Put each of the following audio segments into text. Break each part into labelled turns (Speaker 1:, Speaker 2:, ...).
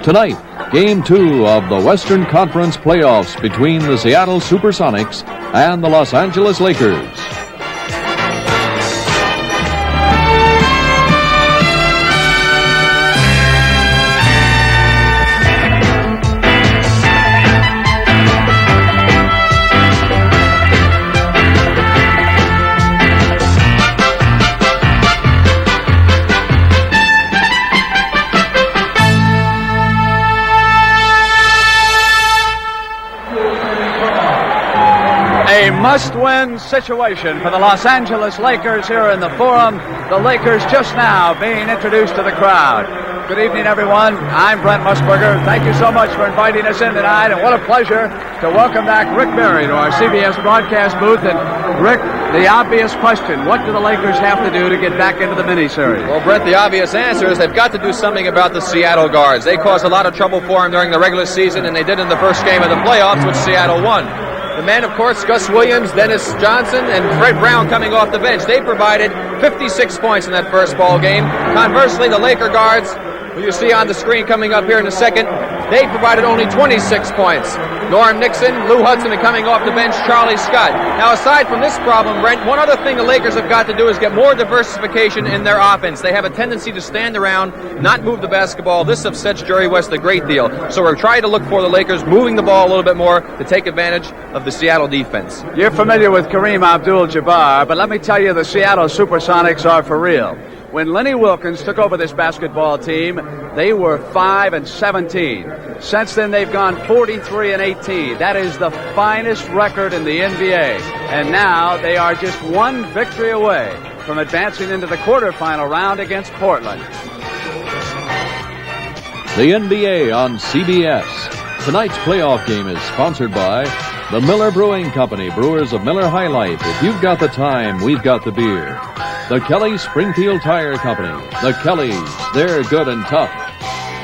Speaker 1: Tonight, Game 2 of the Western Conference playoffs between the Seattle SuperSonics and the Los Angeles Lakers.
Speaker 2: A must-win situation for the Los Angeles Lakers here in the Forum. The Lakers just now being introduced to the crowd. Good evening, everyone. I'm Brent Musburger. Thank you so much for inviting us in tonight, and what a pleasure to welcome back Rick Berry to our CBS broadcast booth. And Rick, the obvious question, what do the Lakers have to do to get back into the miniseries?
Speaker 3: Well, Brent, the obvious answer is they've got to do something about the Seattle guards. They caused a lot of trouble for them during the regular season, and they did in the first game of the playoffs, which Seattle won. The men, of course, Gus Williams, Dennis Johnson, and Fred Brown coming off the bench. They provided 56 points in that first ball game. Conversely, the Laker guards, who you see on the screen coming up here in a second, they provided only 26 points. Norm Nixon, Lou Hudson, and coming off the bench, Charlie Scott. Now, aside from this problem, Brent, one other thing the Lakers have got to do is get more diversification in their offense. They have a tendency to stand around, not move the basketball. This upsets Jerry West a great deal. So we're trying to look for the Lakers moving the ball a little bit more to take advantage of the Seattle defense.
Speaker 2: You're familiar with Kareem Abdul-Jabbar, but let me tell you, the Seattle SuperSonics are for real. When Lenny Wilkins took over this basketball team, they were 5-17. Since then, they've gone 43-18. That is the finest record in the NBA. And now they are just one victory away from advancing into the quarterfinal round against Portland.
Speaker 1: The NBA on CBS. Tonight's playoff game is sponsored by the Miller Brewing Company, brewers of Miller High Life. If you've got the time, we've got the beer. The Kelly Springfield Tire Company. The Kellys, they're good and tough.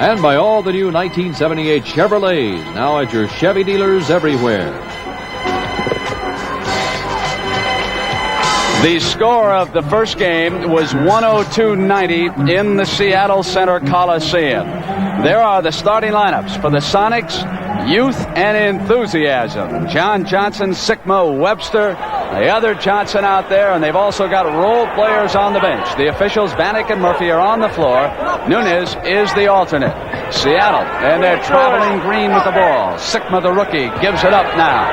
Speaker 1: And by all the new 1978 Chevrolets, now at your Chevy dealers everywhere.
Speaker 2: The score of the first game was 102-90 in the Seattle Center Coliseum. There are the starting lineups for the Sonics. Youth and enthusiasm. John Johnson, Sikma, Webster, the other Johnson out there, and they've also got role players on the bench. The officials, Bannock and Murphy, are on the floor. Nunez is the alternate. Seattle, and they're traveling green with the ball. Sikma, the rookie, gives it up now.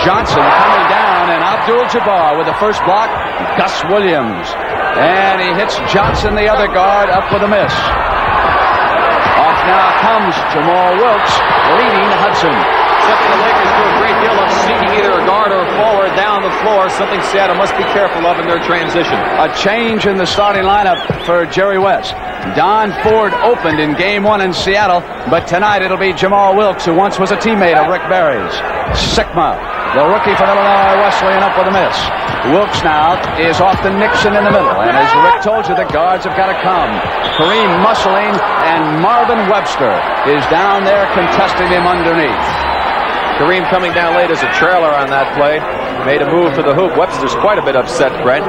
Speaker 2: Johnson coming down, and Abdul-Jabbar with the first block. Gus Williams, and he hits Johnson, the other guard, up with a miss. Off now comes Jamaal Wilkes, leading Hudson.
Speaker 3: The Lakers do a great deal of seeking either a guard or a forward down the floor, something Seattle must be careful of in their transition.
Speaker 2: A change in the starting lineup for Jerry West. Don Ford opened in Game 1 in Seattle, but tonight it'll be Jamaal Wilkes, who once was a teammate of Rick Berry's. Sikma, the rookie from Illinois Wesleyan, up with a miss. Wilkes now is off to Nixon in the middle, and as Rick told you, the guards have got to come. Kareem muscling, and Marvin Webster is down there contesting him underneath.
Speaker 3: Kareem coming down late as a trailer on that play. Made a move for the hoop. Webster's quite a bit upset, Brent.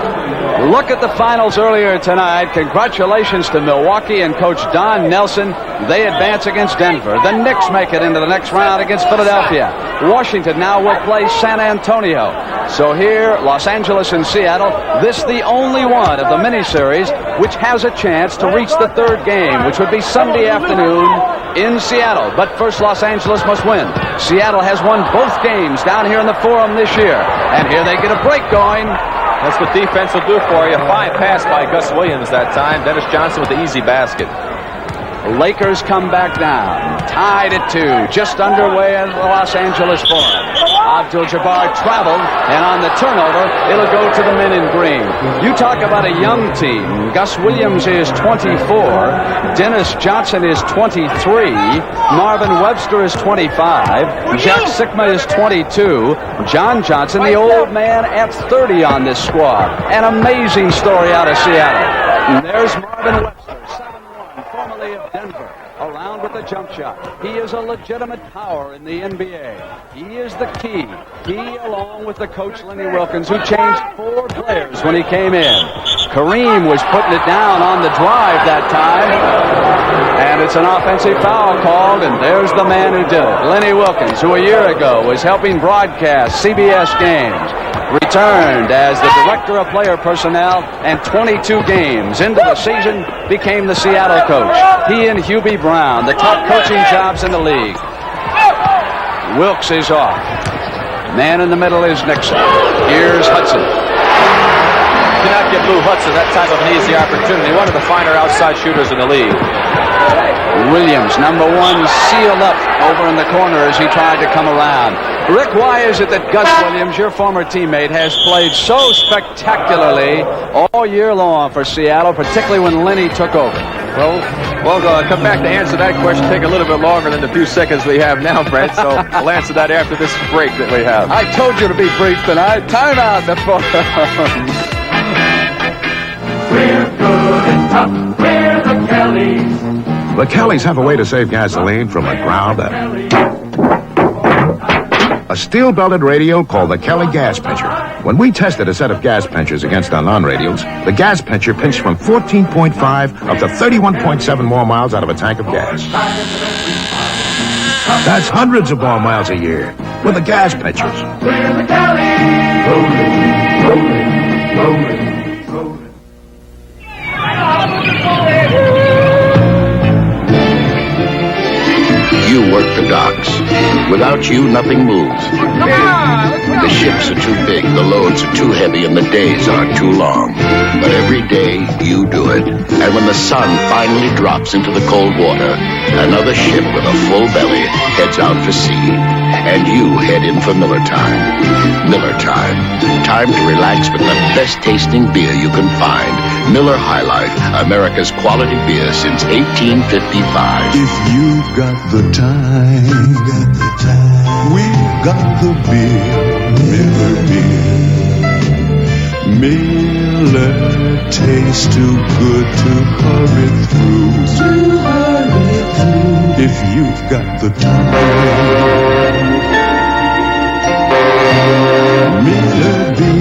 Speaker 2: Look at the finals earlier tonight. Congratulations to Milwaukee and Coach Don Nelson. They advance against Denver. The Knicks make it into the next round against Philadelphia. Washington now will play San Antonio. So here, Los Angeles and Seattle, this the only one of the miniseries which has a chance to reach the third game, which would be Sunday afternoon in Seattle. But first, Los Angeles must win. Seattle has won both games down here in the Forum this year. And here they get a break going.
Speaker 3: That's what defense will do for you. 5 pass by Gus Williams that time. Dennis Johnson with the easy basket.
Speaker 2: The Lakers come back down. Tied at 2. Just underway at the Los Angeles Forum. Abdul-Jabbar traveled, and on the turnover, it'll go to the men in green. You talk about a young team. Gus Williams is 24. Dennis Johnson is 23. Marvin Webster is 25. Jack Sikma is 22. John Johnson, the old man, at 30 on this squad. An amazing story out of Seattle. And there's Marvin Webster, 7'1", formerly of Denver. Around with the jump shot. He is a legitimate power in the NBA. He is the key. He, along with the coach Lenny Wilkins, who changed 4 players when he came in. Kareem was putting it down on the drive that time. And it's an offensive foul called, and there's the man who did it. Lenny Wilkens, who a year ago was helping broadcast CBS games, returned as the director of player personnel, and 22 games into the season became the Seattle coach. He and Hubie Brown, the top coaching jobs in the league. Wilkes is off. Man in the middle is Nixon. Here's Hudson.
Speaker 3: Did not give Lou Hudson that type of an easy opportunity. One of the finer outside shooters in the league.
Speaker 2: Williams, number one, sealed up over in the corner as he tried to come around. Rick, why is it that Gus Williams, your former teammate, has played so spectacularly all year long for Seattle, particularly when Lenny took over?
Speaker 3: Well, come back to answer that question. Take a little bit longer than the few seconds we have now, Brent. So I'll answer that after this break that we have.
Speaker 2: I told you to be brief tonight. Time out before.
Speaker 4: We're good and tough. We're the Kellys.
Speaker 5: The Kellys have a way to save gasoline from the ground up. A steel-belted radio called the Kelly gas pincher. When we tested a set of gas pinchers against our non-radials, the gas pincher pinched from 14.5 up to 31.7 more miles out of a tank of gas. That's hundreds of more miles a year with the gas pinchers.
Speaker 4: We're the Kellys. Rolling, rolling, rolling.
Speaker 6: You work the docks. Without you, nothing moves. The ships are too big, the loads are too heavy, and the days aren't too long. But every day, you do it. And when the sun finally drops into the cold water, another ship with a full belly heads out for sea. And you head in for Miller Time. Miller Time. Time to relax with the best tasting beer you can find. Miller High Life, America's quality beer since 1855.
Speaker 7: If you've got the time, we've got the beer, Miller beer. Miller tastes too good to hurry through. If you've got the time, Miller beer.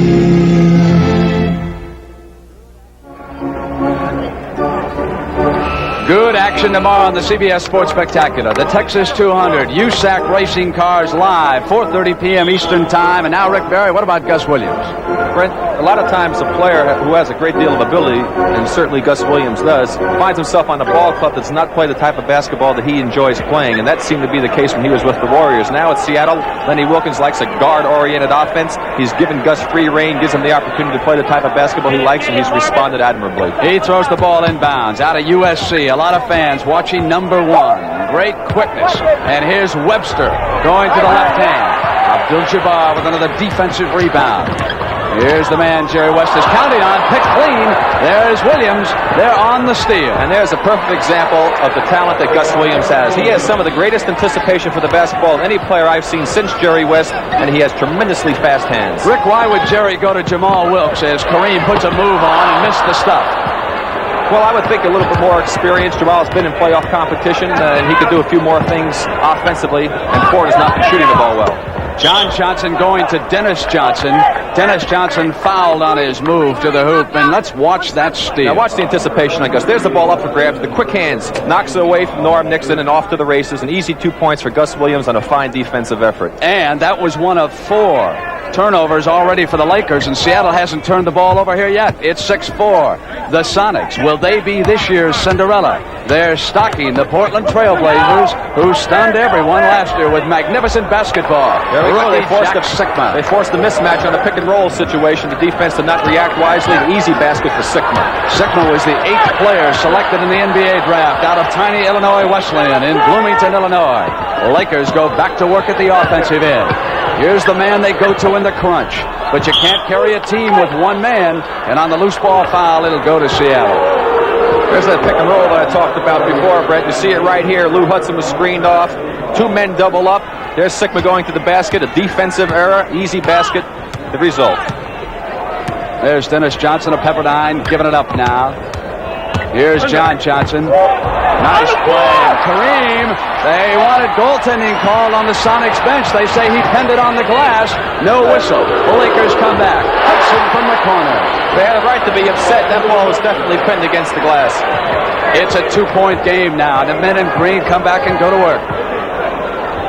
Speaker 2: Good action tomorrow on the CBS Sports Spectacular. The Texas 200, USAC Racing Cars live, 4:30 p.m. Eastern Time. And now, Rick Barry, what about Gus Williams?
Speaker 3: Brent, a lot of times a player who has a great deal of ability, and certainly Gus Williams does, finds himself on a ball club that's not play the type of basketball that he enjoys playing, and that seemed to be the case when he was with the Warriors. Now at Seattle, Lenny Wilkens likes a guard-oriented offense. He's given Gus free rein, gives him the opportunity to play the type of basketball he likes, and he's responded admirably.
Speaker 2: He throws the ball inbounds out of USC. A lot of fans watching number one. Great quickness. And here's Webster going to the left hand. Abdul-Jabbar with another defensive rebound. Here's the man Jerry West is counting on. Picked clean. There's Williams. They're on the steal.
Speaker 3: And there's a perfect example of the talent that Gus Williams has. He has some of the greatest anticipation for the basketball of any player I've seen since Jerry West, and he has tremendously fast hands.
Speaker 2: Rick, why would Jerry go to Jamaal Wilkes as Kareem puts a move on and missed the stuff?
Speaker 3: Well, I would think a little bit more experience. Jamal's been in playoff competition, and he could do a few more things offensively, and Ford has not been shooting the ball well.
Speaker 2: John Johnson going to Dennis Johnson. Dennis Johnson fouled on his move to the hoop, and let's watch that steal.
Speaker 3: Now watch the anticipation, I guess. There's the ball up for grabs. The quick hands knocks it away from Norm Nixon and off to the races. An easy 2 points for Gus Williams on a fine defensive effort.
Speaker 2: And that was one of 4 turnovers already for the Lakers, and Seattle hasn't turned the ball over here yet. It's 6-4. The Sonics, will they be this year's Cinderella? They're stalking the Portland Trailblazers, who stunned everyone last year with magnificent basketball.
Speaker 3: There we go. They forced
Speaker 2: Sikma.
Speaker 3: the mismatch on the pick and roll situation. The defense did not react wisely. An easy basket for Sikma.
Speaker 2: Sikma was the 8th player selected in the NBA draft out of tiny Illinois Wesleyan in Bloomington, Illinois. The Lakers go back to work at the offensive end. Here's the man they go to in the crunch. But you can't carry a team with one man, and on the loose ball foul, it'll go to Seattle.
Speaker 3: There's that pick and roll that I talked about before, Brett. You see it right here. Lou Hudson was screened off. 2 men double up. There's Sikma going to the basket. A defensive error. Easy basket. The result.
Speaker 2: There's Dennis Johnson of Pepperdine giving it up now. Here's John Johnson. Nice play. Kareem, they wanted goaltending called on the Sonics bench. They say he pinned it on the glass. No whistle. The Lakers come back. Hudson from the corner.
Speaker 3: They had a right to be upset. That ball was definitely pinned against the glass.
Speaker 2: It's a 2-point game now. The men in green come back and go to work.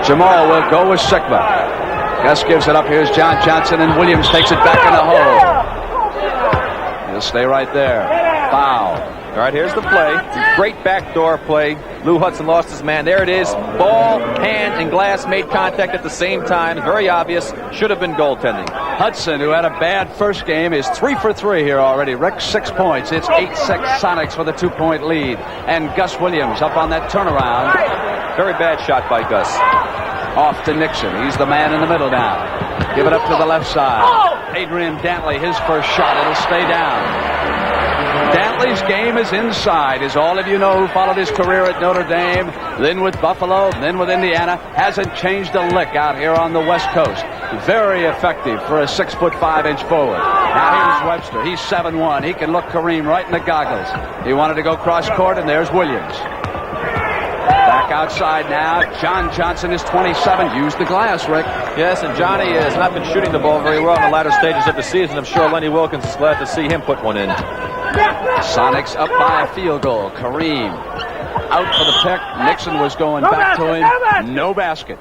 Speaker 2: Jamaal will go with Sikma. Gus gives it up. Here's John Johnson, and Williams takes it back in the hole. He'll stay right there. Foul.
Speaker 3: All right, here's the play. Great backdoor play. Lou Hudson lost his man. There it is. Ball, hand, and glass made contact at the same time. Very obvious. Should have been goaltending.
Speaker 2: Hudson, who had a bad first game, is 3 for 3 here already. Rick, 6 points. It's 8-6 Sonics with a 2-point lead. And Gus Williams up on that turnaround.
Speaker 3: Very bad shot by Gus.
Speaker 2: Off to Nixon. He's the man in the middle now. Give it up to the left side. Adrian Dantley, his first shot. It'll stay down. Dantley's game is inside, as all of you know who followed his career at Notre Dame, then with Buffalo, then with Indiana. Hasn't changed a lick out here on the West Coast. Very effective for a 6'5" forward. Now here's Webster. He's 7'1". He can look Kareem right in the goggles. He wanted to go cross court, and there's Williams. Back outside now. John Johnson is 27. Use the glass, Rick.
Speaker 3: Yes, and Johnny has not been shooting the ball very well in the latter stages of the season. I'm sure Lenny Wilkins is glad to see him put one in.
Speaker 2: Sonics up by a field goal. Kareem out for the pick. Nixon was going back to him. No basket.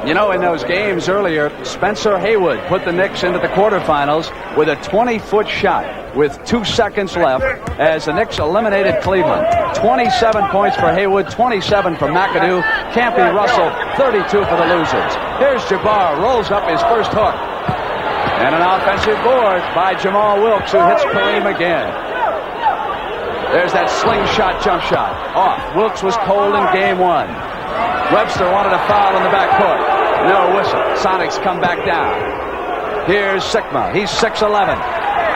Speaker 2: You know, in those games earlier, Spencer Haywood put the Knicks into the quarterfinals with a 20-foot shot with 2 seconds left as the Knicks eliminated Cleveland. 27 points for Haywood, 27 for McAdoo. Campy Russell, 32 for the losers. Here's Jabbar, rolls up his first hook. And an offensive board by Jamaal Wilkes, who hits Kareem again. There's that slingshot jump shot. Off. Wilkes was cold in game 1. Webster wanted a foul in the backcourt. No whistle. Sonics come back down. Here's Sikma. He's 6'11".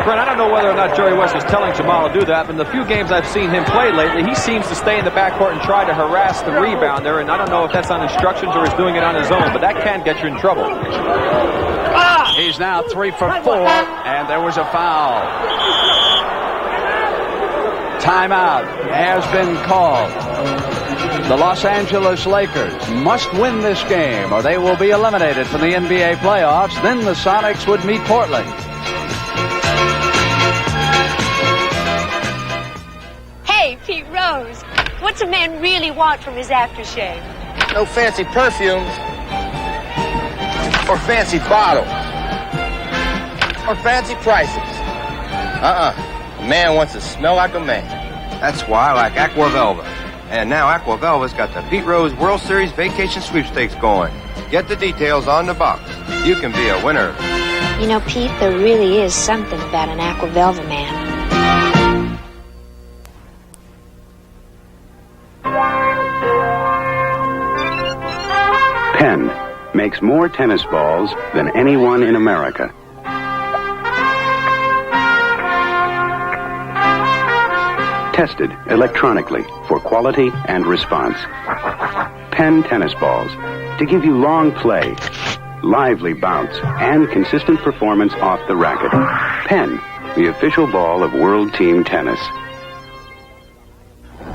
Speaker 3: Brent, I don't know whether or not Jerry West was telling Jamaal to do that, but in the few games I've seen him play lately, he seems to stay in the backcourt and try to harass the rebounder, and I don't know if that's on instructions or he's doing it on his own, but that can get you in trouble.
Speaker 2: He's now 3 for 4, and there was a foul. Timeout has been called. The Los Angeles Lakers must win this game or they will be eliminated from the NBA playoffs. Then the Sonics would meet Portland.
Speaker 8: Hey, Pete Rose, what's a man really want from his aftershave?
Speaker 9: No fancy perfumes or fancy bottles or fancy prices. A man wants to smell like a man.
Speaker 10: That's why I like Aqua Velva. And now Aqua Velva's got the Pete Rose World Series Vacation Sweepstakes going. Get the details on the box. You can be a winner.
Speaker 8: You know, Pete, there really is something about an Aqua Velva man.
Speaker 11: Penn makes more tennis balls than anyone in America. Tested electronically for quality and response. Penn tennis balls to give you long play, lively bounce, and consistent performance off the racket. Penn, the official ball of World Team Tennis.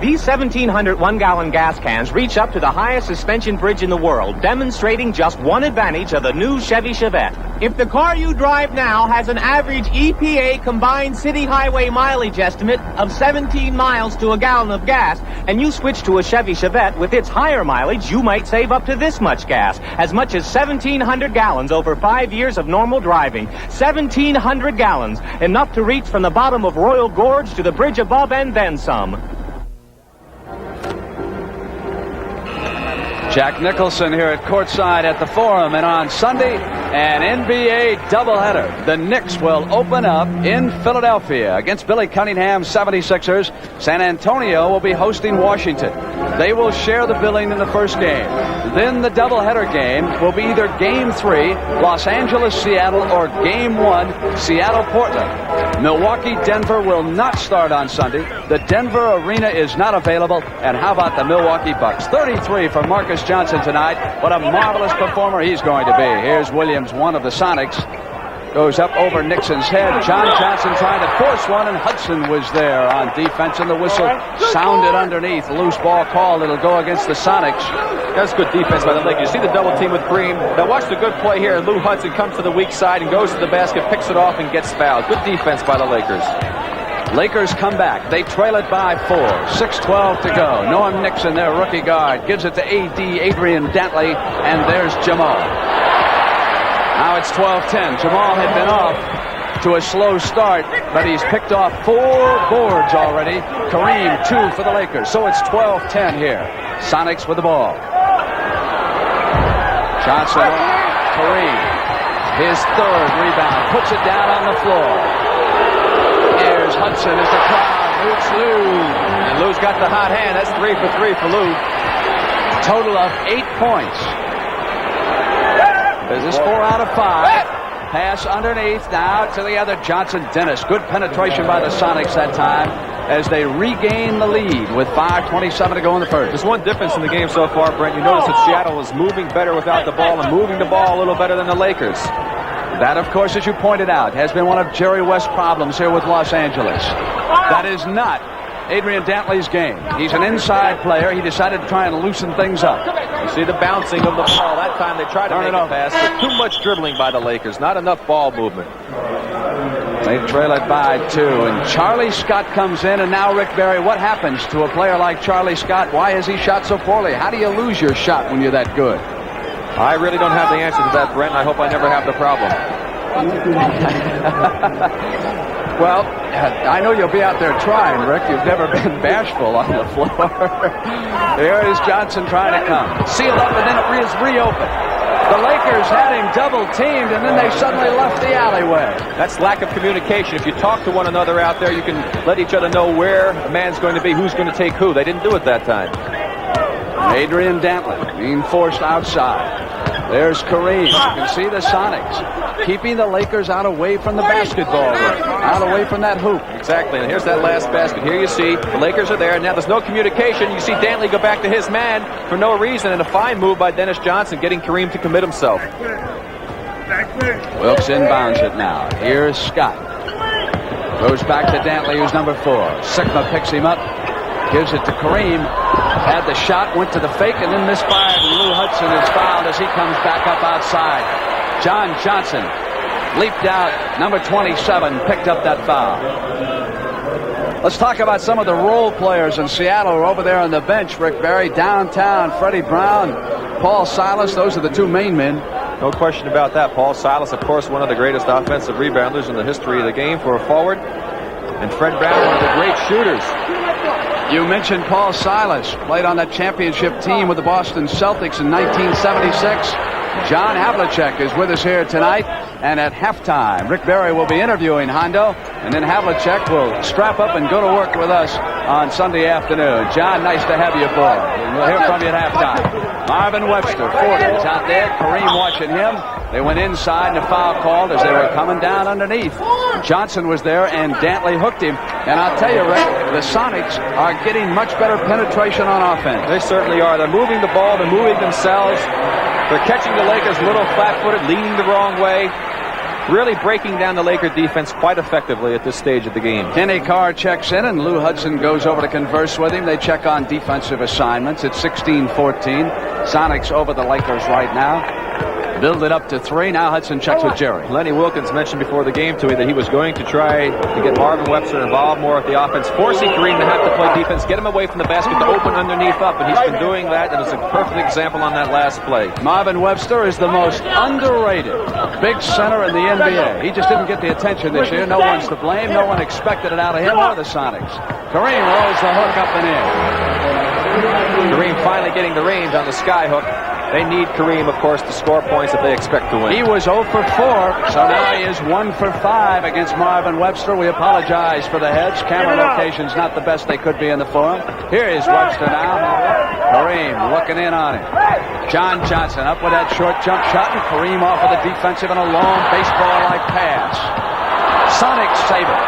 Speaker 12: These 1,700 one-gallon gas cans reach up to the highest suspension bridge in the world, demonstrating just one advantage of the new Chevy Chevette. If the car you drive now has an average EPA combined city highway mileage estimate of 17 miles to a gallon of gas, and you switch to a Chevy Chevette with its higher mileage, you might save up to this much gas, as much as 1,700 gallons over 5 years of normal driving. 1,700 gallons, enough to reach from the bottom of Royal Gorge to the bridge above and then some.
Speaker 2: Jack Nicholson here at courtside at the Forum, and on Sunday, an NBA doubleheader. The Knicks will open up in Philadelphia against Billy Cunningham's 76ers. San Antonio will be hosting Washington. They will share the billing in the first game. Then the doubleheader game will be either Game 3, Los Angeles, Seattle, or Game 1, Seattle, Portland. Milwaukee, Denver will not start on Sunday. The Denver arena is not available. And how about the Milwaukee Bucks? 33 for Marcus Johnson tonight. What a marvelous performer he's going to be. Here's Williams, one of the Sonics. Goes up over Nixon's head. John Johnson trying to force one, and Hudson was there on defense, and the whistle sounded underneath. Loose ball called. It'll go against the Sonics.
Speaker 3: That's good defense by the Lakers. You see the double team with Kareem. Now watch the good play here. Lou Hudson comes to the weak side and goes to the basket, picks it off, and gets fouled. Good defense by the Lakers.
Speaker 2: Lakers come back. They trail it by 4. 6:12 to go. Noam Nixon, their rookie guard, gives it to A.D. Adrian Dantley, and there's Jamaal. Now it's 12-10. Jamaal had been off to a slow start, but he's picked off 4 boards already. Kareem, 2 for the Lakers. So it's 12-10 here. Sonics with the ball. Johnson, Kareem, his 3rd rebound, puts it down on the floor. Here's Hudson as the crowd hoots Lou.
Speaker 3: And Lou's got the hot hand. That's 3 for 3 for Lou.
Speaker 2: Total of 8 points. This is 4 out of 5. Pass underneath now to the other Johnson Dennis. Good penetration by the Sonics that time as they regain the lead with 5:27 to go in the first.
Speaker 3: There's one difference in the game so far, Brent. You notice that Seattle is moving better without the ball and moving the ball a little better than the Lakers.
Speaker 2: That, of course, as you pointed out, has been one of Jerry West's problems here with Los Angeles. That is not Adrian Dantley's game. He's an inside player. He decided to try and loosen things up.
Speaker 3: You see the bouncing of the ball. That time they tried to make a pass, but too much dribbling by the Lakers. Not enough ball movement.
Speaker 2: They trail it by 2, and Charlie Scott comes in, and now Rick Barry, what happens to a player like Charlie Scott? Why has he shot so poorly? How do you lose your shot when you're that good?
Speaker 3: I really don't have the answer to that, Brent. I hope I never have the problem.
Speaker 2: Well, I know you'll be out there trying, Rick. You've never been bashful on the floor. There is Johnson trying to come. Sealed up, and then it is reopened. The Lakers had him double-teamed, and then they suddenly left the alleyway.
Speaker 3: That's lack of communication. If you talk to one another out there, you can let each other know where a man's going to be, who's going to take who. They didn't do it that time.
Speaker 2: Adrian Dantley being forced outside. There's Kareem. You can see the Sonics keeping the Lakers out away from the basketball, out away from that hoop.
Speaker 3: Exactly, and here's that last basket. Here you see the Lakers are there. Now there's no communication. You see Dantley go back to his man for no reason, and a fine move by Dennis Johnson, getting Kareem to commit himself.
Speaker 2: Wilkes inbounds it now. Here's Scott. Goes back to Dantley, who's number 4. Sikma picks him up, gives it to Kareem. Had the shot, went to the fake, and then misfired. And Lou Hudson is fouled as he comes back up outside. John Johnson leaped out. Number 27 picked up that foul. Let's talk about some of the role players in Seattle who are over there on the bench. Rick Barry, downtown, Freddie Brown, Paul Silas. Those are the 2 main men.
Speaker 3: No question about that. Paul Silas, of course, one of the greatest offensive rebounders in the history of the game for a forward. And Fred Brown, one of the great shooters.
Speaker 2: You mentioned Paul Silas, played on that championship team with the Boston Celtics in 1976. John Havlicek is with us here tonight, and at halftime, Rick Barry will be interviewing Hondo, and then Havlicek will strap up and go to work with us on Sunday afternoon. John, nice to have you aboard. We'll hear from you at halftime. Marvin Webster, 40, is out there. Kareem watching him. They went inside, and a foul called as they were coming down underneath. Johnson was there, and Dantley hooked him. And I'll tell you, Rick, the Sonics are getting much better penetration on offense.
Speaker 3: They certainly are. They're moving the ball. They're moving themselves. They're catching the Lakers a little flat-footed, leaning the wrong way. Really breaking down the Laker defense quite effectively at this stage of the game.
Speaker 2: Kenny Carr checks in, and Lou Hudson goes over to converse with him. They check on defensive assignments. It's 16-14. Sonics over the Lakers right now. Build it up to 3. Now Hudson checks with Jerry.
Speaker 3: Lenny Wilkins mentioned before the game to me that he was going to try to get Marvin Webster involved more with the offense, forcing Kareem to have to play defense, get him away from the basket to open underneath up, and he's been doing that, and it's a perfect example on that last play.
Speaker 2: Marvin Webster is the most underrated big center in the NBA. He just didn't get the attention this year. No one's to blame. No one expected it out of him or the Sonics. Kareem rolls the hook up and in.
Speaker 3: Kareem finally getting the range on the sky hook. They need Kareem, of course, to score points if they expect to win.
Speaker 2: He was 0 for 4, so now he is 1 for 5 against Marvin Webster. We apologize for the heads. Camera location's not the best they could be in the forum. Here is Webster now. Kareem looking in on him. John Johnson up with that short jump shot, and Kareem off with a defensive and a long baseball-like pass. Sonics save it.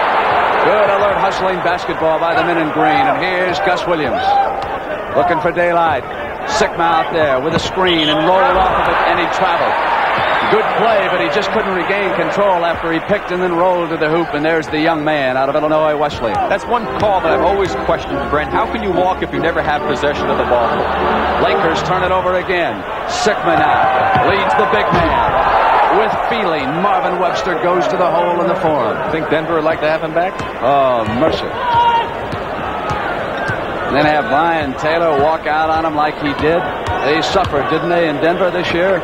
Speaker 2: Good alert hustling basketball by the men in green, and here's Gus Williams looking for daylight. Sikma out there with a screen and rolled off of it, and he traveled. Good play, but he just couldn't regain control after he picked and then rolled to the hoop, and there's the young man out of Illinois Wesleyan.
Speaker 3: That's one call that I've always questioned, Brent. How can you walk if you never have possession of the ball?
Speaker 2: Lakers turn it over again. Sikma now leads the big man. With feeling, Marvin Webster goes to the hole in the form.
Speaker 3: Think Denver would like to have him back?
Speaker 2: Oh, mercy. And then have Ryan Taylor walk out on him like he did. They suffered, didn't they, in Denver this year?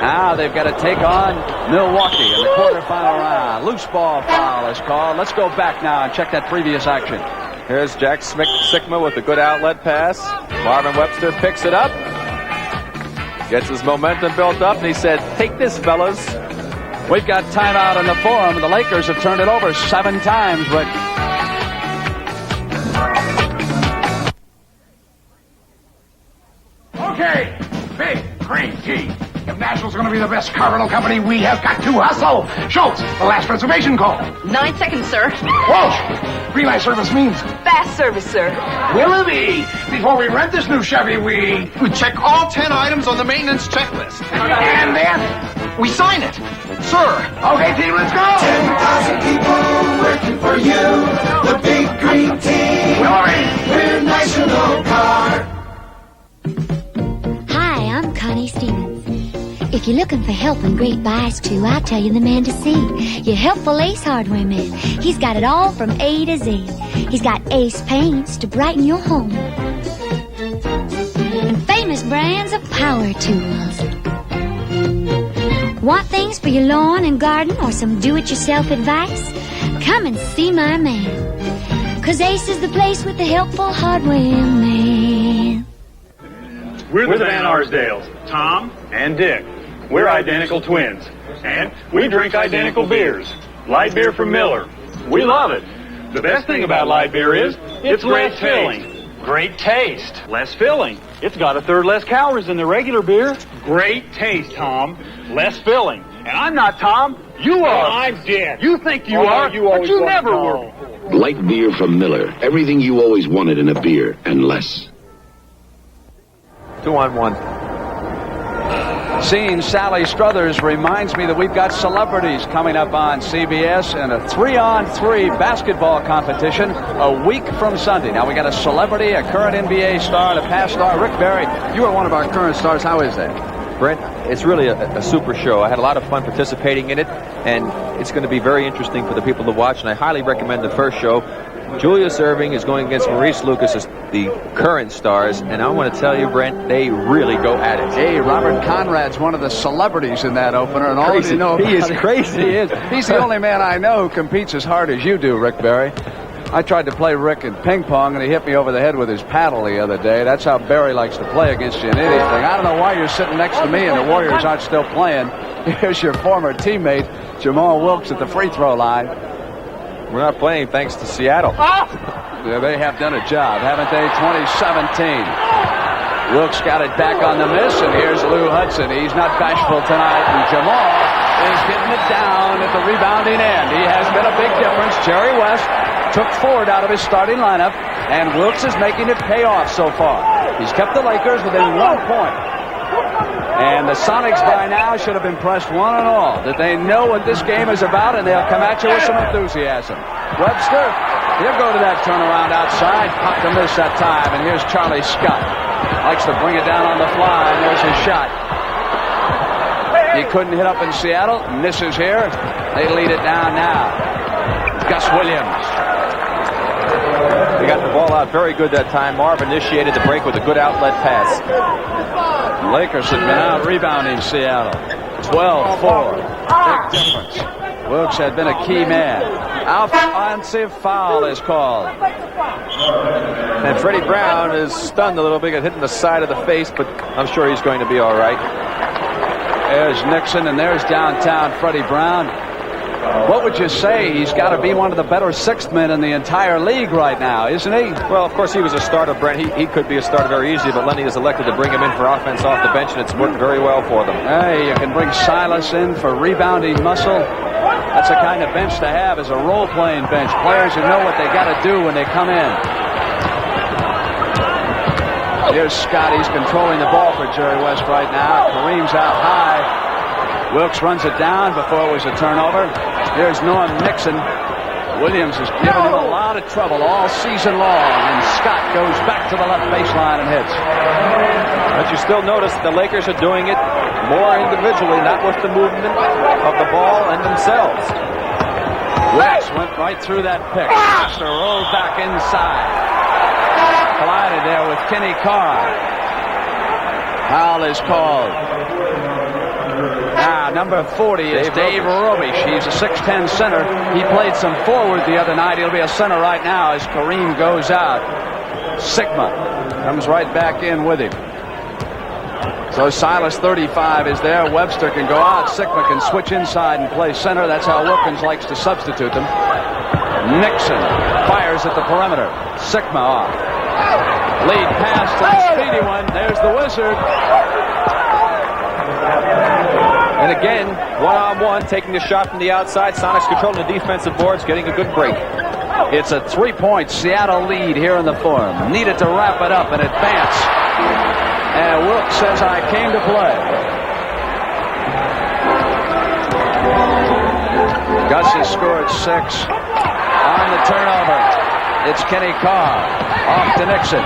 Speaker 2: Now they've got to take on Milwaukee in the quarterfinal round. Loose ball foul is called. Let's go back now and check that previous action.
Speaker 3: Here's Jack Sikma with a good outlet pass. Marvin Webster picks it up. Gets his momentum built up, and he said, "Take this, fellas."
Speaker 2: We've got timeout in the forum. The Lakers have turned it over 7 times, Rick.
Speaker 5: Okay, big, green tea. If National's going to be the best car rental company, we have got to hustle. Schultz, the last reservation call.
Speaker 13: 9 seconds, sir.
Speaker 5: Walsh, relay service means
Speaker 13: Fast service, sir.
Speaker 5: Willoughby. Before we rent this new Chevy, we
Speaker 14: check all 10 items on the maintenance checklist.
Speaker 5: And then
Speaker 14: we sign it. Sir.
Speaker 5: Okay, team, let's go.
Speaker 7: 10,000 people working for you. The big green team.
Speaker 5: Willoughby.
Speaker 7: We're National Car.
Speaker 15: Hi, I'm Connie Stevens. If you're looking for help and great buys too, I'll tell you the man to see. Your helpful Ace Hardware man. He's got it all from A to Z. He's got Ace paints to brighten your home, and famous brands of power tools. Want things for your lawn and garden or some do-it-yourself advice? Come and see my man, 'cause Ace is the place with the helpful hardware man.
Speaker 16: We're the Van Arsdales, Tom and Dick. We're identical twins, and we drink identical beers. Light beer from Miller. We love it. The best thing about light beer is it's great filling. Great taste. Less filling. It's got 1/3 less calories than the regular beer. Great taste, Tom. Less filling. And I'm not Tom. You are. I'm Dick. You think you are, but you never were.
Speaker 6: Light beer from Miller. Everything you always wanted in a beer, and less.
Speaker 3: 2-on-1.
Speaker 2: Seeing Sally Struthers reminds me that we've got celebrities coming up on CBS in a 3-on-3 basketball competition a week from Sunday. Now we got a celebrity, a current NBA star, and a past star. Rick Barry, you are one of our current stars. How is that?
Speaker 3: Brent, it's really a super show. I had a lot of fun participating in it, and it's going to be very interesting for the people to watch, and I highly recommend the first show. Julius Erving is going against Maurice Lucas as the current stars, and I want to tell you, Brent, they really go at it.
Speaker 2: Hey, Robert Conrad's one of the celebrities in that opener, and all you know
Speaker 3: he is crazy.
Speaker 2: He is. He's the only man I know who competes as hard as you do, Rick Barry. I tried to play Rick in ping pong, and he hit me over the head with his paddle the other day. That's how Barry likes to play against you in anything. I don't know why you're sitting next to me and the Warriors aren't still playing. Here's your former teammate, Jamaal Wilkes, at the free throw line.
Speaker 3: We're not playing thanks to Seattle.
Speaker 2: Yeah, they have done a job, haven't they? 2017. Wilkes got it back on the miss, and here's Lou Hudson. He's not bashful tonight, and Jamaal is getting it down at the rebounding end. He has been a big difference. Jerry West took Ford out of his starting lineup, and Wilkes is making it pay off so far. He's kept the Lakers within 1 point. And the Sonics by now should have impressed one and all that they know what this game is about, and they'll come at you with some enthusiasm. Webster, he'll go to that turnaround outside. Popped a miss that time, and here's Charlie Scott. Likes to bring it down on the fly, and there's his shot. He couldn't hit up in Seattle. Misses here. They lead it down now. Gus Williams.
Speaker 3: They got the ball out very good that time. Marvin initiated the break with a good outlet pass.
Speaker 2: The Lakers have been out rebounding Seattle. 12-4. Big difference. Wilkes had been a key man. Offensive foul is called.
Speaker 3: And Freddie Brown is stunned a little bit, hitting the side of the face, but I'm sure he's going to be all right.
Speaker 2: There's Nixon, and there's downtown Freddie Brown. What would you say? He's got to be one of the better sixth men in the entire league right now, isn't he?
Speaker 3: Well, of course, he was a starter, Brent. He could be a starter very easily, but Lenny has elected to bring him in for offense off the bench, and it's worked very well for them.
Speaker 2: Hey, you can bring Silas in for rebounding muscle. That's the kind of bench to have, as a role-playing bench. Players who know what they got to do when they come in. Here's Scott. He's controlling the ball for Jerry West right now. Kareem's out high. Wilkes runs it down before it was a turnover. Here's Norm Nixon. Williams has given him a lot of trouble all season long, and Scott goes back to the left baseline and hits.
Speaker 3: But you still notice the Lakers are doing it more individually, not with the movement of the ball and themselves.
Speaker 2: Wilkes went right through that pick. Webster rolled back inside. Collided there with Kenny Carr. Foul is called. Number 40 is Dave Robish. He's a 6'10 center. He played some forward the other night. He'll be a center right now as Kareem goes out. Sikma comes right back in with him. So Silas 35 is there. Webster can go out. Sikma can switch inside and play center. That's how Wilkins likes to substitute them. Nixon fires at the perimeter. Sikma off. Lead pass to the speedy one. There's the Wizard.
Speaker 3: And again, one-on-one, taking a shot from the outside. Sonics controlling the defensive boards, getting a good break.
Speaker 2: It's a 3-point Seattle lead here in the forum. Needed to wrap it up and advance. And Wilkes says, I came to play. Gus has scored 6 on the turnover. It's Kenny Carr off to Nixon.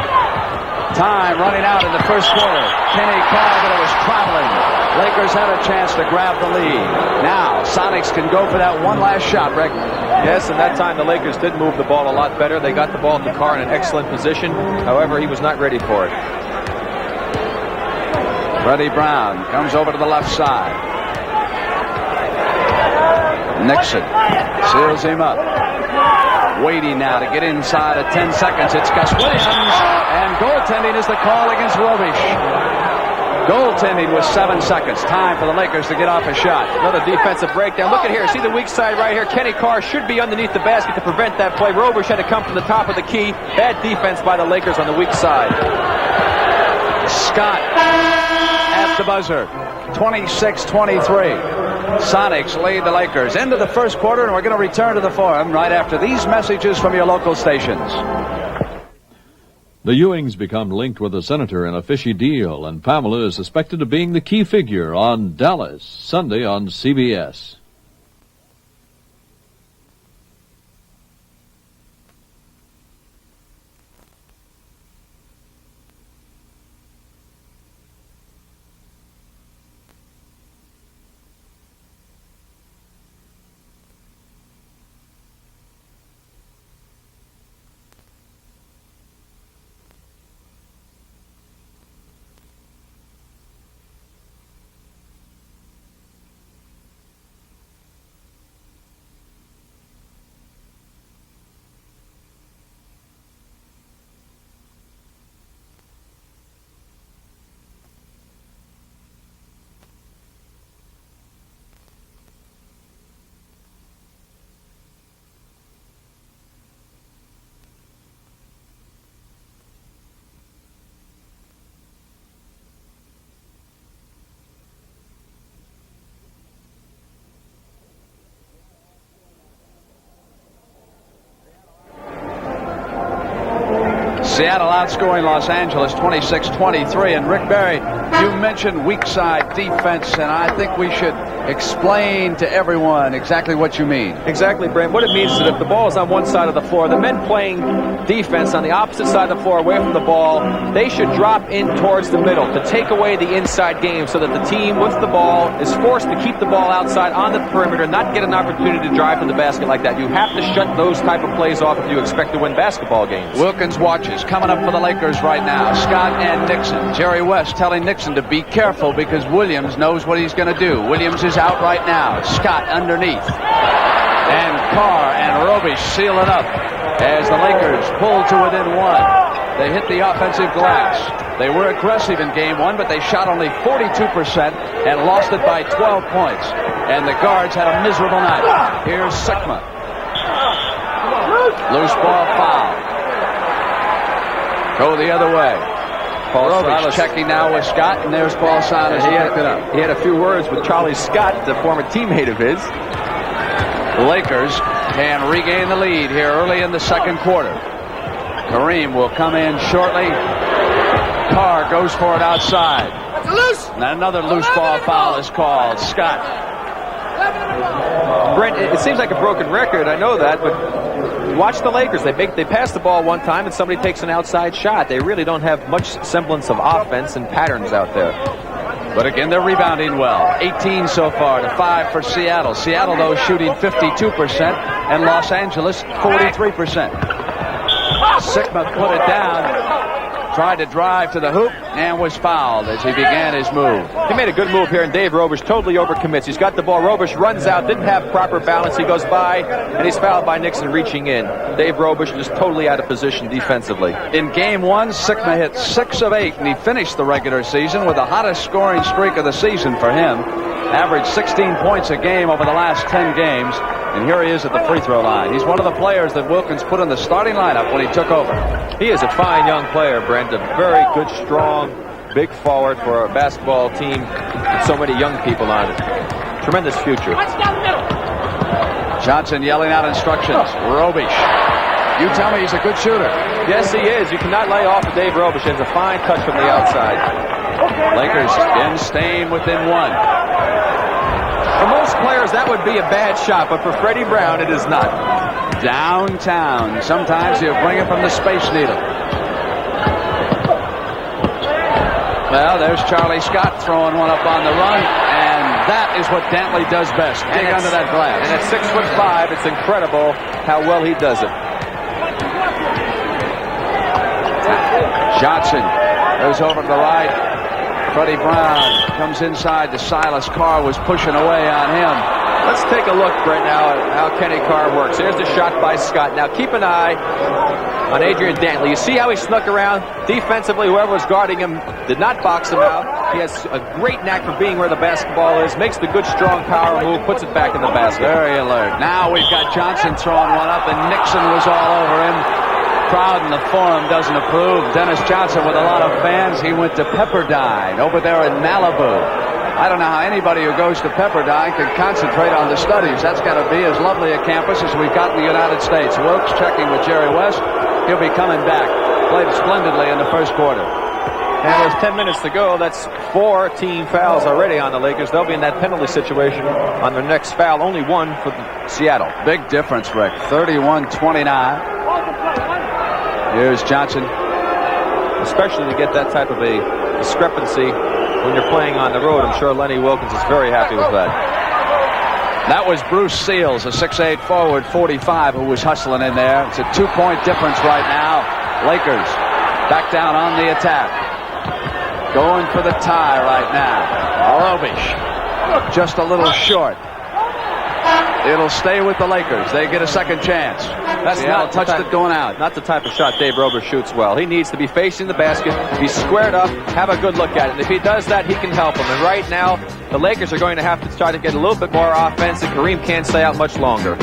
Speaker 2: Time running out in the first quarter. Kenny Carr, but it was traveling. Lakers had a chance to grab the lead. Now, Sonics can go for that one last shot, Rick.
Speaker 3: Yes, and that time the Lakers did move the ball a lot better. They got the ball to Carr in an excellent position. However, he was not ready for it.
Speaker 2: Freddie Brown comes over to the left side. Nixon seals him up. Waiting now to get inside at 10 seconds. It's Gus Williams. And goaltending is the call against Robish. Goaltending with 7 seconds. Time for the Lakers to get off a shot.
Speaker 3: Another defensive breakdown. Look at here. See the weak side right here. Kenny Carr should be underneath the basket to prevent that play. Robish had to come from the top of the key. Bad defense by the Lakers on the weak side.
Speaker 2: Scott at the buzzer. 26-23. Sonics lead the Lakers into the first quarter, and we're going to return to the forum right after these messages from your local stations.
Speaker 1: The Ewings become linked with the senator in a fishy deal, and Pamela is suspected of being the key figure on Dallas, Sunday on CBS.
Speaker 2: Seattle outscoring Los Angeles 26-23. And Rick Barry, you mentioned weak side defense, and I think we should explain to everyone exactly what you mean.
Speaker 3: Exactly, Brent. What it means is that if the ball is on one side of the floor, the men playing defense on the opposite side of the floor away from the ball, they should drop in towards the middle to take away the inside game so that the team with the ball is forced to keep the ball outside on the perimeter, not get an opportunity to drive to the basket like that. You have to shut those type of plays off if you expect to win basketball games.
Speaker 2: Wilkins watches. Coming up for the Lakers right now, Scott and Nixon. Jerry West telling Nixon to be careful because Williams knows what he's going to do. Williams is out right now. Scott underneath. And Carr and Robish seal it up as the Lakers pull to within one. They hit the offensive glass. They were aggressive in game one, but they shot only 42% and lost it by 12 points. And the guards had a miserable night. Here's Sikma. Loose ball foul. Go the other way.
Speaker 3: Paul
Speaker 2: Robish
Speaker 3: Silas
Speaker 2: checking now with Scott, and there's Paul Silas.
Speaker 3: He had a few words with Charlie Scott, the former teammate of his.
Speaker 2: The Lakers can regain the lead here early in the second quarter. Kareem will come in shortly. Carr goes for it outside. And another loose ball foul is called. Scott.
Speaker 3: Brent, it seems like a broken record. I know that, but watch the Lakers. They pass the ball one time and somebody takes an outside shot. They really don't have much semblance of offense and patterns out there.
Speaker 2: But again, they're rebounding well. 18 so far to 5 for Seattle. Seattle, though, shooting 52%, and Los Angeles 43%. Sikma put it down, tried to drive to the hoop, and was fouled as he began his move.
Speaker 3: He made a good move here, and Dave Robish totally overcommits. He's got the ball. Robish runs out, didn't have proper balance. He goes by, and he's fouled by Nixon reaching in. Dave Robish just totally out of position defensively.
Speaker 2: In Game 1, Sikma hit 6 of 8, and he finished the regular season with the hottest scoring streak of the season for him. Averaged 16 points a game over the last 10 games. And here he is at the free throw line. He's one of the players that Wilkins put in the starting lineup when he took over.
Speaker 3: He is a fine young player, Brent. A very good, strong, big forward for a basketball team with so many young people on it. Tremendous future.
Speaker 2: Johnson yelling out instructions. Robish. You tell me he's a good shooter.
Speaker 3: Yes, he is. You cannot lay off of Dave Robish. It's a fine touch from the outside.
Speaker 2: Lakers in staying within 1.
Speaker 3: For most players, that would be a bad shot, but for Freddie Brown, it is not.
Speaker 2: Downtown. Sometimes he'll bring it from the Space Needle. Well, there's Charlie Scott throwing one up on the run, and that is what Dantley does best. Dig under that glass.
Speaker 3: And at 6'5", it's incredible how well he does it.
Speaker 2: Johnson goes over to the right. Freddie Brown comes inside to Silas. Carr was pushing away on him.
Speaker 3: Let's take a look right now at how Kenny Carr works. Here's the shot by Scott. Now keep an eye on Adrian Dantley. You see how he snuck around? Defensively, whoever was guarding him did not box him out. He has a great knack for being where the basketball is, makes the good, strong power move, puts it back in the basket.
Speaker 2: Very alert. Now we've got Johnson throwing one up, and Nixon was all over him. Crowd in the forum doesn't approve. Dennis Johnson with a lot of fans. He went to Pepperdine over there in Malibu. I don't know how anybody who goes to Pepperdine can concentrate on the studies. That's got to be as lovely a campus as we've got in the United States. Wilkes checking with Jerry West. He'll be coming back. Played splendidly in the first quarter.
Speaker 3: And there's 10 minutes to go. That's 4 team fouls already on the Lakers. They'll be in that penalty situation on their next foul. Only one for Seattle.
Speaker 2: Big difference, Rick. 31-29. Here's Johnson.
Speaker 3: Especially to get that type of a discrepancy when you're playing on the road. I'm sure Lenny Wilkins is very happy with that.
Speaker 2: That was Bruce Seals, a 6'8 forward, 45, who was hustling in there. It's a 2-point difference right now. Lakers back down on the attack. Going for the tie right now. Robish just a little short. It'll stay with the Lakers. They get a second chance.
Speaker 3: That's
Speaker 2: Seattle
Speaker 3: not
Speaker 2: touched it going out.
Speaker 3: Not the type of shot Dave Robish shoots well. He needs to be facing the basket, be squared up, have a good look at it. And if he does that, he can help him. And right now, the Lakers are going to have to try to get a little bit more offense, and Kareem can't stay out much longer.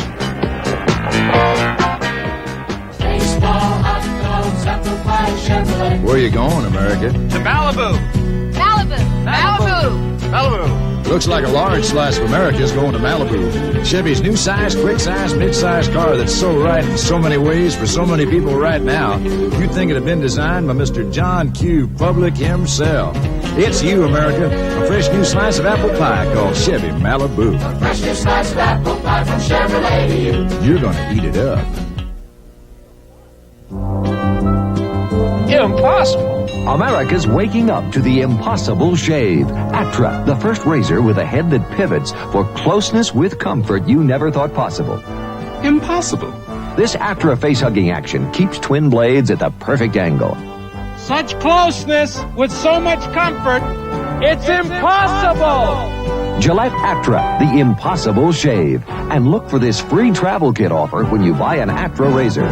Speaker 17: Where are you going, America?
Speaker 14: To Malibu.
Speaker 13: Malibu. Malibu.
Speaker 14: Malibu.
Speaker 17: Looks like a large slice of America is going to Malibu. Chevy's new size, quick size, mid-size car that's so right in so many ways for so many people right now. You'd think it had been designed by Mr. John Q. Public himself. It's you, America. A fresh new slice of apple pie called Chevy Malibu.
Speaker 4: A fresh new slice of apple pie from Chevrolet.
Speaker 17: You're going to eat it up.
Speaker 18: Impossible. America's waking up to the impossible shave. Atra, the first razor with a head that pivots for closeness with comfort you never thought possible. Impossible. This Atra face-hugging action keeps twin blades at the perfect angle.
Speaker 19: Such closeness with so much comfort, it's impossible.
Speaker 18: Gillette Atra, the impossible shave. And look for this free travel kit offer when you buy an Atra razor.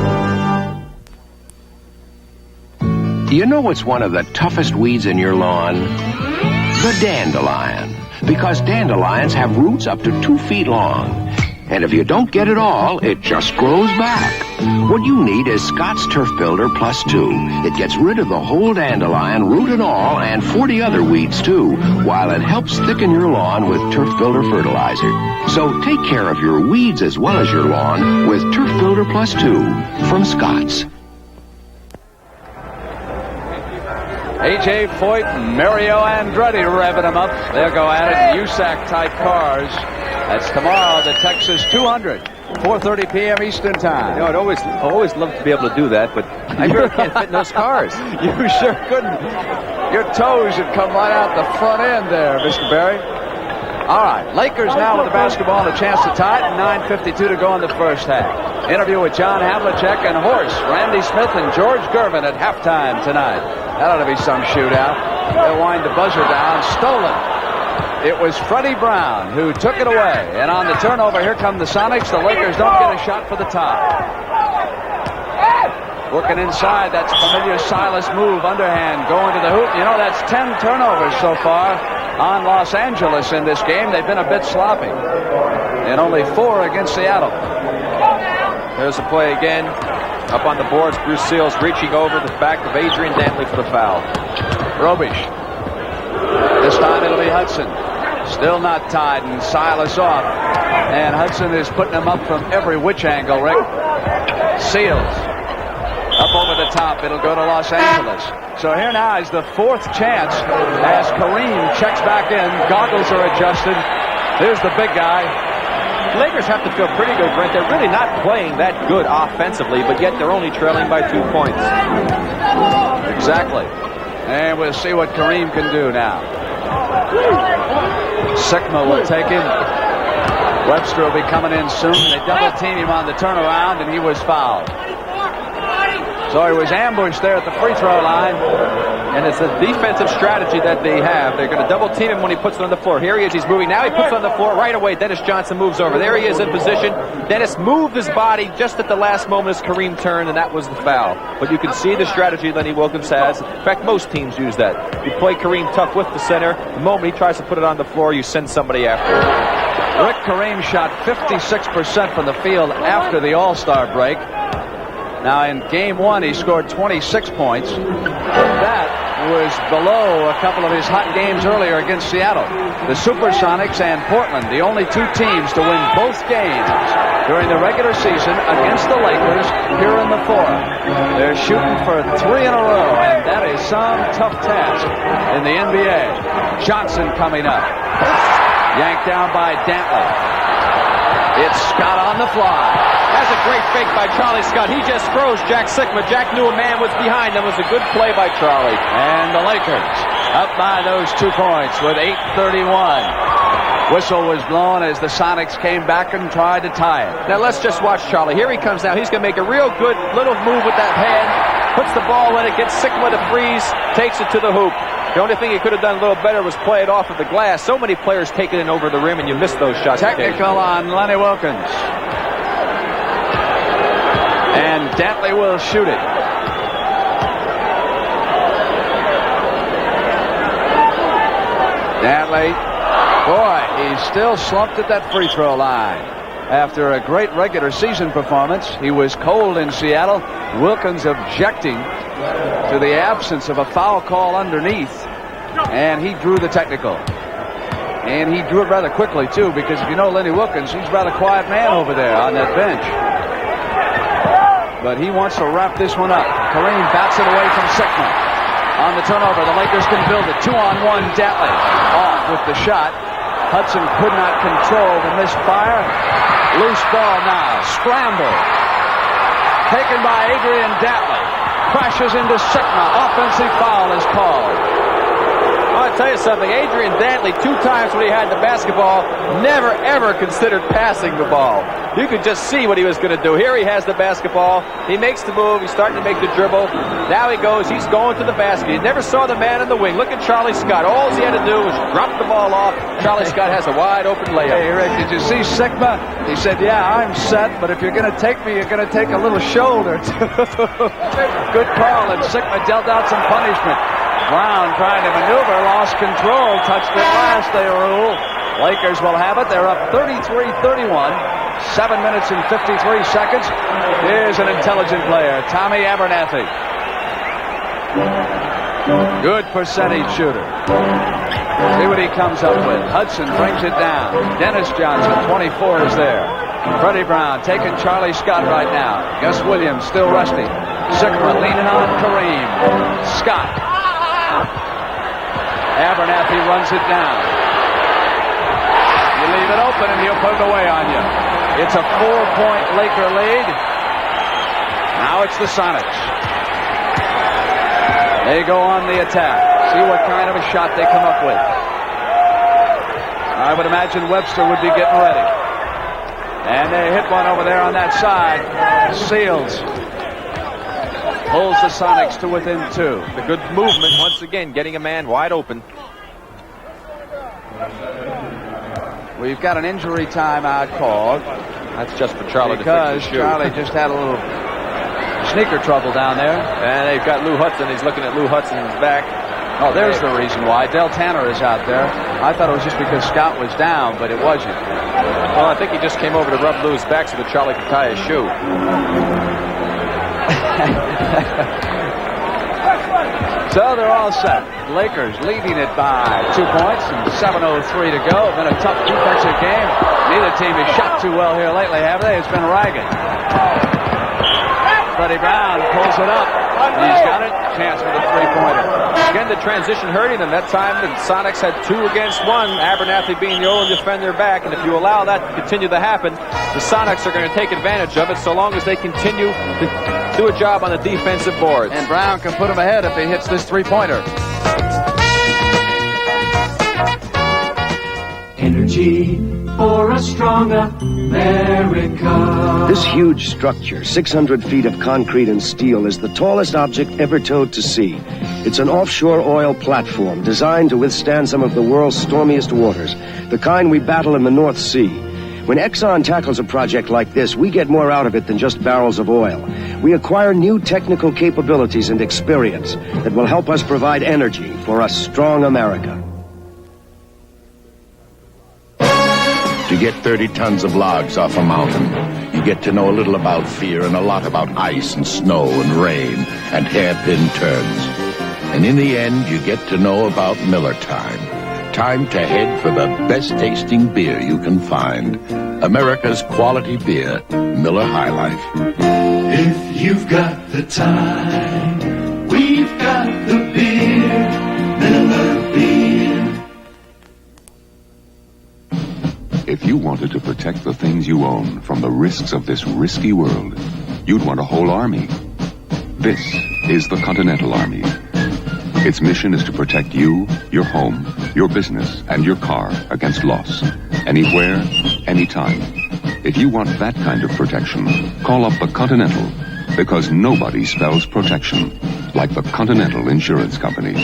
Speaker 6: You know what's one of the toughest weeds in your lawn? The dandelion. Because dandelions have roots up to 2 feet long. And if you don't get it all, it just grows back. What you need is Scott's Turf Builder Plus 2. It gets rid of the whole dandelion, root and all, and 40 other weeds too, while it helps thicken your lawn with Turf Builder fertilizer. So take care of your weeds as well as your lawn with Turf Builder Plus 2 from Scott's.
Speaker 2: A.J. Foyt and Mario Andretti revving them up. They'll go at it in USAC-type cars. That's tomorrow, the Texas 200. 4:30 p.m. Eastern Time.
Speaker 3: You know, I'd always love to be able to do that, but I really can't fit in those cars.
Speaker 2: You sure couldn't. Your toes would come right out the front end there, Mr. Barry. All right, Lakers now with the basketball and a chance to tie it, and 9:52 to go in the first half. Interview with John Havlicek and Horse, Randy Smith, and George Gervin at halftime tonight. That ought to be some shootout. They'll wind the buzzer down. Stolen. It was Freddie Brown who took it away. And on the turnover, here come the Sonics. The Lakers don't get a shot for the tie. Working inside, that's familiar Silas move, underhand, going to the hoop. You know, that's 10 turnovers so far on Los Angeles in this game. They've been a bit sloppy. And only 4 against Seattle.
Speaker 3: There's the play again. Up on the boards, Bruce Seals reaching over the back of Adrian Dantley for the foul.
Speaker 2: Robish. This time it'll be Hudson. Still not tied, and Silas off. And Hudson is putting him up from every which angle, Rick. Seals. Up over the top. It'll go to Los Angeles. So here now is the 4th chance as Kareem checks back in. Goggles are adjusted. Here's the big guy.
Speaker 3: The Lakers have to feel pretty good, Brent. They're really not playing that good offensively, but yet they're only trailing by 2 points.
Speaker 2: Exactly. And we'll see what Kareem can do now. Sikma will take him. Webster will be coming in soon. They double team him on the turnaround, and he was fouled. So he was ambushed there at the free throw line.
Speaker 3: And it's a defensive strategy that they have. They're going to double team him when he puts it on the floor. Here he is. He's moving. Now he puts it on the floor right away. Dennis Johnson moves over. There he is in position. Dennis moved his body just at the last moment as Kareem turned, and that was the foul. But you can see the strategy Lenny Wilkens has. In fact, most teams use that. You play Kareem tough with the center. The moment he tries to put it on the floor, you send somebody after him.
Speaker 2: Rick Kareem shot 56% from the field after the All-Star break. Now, in Game 1, he scored 26 points. That was below a couple of his hot games earlier against Seattle. The SuperSonics and Portland, the only 2 teams to win both games during the regular season against the Lakers here in the Forum. They're shooting for 3 in a row, and that is some tough task in the NBA. Johnson coming up. Yanked down by Dantley. It's Scott on the fly.
Speaker 3: That's a great fake by Charlie Scott. He just froze Jack Sikma. Jack knew a man was behind him. It was a good play by Charlie.
Speaker 2: And the Lakers up by those 2 points with 8:31. Whistle was blown as the Sonics came back and tried to tie it.
Speaker 3: Now let's just watch Charlie. Here he comes now. He's going to make a real good little move with that hand. Puts the ball in it, gets Sikma to freeze, takes it to the hoop. The only thing he could have done a little better was play it off of the glass. So many players take it in over the rim, and you miss those shots.
Speaker 2: Technical on Lenny Wilkens. And Dantley will shoot it. Dantley, boy, he's still slumped at that free throw line. After a great regular season performance, he was cold in Seattle. Wilkens objecting to the absence of a foul call underneath, and he drew the technical. And he drew it rather quickly, too, because if you know Lenny Wilkens, he's a rather quiet man over there on that bench. But he wants to wrap this one up. Kareem bats it away from Sikma. On the turnover, the Lakers can build it. 2-on-1, Dantley off with the shot. Hudson could not control the misfire. Loose ball now. Scramble. Taken by Adrian Dantley. Crashes into Sikma. Offensive foul is called.
Speaker 3: I'll tell you something. Adrian Dantley, 2 times when he had the basketball, never, ever considered passing the ball. You could just see what he was going to do. Here he has the basketball. He makes the move. He's starting to make the dribble. Now he goes. He's going to the basket. He never saw the man in the wing. Look at Charlie Scott. All he had to do was drop the ball off. Charlie Scott has a wide-open layup.
Speaker 2: Hey, Rick, did you see Sikma? He said, yeah, I'm set, but if you're going to take me, you're going to take a little shoulder. Good call, and Sikma dealt out some punishment. Brown trying to maneuver, lost control, touched it last, they rule. Lakers will have it. They're up 33-31. 7 minutes and 53 seconds. Here's an intelligent player, Tommy Abernathy. Good percentage shooter. See what he comes up with. Hudson brings it down. Dennis Johnson, 24, is there. Freddie Brown taking Charlie Scott right now. Gus Williams still rusty. Sikma leaning on Kareem. Scott Abernathy runs it down. You leave it open and he'll put it away on you. It's a 4-point Laker lead. Now it's the Sonics. They go on the attack. See what kind of a shot they come up with. I would imagine Webster would be getting ready. And they hit one over there on that side. Seals pulls the Sonics to within 2.
Speaker 3: The good movement once again, getting a man wide open.
Speaker 2: We've got an injury timeout called.
Speaker 3: That's just for Charlie
Speaker 2: because
Speaker 3: to fix his shoe.
Speaker 2: Charlie just had a little sneaker trouble down there.
Speaker 3: And they've got Lou Hudson. He's looking at Lou Hudson's back.
Speaker 2: Oh, there's the reason why. Del Tanner is out there. I thought it was just because Scott was down, but it wasn't.
Speaker 3: Well, I think he just came over to rub Lou's back so that Charlie could tie his shoe.
Speaker 2: So they're all set. Lakers leading it by 2 points and 7:03 to go. Been a tough defensive game. Neither team has shot too well here lately, have they? It's been ragged. Freddie Brown pulls it up. He's got it. Chance for the three-pointer.
Speaker 3: Again, the transition hurting them. That time the Sonics had 2 against 1. Abernathy being the only defender back. And if you allow that to continue to happen, the Sonics are going to take advantage of it so long as they continue to do a job on the defensive boards.
Speaker 2: And Brown can put him ahead if he hits this three-pointer.
Speaker 4: Energy for a stronger America.
Speaker 20: This huge structure, 600 feet of concrete and steel, is the tallest object ever towed to sea. It's an offshore oil platform designed to withstand some of the world's stormiest waters, the kind we battle in the North Sea. When Exxon tackles a project like this, we get more out of it than just barrels of oil. We acquire new technical capabilities and experience that will help us provide energy for a strong America.
Speaker 6: To get 30 tons of logs off a mountain, you get to know a little about fear and a lot about ice and snow and rain and hairpin turns. And in the end, you get to know about Miller Time. Time to head for the best-tasting beer you can find. America's quality beer, Miller High Life.
Speaker 4: If you've got the time, we've got the beer, Miller Beer.
Speaker 21: If you wanted to protect the things you own from the risks of this risky world, you'd want a whole army. This is the Continental Army. Its mission is to protect you, your home, your business, and your car against loss. Anywhere, anytime. If you want that kind of protection, call up the Continental, because nobody spells protection like the Continental Insurance Companies.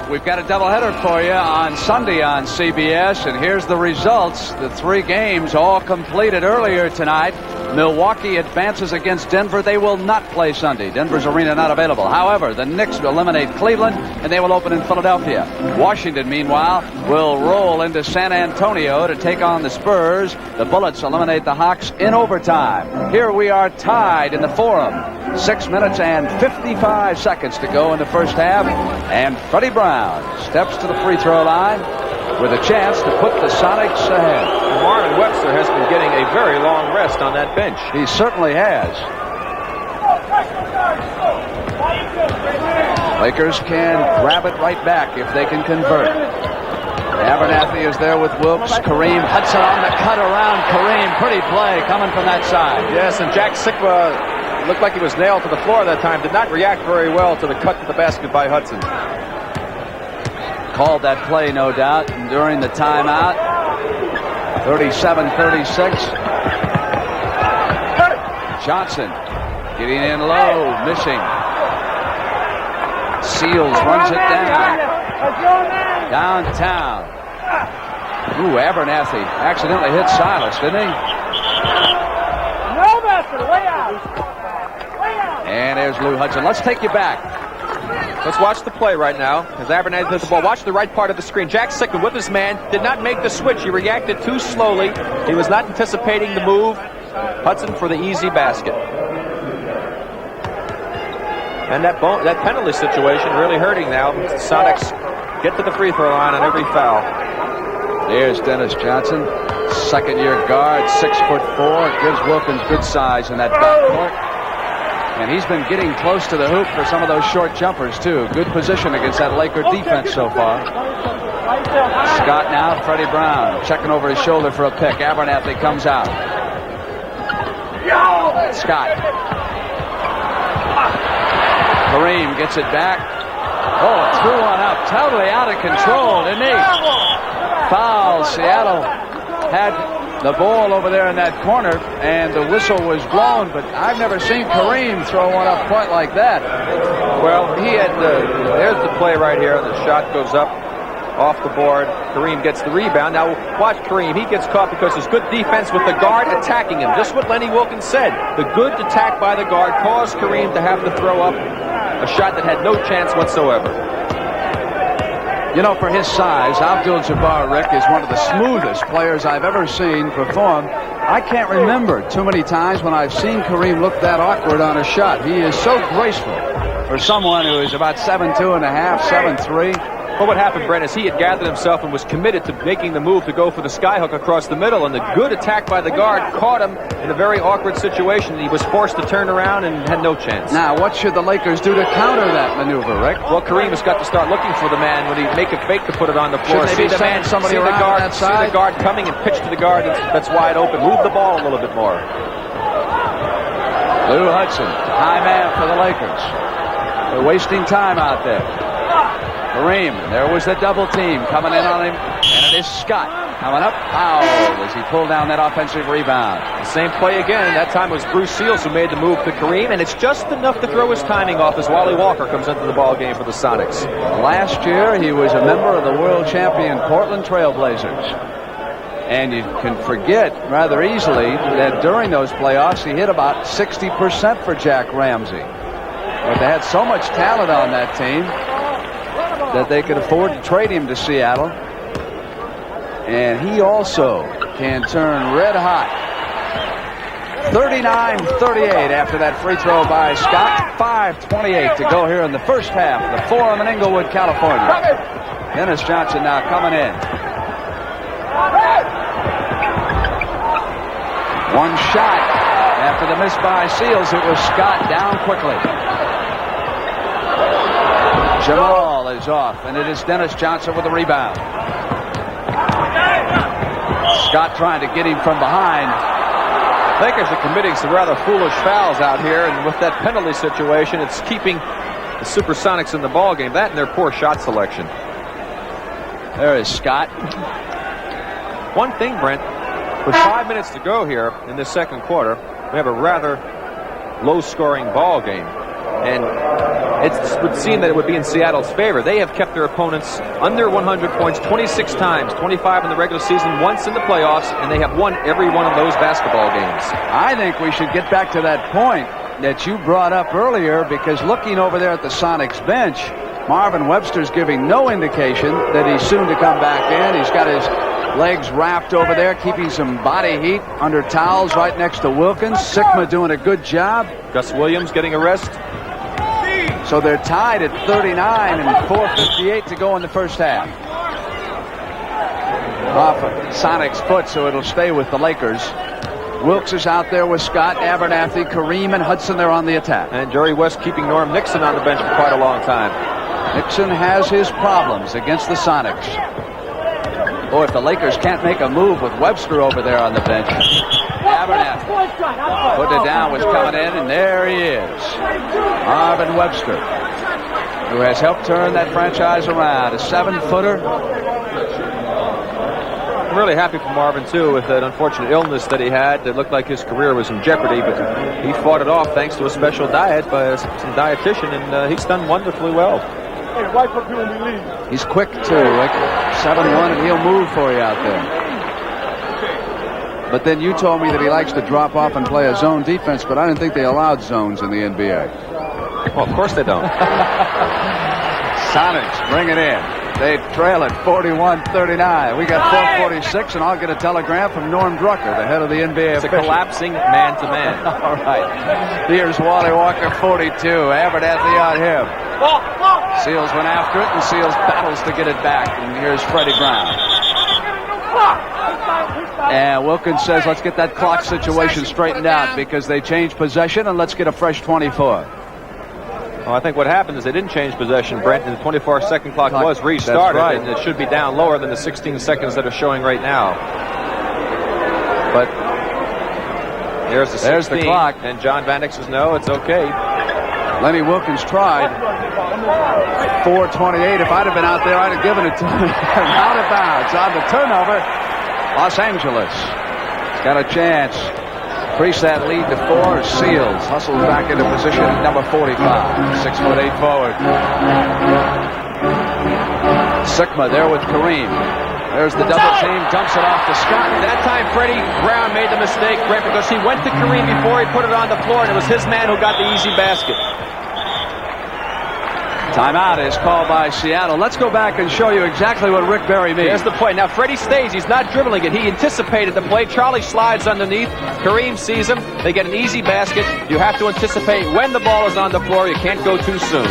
Speaker 2: We've got a doubleheader for you on Sunday on CBS, and here's the results. The 3 games all completed earlier tonight. Milwaukee advances against Denver. They will not play Sunday. Denver's arena not available. However, the Knicks will eliminate Cleveland, and they will open in Philadelphia. Washington, meanwhile, will roll into San Antonio to take on the Spurs. The Bullets eliminate the Hawks in overtime. Here we are tied in the Forum. 6 minutes and 55 seconds to go in the first half, and Freddie Brown steps to the free throw line with a chance to put the Sonics ahead.
Speaker 3: Marvin Webster has been getting a very long rest on that bench.
Speaker 2: He certainly has. Lakers can grab it right back if they can convert. Abernathy is there with Wilkes. Kareem Hudson on the cut around Kareem. Pretty play coming from that side.
Speaker 3: Yes, and Jack Sikma looked like he was nailed to the floor that time. Did not react very well to the cut to the basket by Hudson.
Speaker 2: Called that play, no doubt, during the timeout. 37-36. Johnson getting in low, missing. Seals runs it down. Downtown. Ooh, Abernathy accidentally hit Silas, didn't he?
Speaker 19: No, Webster, way out. Way out.
Speaker 2: And there's Lou Hudson. Let's take you back.
Speaker 3: Let's watch the play right now as Abernathy hits the ball. Watch the right part of the screen. Jack Sikma with his man did not make the switch. He reacted too slowly. He was not anticipating the move. Hudson for the easy basket. And that penalty situation really hurting now. The Sonics get to the free throw line on every foul.
Speaker 2: There's Dennis Johnson. Second-year guard, 6'4", gives Wilkes good size in that backcourt. And he's been getting close to the hoop for some of those short jumpers, too. Good position against that Laker defense so far. Scott now, Freddie Brown, checking over his shoulder for a pick. Abernathy comes out. Scott. Kareem gets it back. Oh, threw one up. Totally out of control, didn't he? Foul. Seattle had the ball over there in that corner, and the whistle was blown, but I've never seen Kareem throw one up quite like that.
Speaker 3: Well, he had there's the play right here. The shot goes up off the board. Kareem gets the rebound. Now watch Kareem. He gets caught because there's good defense with the guard attacking him. Just what Lenny Wilkes said. The good attack by the guard caused Kareem to have to throw up a shot that had no chance whatsoever.
Speaker 2: You know, for his size, Abdul-Jabbar, Rick, is one of the smoothest players I've ever seen perform. I can't remember too many times when I've seen Kareem look that awkward on a shot. He is so graceful for someone who is about 7'2 and a half, 7'3".
Speaker 3: Well, what happened, Brent, is he had gathered himself and was committed to making the move to go for the skyhook across the middle, and the good attack by the guard caught him in a very awkward situation. He was forced to turn around and had no chance.
Speaker 2: Now, what should the Lakers do to counter that maneuver, Rick?
Speaker 3: Well, Kareem has got to start looking for the man when he make a fake to put it on the floor.
Speaker 2: Should they be sending somebody around
Speaker 3: the guard,
Speaker 2: that side?
Speaker 3: See the guard coming and pitch to the guard that's wide open. Move the ball a little bit more.
Speaker 2: Lou Hudson, high man for the Lakers. They're wasting time out there. Kareem, there was the double team coming in on him, and it is Scott coming up. Foul as he pulled down that offensive rebound.
Speaker 3: The same play again. That time was Bruce Seals who made the move to Kareem, and it's just enough to throw his timing off as Wally Walker comes into the ball game for the Sonics.
Speaker 2: Last year, he was a member of the world champion Portland Trailblazers. And you can forget rather easily that during those playoffs, he hit about 60% for Jack Ramsey. But they had so much talent on that team that they could afford to trade him to Seattle. And he also can turn red hot. 39-38 after that free throw by Scott. 5:28 to go here in the first half of the Forum in Inglewood, California. Dennis Johnson now coming in. One shot after the miss by Seals. It was Scott down quickly. Jamaal is off, and it is Dennis Johnson with the rebound. Scott trying to get him from behind.
Speaker 3: Lakers are committing some rather foolish fouls out here, and with that penalty situation, it's keeping the Supersonics in the ball game. That and their poor shot selection.
Speaker 2: There is Scott.
Speaker 3: One thing, Brent, with 5 minutes to go here in this second quarter, we have a rather low-scoring ball game. And it would seem that it would be in Seattle's favor. They have kept their opponents under 100 points 26 times, 25 in the regular season, once in the playoffs, and they have won every one of those basketball games.
Speaker 2: I think we should get back to that point that you brought up earlier, because looking over there at the Sonics bench, Marvin Webster's giving no indication that he's soon to come back in. He's got his legs wrapped over there, keeping some body heat under towels right next to Wilkes. Sikma doing a good job.
Speaker 3: Gus Williams getting a rest.
Speaker 2: So they're tied at 39 and 4:58 to go in the first half. Off of Sonic's foot, so it'll stay with the Lakers. Wilkes is out there with Scott, Abernathy, Kareem, and Hudson. They're on the attack.
Speaker 3: And Jerry West keeping Norm Nixon on the bench for quite a long time.
Speaker 2: Nixon has his problems against the Sonics. Boy, if the Lakers can't make a move with Webster over there on the bench. Abernathy putting it down, was coming in, and there he is. Marvin Webster, who has helped turn that franchise around. A 7-footer.
Speaker 3: I'm really happy for Marvin, too, with that unfortunate illness that he had. It looked like his career was in jeopardy, but he fought it off thanks to a special diet by some dietitian, and he's done wonderfully well.
Speaker 2: He's quick, too, Rick. 7'1", and he'll move for you out there. But then you told me that he likes to drop off and play a zone defense, but I didn't think they allowed zones in the NBA.
Speaker 3: Well, of course they don't.
Speaker 2: Sonics bring it in. They trail at 41-39. We got 4:46, and I'll get a telegram from Norm Drucker, the head of the NBA.
Speaker 3: It's a collapsing man-to-man.
Speaker 2: All right. Here's Wally Walker, 42. Abernathy on him. Seals went after it, and Seals battles to get it back. And here's Freddie Brown. And Wilkes says, let's get that clock situation straightened out because they changed possession, and let's get a fresh 24.
Speaker 3: Well, I think what happened is they didn't change possession, Brent, and the 24-second clock was restarted,
Speaker 2: right.
Speaker 3: and it should be down lower than the 16 seconds that are showing right now. But there's the 16,
Speaker 2: there's the clock.
Speaker 3: And John Van Dyke says, no, it's okay.
Speaker 2: Lenny Wilkes tried. 4:28. If I'd have been out there, I'd have given it to him. Out of bounds on the turnover. Los Angeles has got a chance. Increase that lead to 4. Seals hustles back into position at number 45. 6'8" forward. Sikma there with Kareem. There's the double team, dumps it off to Scott.
Speaker 3: That time, Freddie Brown made the mistake, Brent, because he went to Kareem before he put it on the floor, and it was his man who got the easy basket.
Speaker 2: Timeout is called by Seattle. Let's go back and show you exactly what Rick Barry means.
Speaker 3: Here's the play. Now, Freddie stays. He's not dribbling it. He anticipated the play. Charlie slides underneath. Kareem sees him. They get an easy basket. You have to anticipate when the ball is on the floor. You can't go too soon.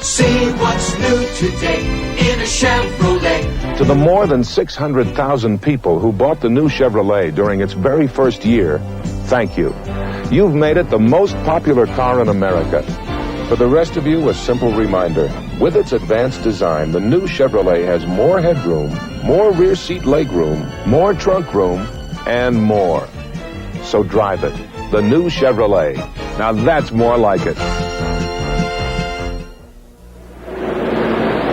Speaker 4: See what's new today in a Chevrolet.
Speaker 5: To the more than 600,000 people who bought the new Chevrolet during its very first year, thank you. You've made it the most popular car in America. For the rest of you, a simple reminder. With its advanced design, the new Chevrolet has more headroom, more rear seat legroom, more trunk room, and more. So drive it. The new Chevrolet. Now that's more like it.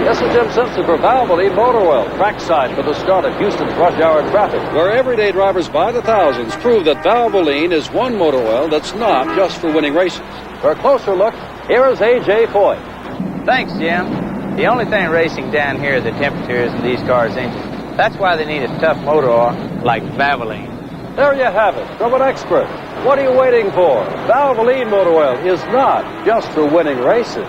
Speaker 9: This is Jim Simpson for Valvoline Motor Oil, trackside for the start of Houston's rush hour traffic, where everyday drivers by the thousands prove that Valvoline is one motor oil that's not just for winning races. For a closer look, here is A.J. Foy.
Speaker 22: Thanks, Jim. The only thing racing down here is the temperatures in these cars' engines. That's why they need a tough motor oil like Valvoline.
Speaker 9: There you have it, from an expert. What are you waiting for? Valvoline Motor Oil is not just for winning races.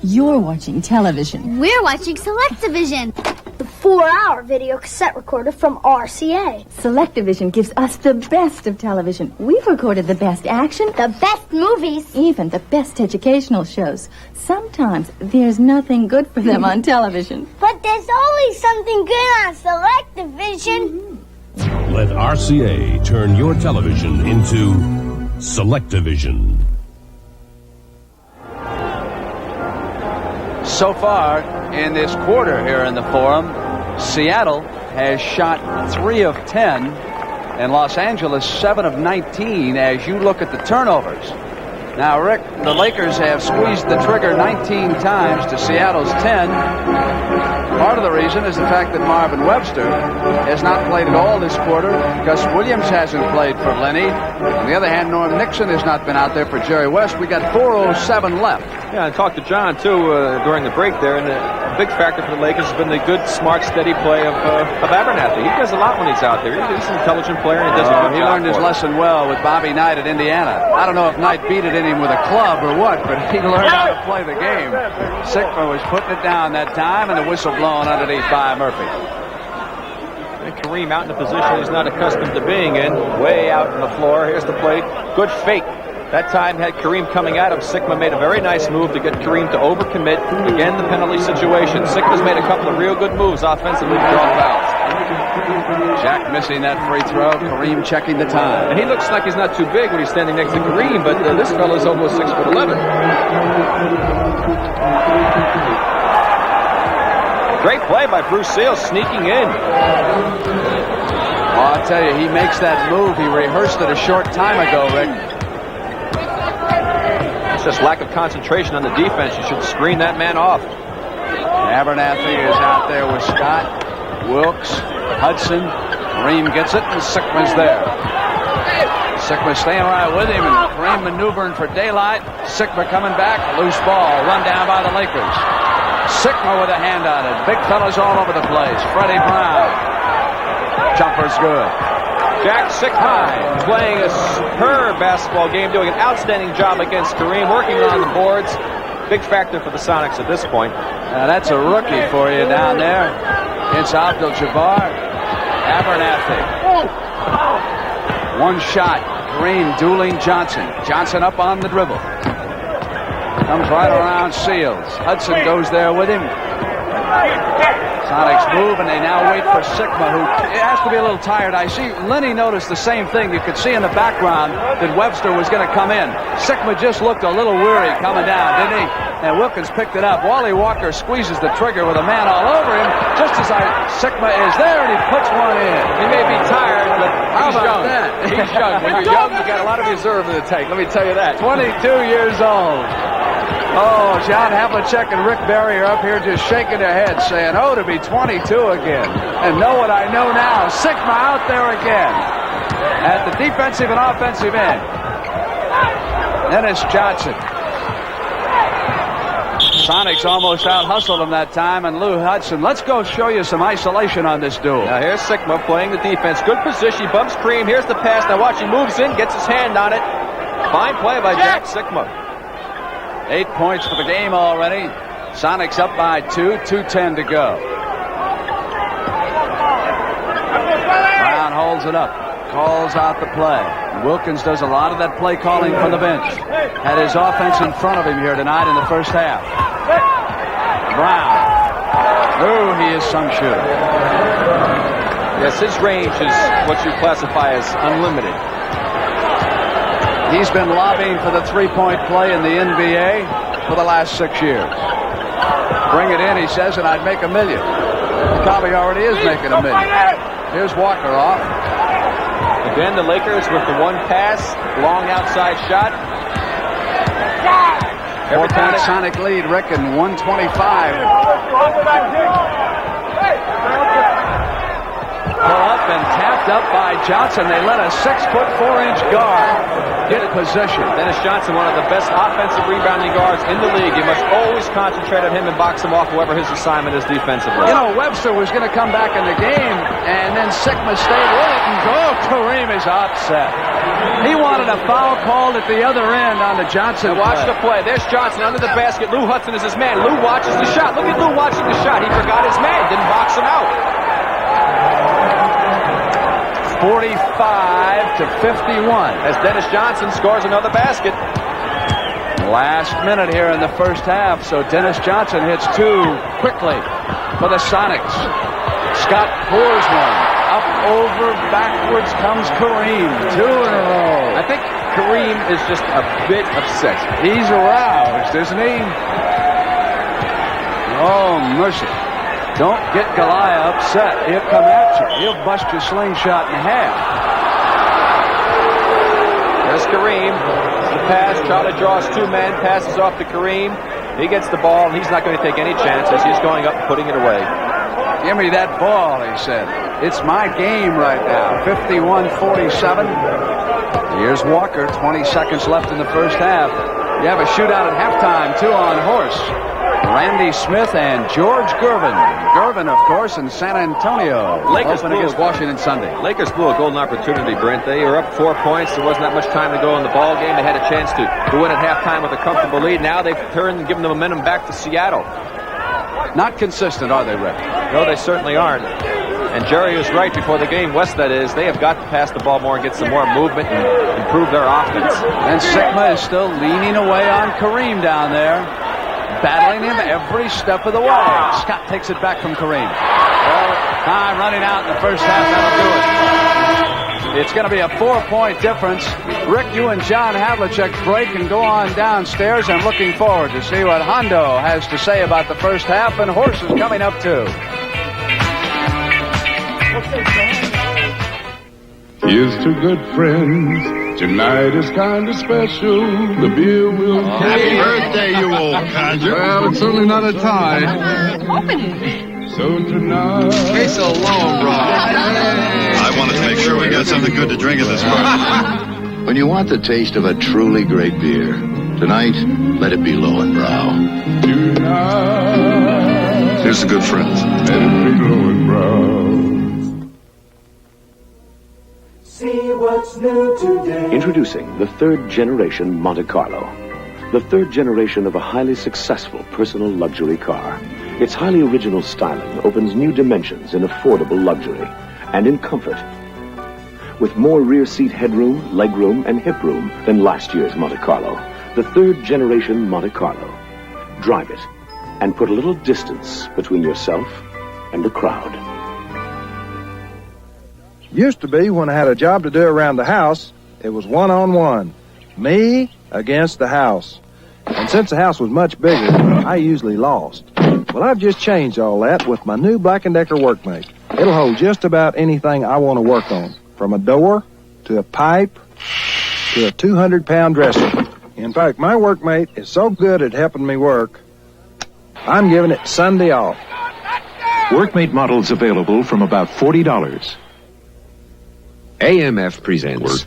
Speaker 23: You're watching television.
Speaker 15: We're watching Selectavision.
Speaker 24: The 4-hour video cassette recorder from RCA.
Speaker 23: Selectavision gives us the best of television. We've recorded the best action,
Speaker 15: the best movies,
Speaker 23: even the best educational shows. Sometimes there's nothing good for them on television.
Speaker 15: But there's always something good on Selectavision.
Speaker 25: Let RCA turn your television into Selectavision.
Speaker 2: So far in this quarter here in the Forum, Seattle has shot 3 of 10 and Los Angeles 7 of 19 as you look at the turnovers. Now, Rick, the Lakers have squeezed the trigger 19 times to Seattle's 10. Part of the reason is the fact that Marvin Webster has not played at all this quarter. Gus Williams hasn't played for Lenny. On the other hand, Norm Nixon has not been out there for Jerry West. We got 4:07 left.
Speaker 3: Yeah, I talked to John, too, during the break there, and a big factor for the Lakers has been the good, smart, steady play of Abernathy. He does a lot when he's out there. He's an intelligent player, and he does a good job.
Speaker 2: He learned his lesson well with Bobby Knight at Indiana. I don't know if Knight beat it in him with a club or what, but he learned how to play the game. Sikma was putting it down that time, and the whistle blown underneath by Murphy.
Speaker 3: And Kareem out in a position he's not accustomed to being in, way out on the floor. Here's the play. Good fake. That time had Kareem coming at him. Sikma made a very nice move to get Kareem to overcommit. Again, the penalty situation. Sikma's made a couple of real good moves offensively to draw fouls.
Speaker 2: Jack missing that free throw. Kareem checking the time.
Speaker 3: And he looks like he's not too big when he's standing next to Kareem, but this fellow's almost 6'11". Great play by Bruce Seals, sneaking in.
Speaker 2: Well, I'll tell you, he makes that move. He rehearsed it a short time ago, Rick.
Speaker 3: It's just lack of concentration on the defense. You should screen that man off.
Speaker 2: Abernathy is out there with Scott, Wilkes, Hudson. Kareem gets it, and Sikma's there. Sikma staying right with him, and Kareem maneuvering for daylight. Sikma coming back, loose ball, run down by the Lakers. Sikma with a hand on it. Big fellas all over the place. Freddie Brown. Jumper's good.
Speaker 3: Jack Sikma playing a superb basketball game, doing an outstanding job against Kareem, working on the boards. Big factor for the Sonics at this point.
Speaker 2: Now that's a rookie for you down there. It's Abdul-Jabbar. Abernathy. One shot. Kareem dueling Johnson. Johnson up on the dribble. Comes right around Seals. Hudson goes there with him. Sonics move, and they now wait for Sikma, who has to be a little tired. I see Lenny noticed the same thing. You could see in the background that Webster was going to come in. Sikma just looked a little weary coming down, didn't he? And Wilkins picked it up. Wally Walker squeezes the trigger with a man all over him. Just as Sikma is there, and he puts one in.
Speaker 3: He may be tired, but
Speaker 2: How
Speaker 3: he's
Speaker 2: about
Speaker 3: young.
Speaker 2: that?
Speaker 3: He's young. When you're young, you got a lot of reserve in the tank. Let me tell you that.
Speaker 2: 22 years old. Oh, John Havlicek and Rick Barry are up here just shaking their heads, saying, oh, to be 22 again. And know what I know now. Sikma out there again at the defensive and offensive end. Dennis Johnson. Sonics almost out-hustled him that time, and Lou Hudson. Let's go show you some isolation on this duel.
Speaker 3: Now here's Sikma playing the defense. Good position. He bumps Kareem. Here's the pass. Now watch, he moves in, gets his hand on it. Fine play by Jack Sikma.
Speaker 2: 8 points for the game already. Sonics up by 2, 2:10 to go. Brown holds it up, calls out the play. Wilkins does a lot of that play calling from the bench. Had his offense in front of him here tonight in the first half. Brown. Oh, he is some shooter.
Speaker 3: Yes, his range is what you classify as unlimited.
Speaker 2: He's been lobbying for the three-point play in the NBA for the last 6 years. Bring it in, he says, and I'd make $1 million. He probably already is making $1 million. Here's Walker off.
Speaker 3: Again, the Lakers with the one pass, long outside shot.
Speaker 2: 4-point Sonic lead, Rick, and 125. Pull up and tapped up by Johnson. They let a 6'4" guard get position.
Speaker 3: Dennis Johnson, one of the best offensive rebounding guards in the league. You must always concentrate on him and box him off, whoever his assignment is defensively.
Speaker 2: You know, Webster was going to come back in the game, and then Sikma stayed with it, and Kareem is upset. He wanted a foul called at the other end on the Johnson.
Speaker 3: Now watch the play. There's Johnson under the basket. Lou Hudson is his man. Lou watches the shot. Look at Lou watching the shot. He forgot his man. Didn't box him out.
Speaker 2: 45-51
Speaker 3: as Dennis Johnson scores another basket.
Speaker 2: Last minute here in the first half, so Dennis Johnson hits two quickly for the Sonics. Scott pours one. Up, over, backwards comes Kareem. 2 in a row.
Speaker 3: I think Kareem is just a bit upset.
Speaker 2: He's aroused, isn't he? Oh, mercy. Don't get Goliath upset. He'll come at you. He'll bust your slingshot in half.
Speaker 3: There's Kareem. The pass. Charlie draws 2 men. Passes off to Kareem. He gets the ball, and he's not going to take any chances. He's going up and putting it away.
Speaker 2: Give me that ball, he said. It's my game right now. 51-47. Here's Walker. 20 seconds left in the first half. You have a shootout at halftime, 2 on horse. Randy Smith and George Gervin. Gervin, of course, in San Antonio.
Speaker 3: Lakers
Speaker 2: open against Washington Sunday.
Speaker 3: Lakers blew a golden opportunity, Brent. They were up 4 points. There wasn't that much time to go in the ball game. They had a chance to win at halftime with a comfortable lead. Now they've turned and given the momentum back to Seattle.
Speaker 2: Not consistent, are they, Rick?
Speaker 3: No, they certainly aren't. And Jerry was right before the game, West that is. They have got to pass the ball more and get some more movement and improve their offense.
Speaker 2: And Sikma is still leaning away on Kareem down there. Battling him every step of the way. Scott takes it back from Kareem. Well, time running out in the first half. That'll do it. It's going to be a 4-point difference. Rick, you and John Havlicek break and go on downstairs. I'm looking forward to see what Hondo has to say about the first half, and Horse is coming up too.
Speaker 7: Here's to good friends. Tonight is kind of special. The beer will...
Speaker 6: Happy birthday, you old codger.
Speaker 7: Well, it's certainly not a tie.
Speaker 13: Open it.
Speaker 7: So tonight...
Speaker 14: Hey, so low, bro.
Speaker 6: I wanted to make sure we got something good to drink at this party. When you want the taste of a truly great beer, tonight, let it be Lowenbrow.
Speaker 7: Tonight...
Speaker 6: Here's the good friends.
Speaker 7: Let it be Lowenbrow.
Speaker 4: See what's new today.
Speaker 8: Introducing the 3rd generation Monte Carlo. The 3rd generation of a highly successful personal luxury car. Its highly original styling opens new dimensions in affordable luxury and in comfort. With more rear seat headroom, legroom, and hip room than last year's Monte Carlo, the third generation Monte Carlo. Drive it and put a little distance between yourself and the crowd.
Speaker 1: Used to be when I had a job to do around the house, it was one-on-one. Me against the house. And since the house was much bigger, I usually lost. Well, I've just changed all that with my new Black & Decker Workmate. It'll hold just about anything I want to work on, from a door to a pipe to a 200-pound dresser. In fact, my Workmate is so good at helping me work, I'm giving it Sunday off.
Speaker 10: Workmate models available from about $40.
Speaker 11: AMF presents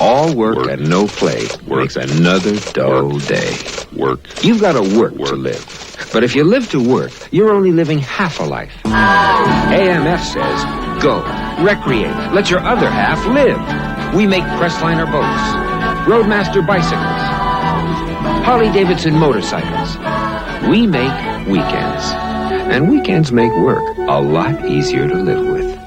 Speaker 11: All Work and No Play makes another dull day. You've got to work to live. But if you live to work, you're only living half a life. AMF says, go, recreate, let your other half live. We make Crestliner boats, Roadmaster bicycles, Harley-Davidson motorcycles. We make weekends. And weekends make work a lot easier to live with.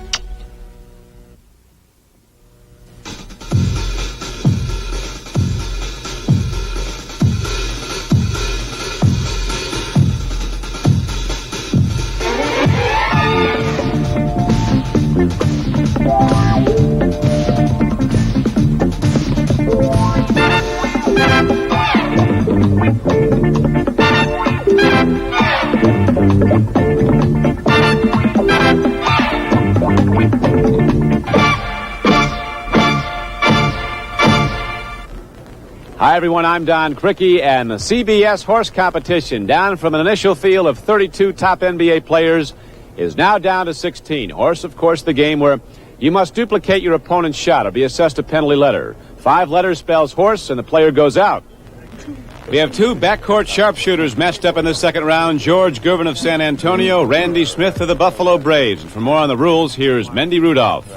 Speaker 2: Hi, everyone. I'm Don Crickey, and the CBS horse competition, down from an initial field of 32 top NBA players, is now down to 16. Horse, of course, the game where you must duplicate your opponent's shot or be assessed a penalty letter. 5 letters spells horse, and the player goes out. We have 2 backcourt sharpshooters matched up in the second round, George Gervin of San Antonio, Randy Smith of the Buffalo Braves. And for more on the rules, here's Mendy Rudolph.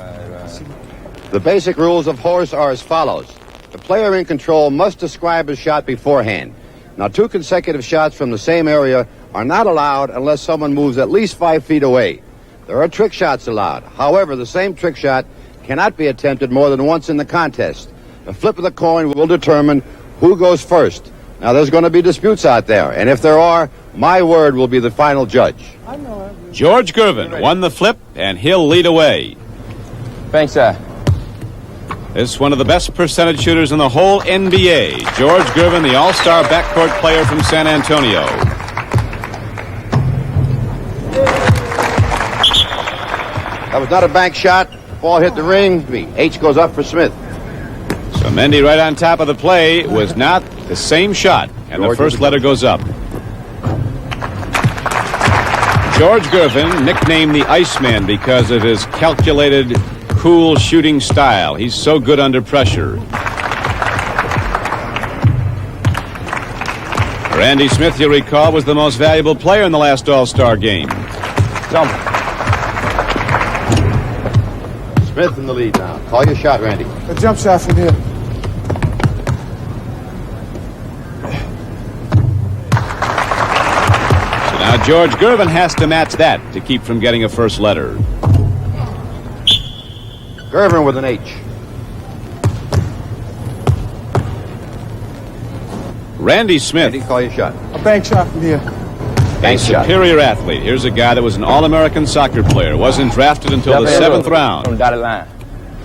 Speaker 12: The basic rules of horse are as follows. The player in control must describe his shot beforehand. Now, 2 consecutive shots from the same area are not allowed unless someone moves at least 5 feet away. There are trick shots allowed. However, the same trick shot cannot be attempted more than once in the contest. The flip of the coin will determine who goes first. Now, there's going to be disputes out there, and if there are, my word will be the final judge.
Speaker 2: George Gervin won the flip, and he'll lead away.
Speaker 22: Thanks, sir.
Speaker 2: This is one of the best percentage shooters in the whole NBA. George Gervin, the all-star backcourt player from San Antonio.
Speaker 12: That was not a bank shot. Ball hit the ring. H goes up for Smith.
Speaker 2: So Mendy right on top of the play was not the same shot, and the first letter goes up. George Gervin, nicknamed the Iceman because of his calculated, cool shooting style. He's so good under pressure. Randy Smith, you'll recall, was the most valuable player in the last All-Star game.
Speaker 12: Smith in the lead now. Call your shot, Randy.
Speaker 16: A jump shot from here.
Speaker 2: So now George Gervin has to match that to keep from getting a first letter.
Speaker 12: Gervin with an H.
Speaker 2: Randy Smith.
Speaker 12: Randy, call your shot.
Speaker 16: A bank shot from here.
Speaker 2: A superior athlete. Here's a guy that was an All-American soccer player. Wasn't drafted until the 7th round.
Speaker 22: From dotted line.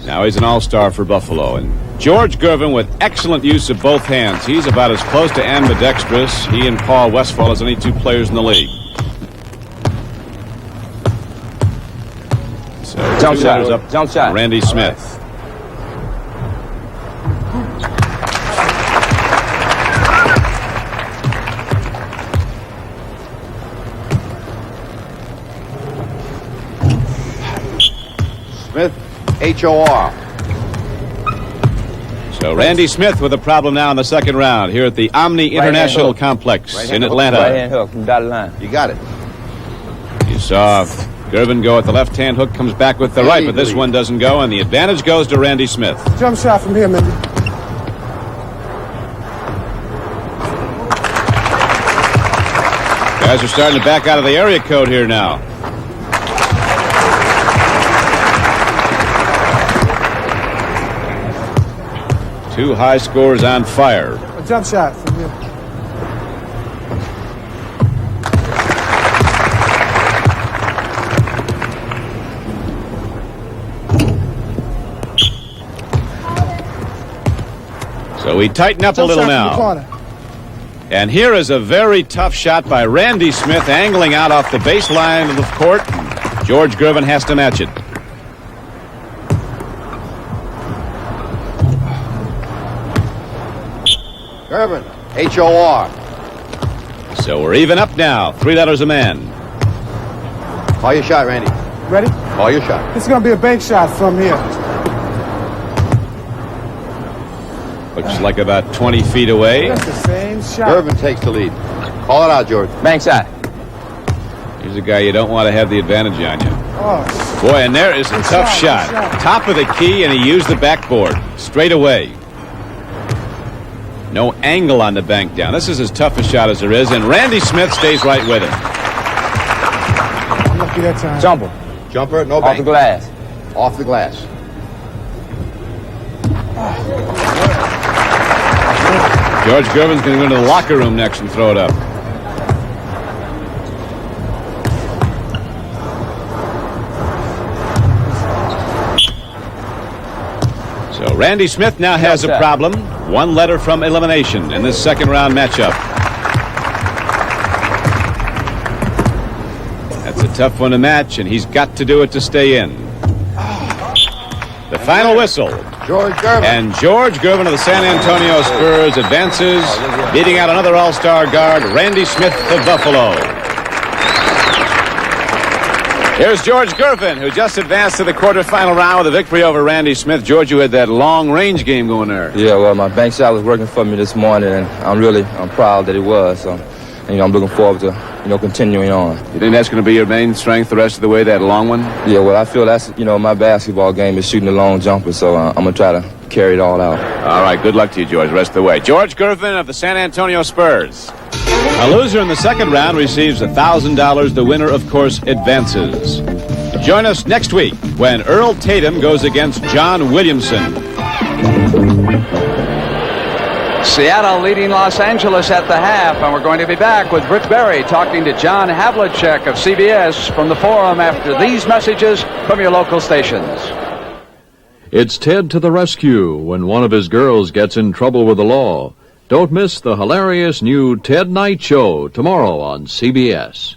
Speaker 2: Now he's an All-Star for Buffalo. And George Gervin with excellent use of both hands. He's about as close to ambidextrous, he and Paul Westphal, as any 2 players in the league. So
Speaker 22: Jump shot.
Speaker 2: up.
Speaker 22: Jump shot.
Speaker 2: Randy Smith.
Speaker 12: Smith, H-O-R.
Speaker 2: So Randy Smith with a problem now in the second round here at the Omni International Complex in Atlanta.
Speaker 22: Right-hand hook from dotted line.
Speaker 12: You got it.
Speaker 2: You saw Gervin go at the left-hand hook, comes back with the right, but this one doesn't go, and the advantage goes to Randy Smith.
Speaker 16: Jump shot from here, Mendy.
Speaker 2: Guys are starting to back out of the area code here now. Two high scores on fire.
Speaker 16: Jump shot from here.
Speaker 17: So we tighten up a little now. And here is a very tough shot by Randy Smith, angling out off the baseline of the court. George Gervin has to match it.
Speaker 12: Gervin, H-O-R.
Speaker 17: So we're even up now. 3 letters a man.
Speaker 12: Call your shot, Randy.
Speaker 16: Ready?
Speaker 12: Call your shot.
Speaker 16: It's going to be a bank shot from here.
Speaker 17: Looks like about 20 feet away.
Speaker 16: That's the same shot.
Speaker 12: Gervin takes the lead. Call it out, George.
Speaker 22: Bank shot.
Speaker 17: Here's a guy you don't want to have the advantage on you.
Speaker 16: Oh.
Speaker 17: Boy, and there is a tough shot. Top of the key, and he used the backboard. Straight away. No angle on the bank down. This is as tough a shot as there is, and Randy Smith stays right with him.
Speaker 16: Lucky that time.
Speaker 22: Jumper.
Speaker 12: Jumper, no
Speaker 22: Off
Speaker 12: bank.
Speaker 22: the glass.
Speaker 12: Off the glass.
Speaker 17: George Gervin's going to go into the locker room next and throw it up. So Randy Smith now has a problem. 1 letter from elimination in this second round matchup. That's a tough one to match, and he's got to do it to stay in. The final whistle.
Speaker 12: George Gervin.
Speaker 17: And George Gervin of the San Antonio Spurs advances, beating out another all-star guard, Randy Smith of Buffalo. Here's George Gervin, who just advanced to the quarterfinal round with a victory over Randy Smith. George, you had that long-range game going there.
Speaker 18: Yeah, well, my bank shot was working for me this morning, and I'm proud that it was. So, I'm looking forward to, continuing on.
Speaker 17: You think that's going to be your main strength the rest of the way, that long one?
Speaker 18: Yeah, well, I feel that's, my basketball game is shooting the long jumper, so I'm going to try to carry it all out.
Speaker 17: All right, good luck to you, George, the rest of the way. George Gervin of the San Antonio Spurs. A loser in the second round receives $1,000. The winner, of course, advances. Join us next week when Earl Tatum goes against John Williamson.
Speaker 2: Seattle leading Los Angeles at the half, and we're going to be back with Rick Barry talking to John Havlicek of CBS from the Forum after these messages from your local stations.
Speaker 19: It's Ted to the rescue when one of his girls gets in trouble with the law. Don't miss the hilarious new Ted Night Show tomorrow on CBS.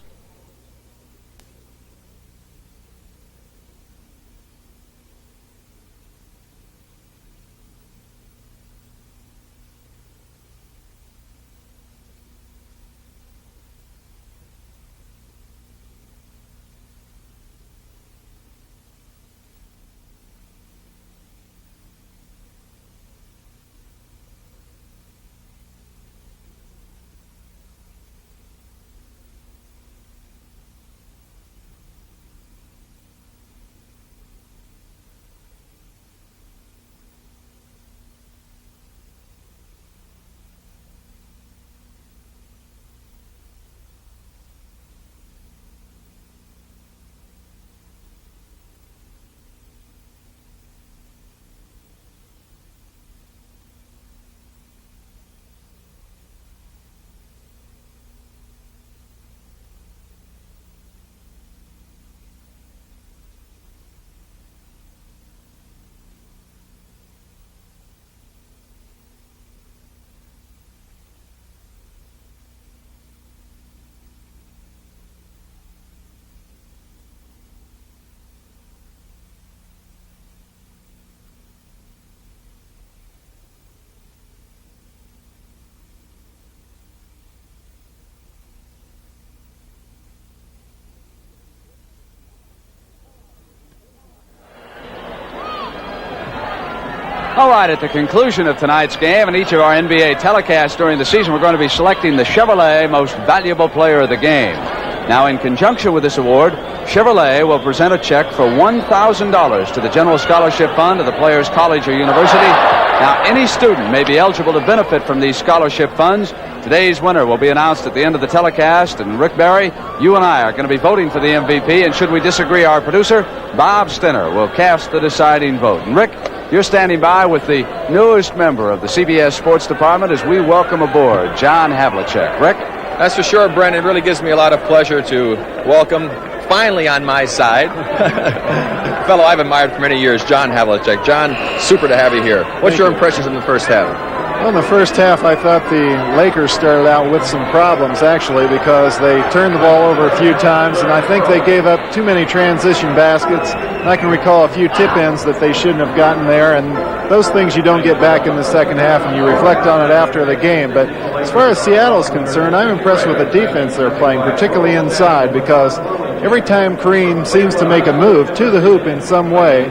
Speaker 2: All right, at the conclusion of tonight's game and each of our NBA telecasts during the season, we're going to be selecting the Chevrolet Most Valuable Player of the Game. Now, in conjunction with this award, Chevrolet will present a check for $1,000 to the General Scholarship Fund of the player's college or university. Now, any student may be eligible to benefit from these scholarship funds. Today's winner will be announced at the end of the telecast, and Rick Barry, you and I are going to be voting for the MVP, and should we disagree, our producer, Bob Stinner, will cast the deciding vote. And Rick, You're standing by with the newest member of the CBS Sports Department as we welcome aboard John Havlicek. Rick?
Speaker 3: That's for sure, Brent. It really gives me a lot of pleasure to welcome, finally on my side, a fellow I've admired for many years, John Havlicek. John, super to have you here. What's your impressions in the first half?
Speaker 5: Well, in the first half, I thought the Lakers started out with some problems, actually, because they turned the ball over a few times, and I think they gave up too many transition baskets. And I can recall a few tip-ins that they shouldn't have gotten there, and those things you don't get back in the second half, and you reflect on it after the game. But as far as Seattle's concerned, I'm impressed with the defense they're playing, particularly inside, because every time Kareem seems to make a move to the hoop in some way,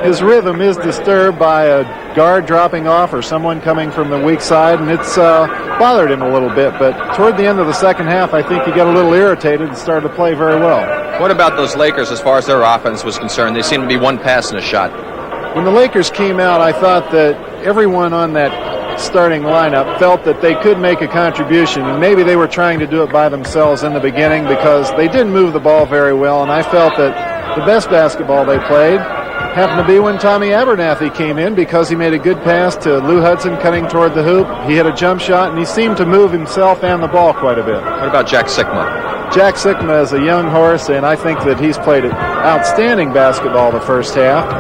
Speaker 5: his rhythm is disturbed by a guard dropping off or someone coming from the weak side, and it's bothered him a little bit. But toward the end of the second half, I think he got a little irritated and started to play very well.
Speaker 3: What about those Lakers as far as their offense was concerned? They seemed to be one pass and a shot.
Speaker 5: When the Lakers came out, I thought that everyone on that starting lineup felt that they could make a contribution, and maybe they were trying to do it by themselves in the beginning because they didn't move the ball very well, and I felt that the best basketball they played happened to be when Tommy Abernathy came in because he made a good pass to Lou Hudson cutting toward the hoop. He hit a jump shot, and he seemed to move himself and the ball quite a bit.
Speaker 3: What about Jack Sikma?
Speaker 5: Jack Sikma is a young horse, and I think that he's played outstanding basketball the first half.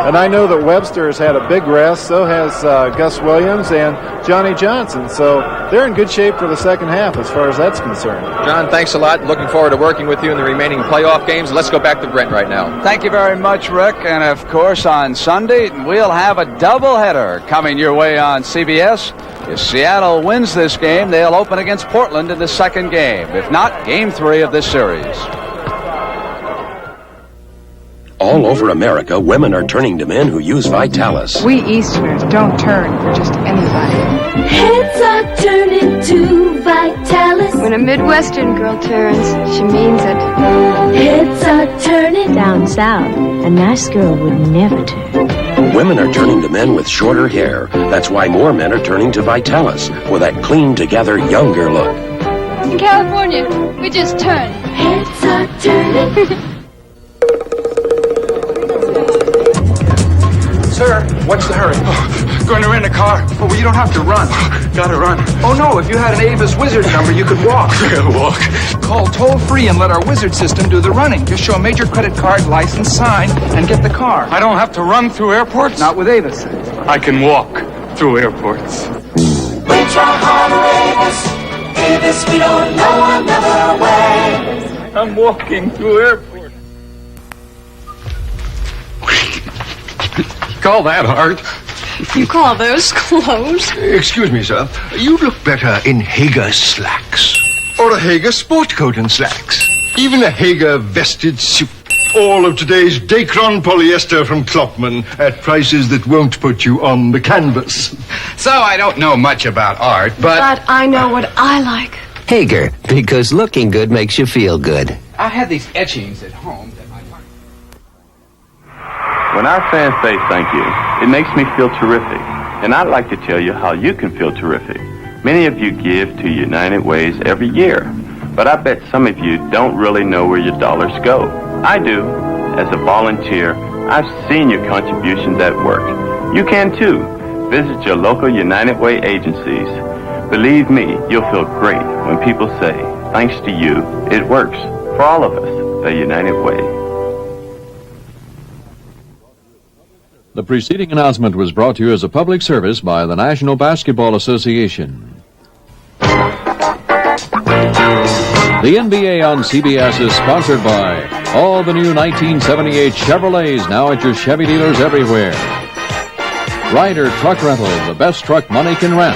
Speaker 5: And I know that Webster has had a big rest, so has Gus Williams and Johnny Johnson. So they're in good shape for the second half as far as that's concerned.
Speaker 3: John, thanks a lot. Looking forward to working with you in the remaining playoff games. Let's go back to Brent right now.
Speaker 2: Thank you very much, Rick. And, of course, on Sunday, we'll have a doubleheader coming your way on CBS. If Seattle wins this game, they'll open against Portland in the second game. If not, Game 3 of this series.
Speaker 9: All over America, women are turning to men who use Vitalis.
Speaker 20: We Easterners don't turn for just anybody.
Speaker 21: Heads are turning to Vitalis.
Speaker 24: When a Midwestern girl turns, she means it.
Speaker 21: Heads are turning.
Speaker 15: Down south, a nice girl would never turn.
Speaker 9: Women are turning to men with shorter hair. That's why more men are turning to Vitalis for that clean together, younger look.
Speaker 24: In California, we just turn.
Speaker 21: Heads are turning.
Speaker 14: Sir, what's the hurry? Going to rent a car. Oh, well, you don't have to run. Gotta run. Oh, no, if you had an Avis Wizard number, you could walk. Walk. Call toll-free and let our Wizard system do the running. Just show a major credit card, license, sign, and get the car. I don't have to run through airports? Not with Avis. I can walk through airports.
Speaker 4: We try hard to Avis, we don't know another way.
Speaker 14: I'm walking through airports. Call that hard.
Speaker 24: You call those clothes?
Speaker 26: Excuse me, sir. You look better in Hager slacks. Or a Hager sport coat and slacks. Even a Hager vested suit. All of today's Dacron polyester from Klopman at prices that won't put you on the canvas.
Speaker 14: So I don't know much about art,
Speaker 24: But I know what I like.
Speaker 27: Hager, because looking good makes you feel good.
Speaker 14: I had these etchings at home.
Speaker 28: When our fans say thank you, it makes me feel terrific. And I'd like to tell you how you can feel terrific. Many of you give to United Ways every year, but I bet some of you don't really know where your dollars go. I do. As a volunteer, I've seen your contributions at work. You can too. Visit your local United Way agencies. Believe me, you'll feel great when people say, thanks to you, it works. For all of us, the United Way.
Speaker 19: The preceding announcement was brought to you as a public service by the National Basketball Association. The NBA on CBS is sponsored by all the new 1978 Chevrolets now at your Chevy dealers everywhere. Ryder Truck Rental, the best truck money can rent.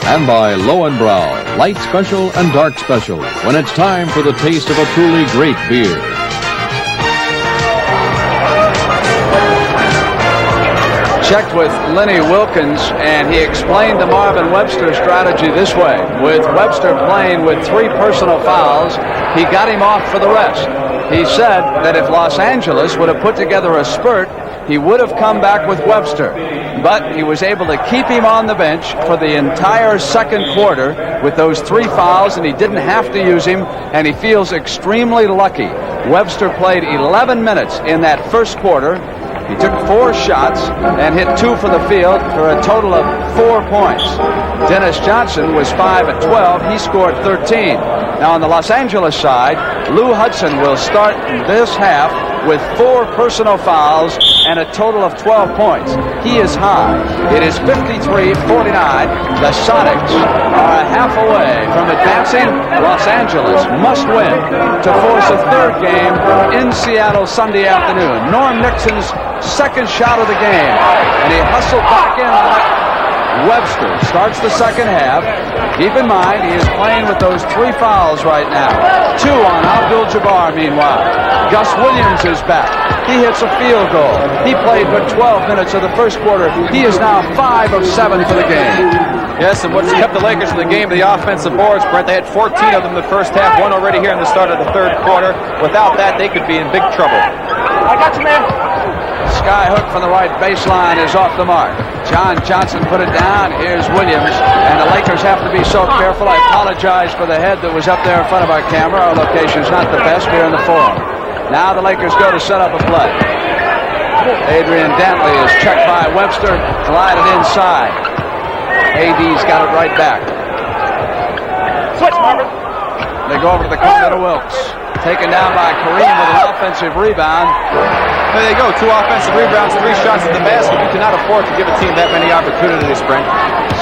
Speaker 19: And by Lowenbrau, light special and dark special, when it's time for the taste of a truly great beer.
Speaker 2: Checked with Lenny Wilkins, and he explained the Marvin Webster strategy this way. With Webster playing with 3 personal fouls, he got him off for the rest. He said that if Los Angeles would have put together a spurt, he would have come back with Webster. But he was able to keep him on the bench for the entire second quarter with those 3 fouls, and he didn't have to use him, and he feels extremely lucky. Webster played 11 minutes in that first quarter, He took 4 shots and hit 2 for the field for a total of 4 points. Dennis Johnson was 5 at 12. He scored 13. Now on the Los Angeles side, Lou Hudson will start this half with 4 personal fouls and a total of 12 points. He is high. It is 53-49. The Sonics are a half away from advancing. Los Angeles must win to force a 3rd game in Seattle Sunday afternoon. Norm Nixon's second shot of the game, and he hustled back in on it. Webster starts the second half. Keep in mind, he is playing with those 3 fouls right now. 2 on Abdul-Jabbar, meanwhile. Gus Williams is back. He hits a field goal. He played for 12 minutes of the first quarter. He is now 5 of 7 for the game.
Speaker 3: Yes, and what's kept the Lakers in the game, the offensive boards, Brent, they had 14 of them in the first half, 1 already here in the start of the 3rd quarter. Without that, they could be in big trouble.
Speaker 22: I got you, man.
Speaker 2: Sky hook from the right baseline is off the mark. John Johnson put it down. Here's Williams. And the Lakers have to be so careful. I apologize for the head that was up there in front of our camera. Our location's not the best here in the Forum. Now the Lakers go to set up a play. Adrian Dantley is checked by Webster. Glided inside. AD's got it right back.
Speaker 22: Switch, Marvin.
Speaker 2: They go over to the corner to Wilkes. Taken down by Kareem with an offensive rebound.
Speaker 3: There you go, 2 offensive rebounds, 3 shots at the basket. You cannot afford to give a team that many opportunities, Brent.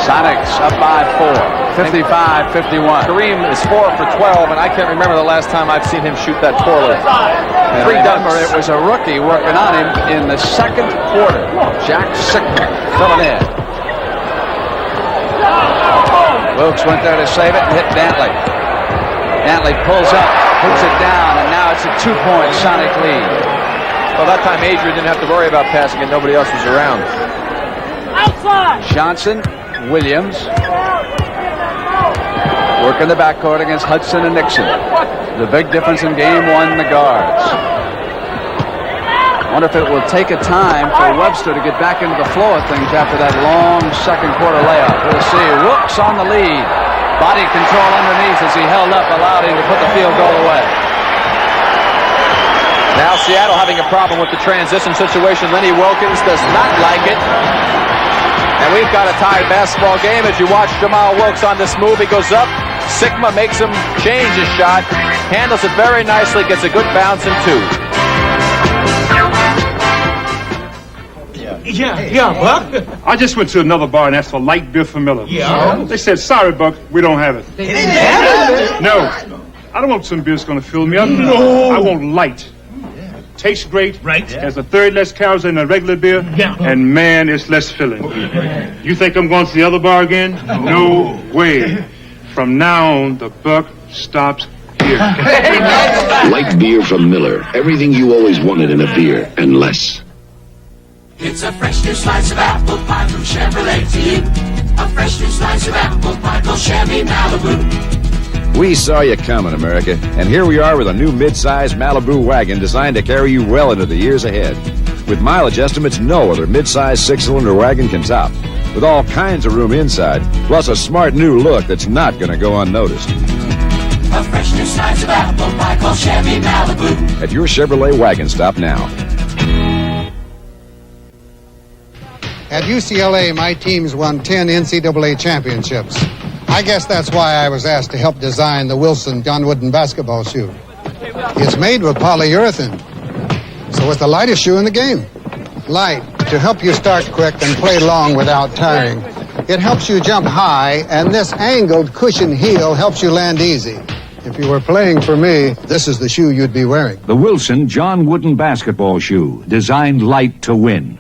Speaker 2: Sonics up by 4, 55-51.
Speaker 3: Kareem is 4 for 12, and I can't remember the last time I've seen him shoot that poorly.
Speaker 2: Remember, it was a rookie working on him in the 2nd quarter. Jack Sikma filling in. Wilkes went there to save it and hit Dantley. Dantley pulls up, puts it down, and now it's a 2-point Sonic lead.
Speaker 3: Well, that time Adrian didn't have to worry about passing and nobody else was around.
Speaker 22: Outside.
Speaker 2: Johnson, Williams. Work in the backcourt against Hudson and Nixon. The big difference in game 1, the guards. I wonder if it will take a time for Webster to get back into the flow of things after that long 2nd quarter layoff. We'll see. Wilkes on the lead. Body control underneath as he held up, allowed him to put the field goal away.
Speaker 3: Now Seattle having a problem with the transition situation. Lenny Wilkins does not like it. And we've got a tied basketball game as you watch Jamaal Wilkes on this move. He goes up. Sikma makes him change his shot. Handles it very nicely. Gets a good bounce and 2.
Speaker 1: Yeah, Buck.
Speaker 6: I just went to another bar and asked for light beer for Miller.
Speaker 1: Yeah.
Speaker 6: They said, sorry, Buck, we don't have it.
Speaker 1: They didn't have it?
Speaker 6: No. I don't want some beer that's going to fill me up.
Speaker 1: No.
Speaker 6: I want light. Tastes great.
Speaker 1: Right.
Speaker 6: Has a third less calories than a regular beer.
Speaker 1: Yeah.
Speaker 6: And man, it's less filling. You think I'm going to the other bar again? No way. From now on, the buck stops here.
Speaker 9: Light beer from Miller. Everything you always wanted in a beer and less.
Speaker 4: It's a fresh new slice of apple pie from Chevrolet to you. A fresh new slice of apple pie called Chevy Malibu.
Speaker 17: We saw you coming, America, and here we are with a new mid-size Malibu wagon designed to carry you well into the years ahead. With mileage estimates no other mid-size 6-cylinder wagon can top, with all kinds of room inside, plus a smart new look that's not going to go unnoticed.
Speaker 4: A fresh new slice of apple pie called Chevy Malibu.
Speaker 17: At your Chevrolet wagon stop now.
Speaker 7: At UCLA, my teams won 10 NCAA championships. I guess that's why I was asked to help design the Wilson John Wooden basketball shoe. It's made with polyurethane, so it's the lightest shoe in the game. Light, to help you start quick and play long without tiring. It helps you jump high, and this angled cushion heel helps you land easy. If you were playing for me, this is the shoe you'd be wearing.
Speaker 8: The Wilson John Wooden basketball shoe, designed light to win.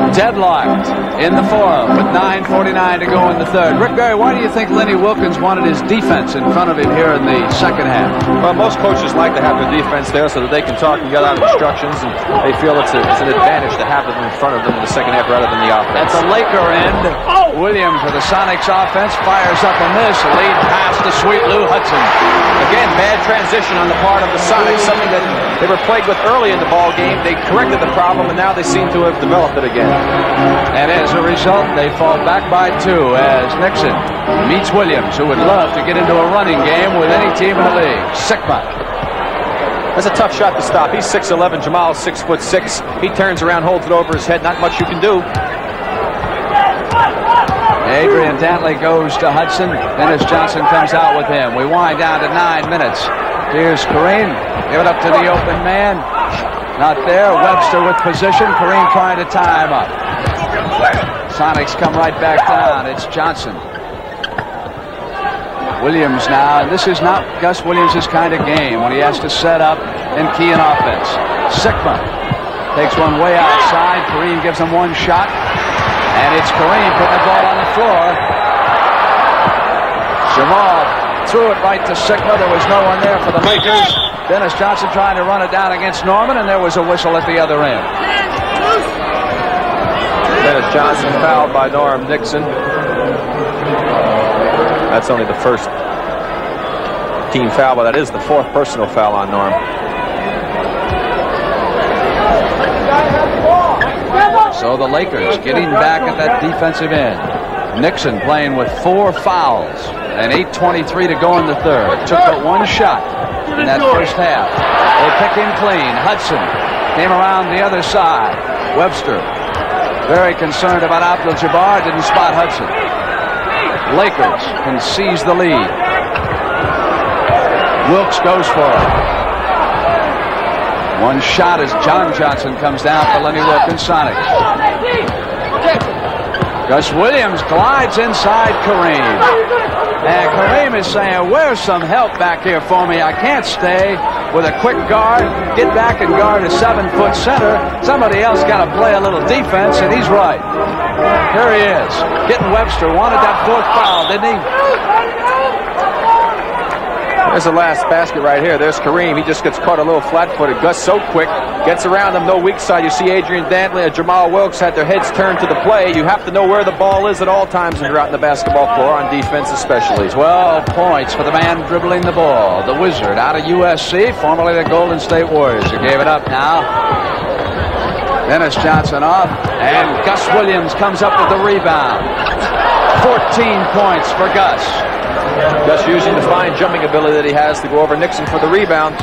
Speaker 2: Deadlocked in the forum with 9:49 to go in the 3rd. Rick Barry, why do you think Lenny Wilkins wanted his defense in front of him here in the 2nd half?
Speaker 3: Well, most coaches like to have their defense there so that they can talk and get out instructions, and they feel it's an advantage to have them in front of them in the 2nd half rather than the offense.
Speaker 2: At the Laker end, Williams with the Sonics offense fires up a miss. A lead pass to Sweet Lou Hudson.
Speaker 3: Again, bad transition on the part of the Sonics, something that they were plagued with early in the ball game. They corrected the problem, and now they seem to have developed it again.
Speaker 2: And as a result, they fall back by 2 as Nixon meets Williams, who would love to get into a running game with any team in the league. Sikma
Speaker 3: That's a tough shot to stop. He's 6'11", Jamaal 6'6". He turns around, holds it over his head. Not much you can do.
Speaker 2: Adrian Dantley goes to Hudson. Dennis Johnson comes out with him. We wind down to 9 minutes. Here's Kareem. Give it up to the open man. Not there. Webster with position. Kareem trying to tie him up. Sonics come right back down. It's Johnson. Williams now, and this is not Gus Williams' kind of game when he has to set up and key in offense. Sikma takes one way outside. Kareem gives him one shot, and it's Kareem putting the ball on the floor. Jamaal threw it right to Sikma. There was no one there for the Lakers. Dennis Johnson trying to run it down against Norman, and there was a whistle at the other end.
Speaker 3: Dennis Johnson fouled by Norm Nixon. That's only the first team foul, but that is the fourth personal foul on Norm.
Speaker 2: So the Lakers getting back at that defensive end. Nixon playing with 4 fouls and 8:23 to go in the third. Took but one shot in that first half. They pick him clean. Hudson came around the other side. Webster very concerned about Abdul-Jabbar. Didn't spot Hudson. Lakers can seize the lead. Wilkes goes for it. One shot as John Johnson comes down for Lenny Wilkins Sonics. Gus Williams glides inside Kareem. And Kareem is saying, where's some help back here for me? I can't stay with a quick guard, get back and guard a 7-foot center. Somebody else got to play a little defense, and he's right. Here he is, getting Webster. Wanted that 4th foul, didn't he?
Speaker 3: There's the last basket right here. There's Kareem. He just gets caught a little flat-footed. Gus so quick, gets around him, no weak side. You see Adrian Dantley and Jamaal Wilkes had their heads turned to the play. You have to know where the ball is at all times when you're out in the basketball floor, on defense especially.
Speaker 2: 12 points for the man dribbling the ball. The Wizard out of USC, formerly the Golden State Warriors. He gave it up now. Dennis Johnson off, and Gus Williams comes up with the rebound. 14 points for Gus.
Speaker 3: Gus using the fine jumping ability that he has to go over Nixon for the rebound.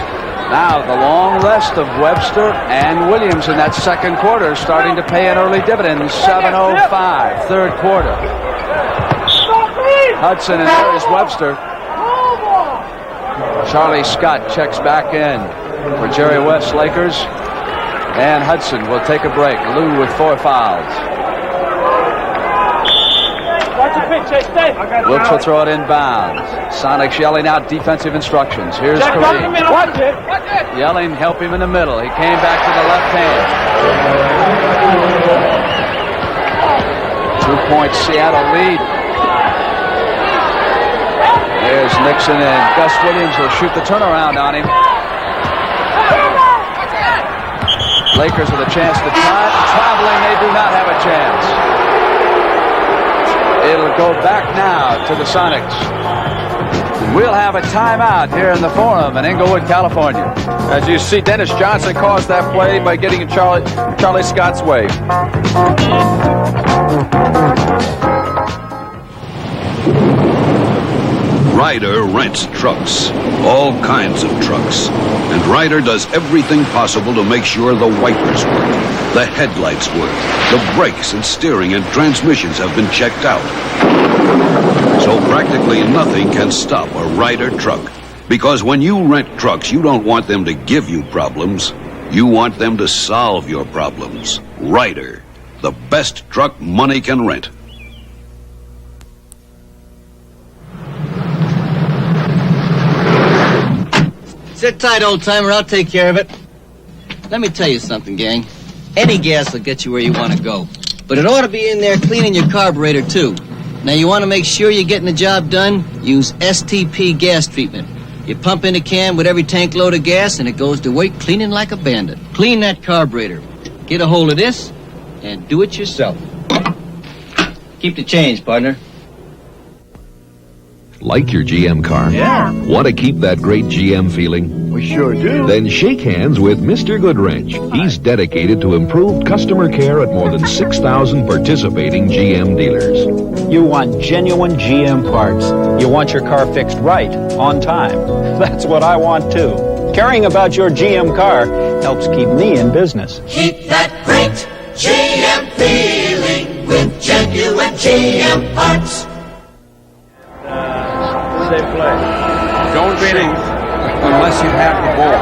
Speaker 2: Now the long rest of Webster and Williams in that second quarter starting to pay an early dividend. 7:05, third quarter. Hudson, and there is Webster. Charlie Scott checks back in for Jerry West's Lakers. And Hudson will take a break. Lou with 4 fouls. Wilkes will throw it inbounds. Sonics yelling out defensive instructions. Here's Kareem. Yelling, help him in the middle. He came back to the left hand. 2-point Seattle lead. There's Nixon, and Gus Williams will shoot the turnaround on him. Lakers with a chance to tie. Traveling, they do not have a chance. It'll go back now to the Sonics. We'll have a timeout here in the Forum in Inglewood, California.
Speaker 3: As you see, Dennis Johnson caused that play by getting in Charlie Scott's way.
Speaker 8: Ryder rents trucks, all kinds of trucks. And Ryder does everything possible to make sure the wipers work, the headlights work, the brakes and steering and transmissions have been checked out. So practically nothing can stop a Ryder truck. Because when you rent trucks, you don't want them to give you problems. You want them to solve your problems. Ryder, the best truck money can rent.
Speaker 10: Sit tight, old-timer. I'll take care of it. Let me tell you something, gang. Any gas will get you where you want to go. But it ought to be in there cleaning your carburetor, too. Now, you want to make sure you're getting the job done? Use STP gas treatment. You pump in a can with every tank load of gas, and it goes to work cleaning like a bandit. Clean that carburetor. Get a hold of this, and do it yourself. Keep the change, partner.
Speaker 11: Like your GM car?
Speaker 10: Yeah.
Speaker 11: Want to keep that great GM feeling?
Speaker 10: We sure do.
Speaker 11: Then shake hands with Mr. Goodwrench. He's dedicated to improved customer care at more than 6,000 participating GM dealers.
Speaker 12: You want genuine GM parts. You want your car fixed right, on time. That's what I want, too. Caring about your GM car helps keep me in business.
Speaker 4: Keep that great GM feeling with genuine GM parts.
Speaker 22: Same play.
Speaker 3: Don't shoot unless you have the ball.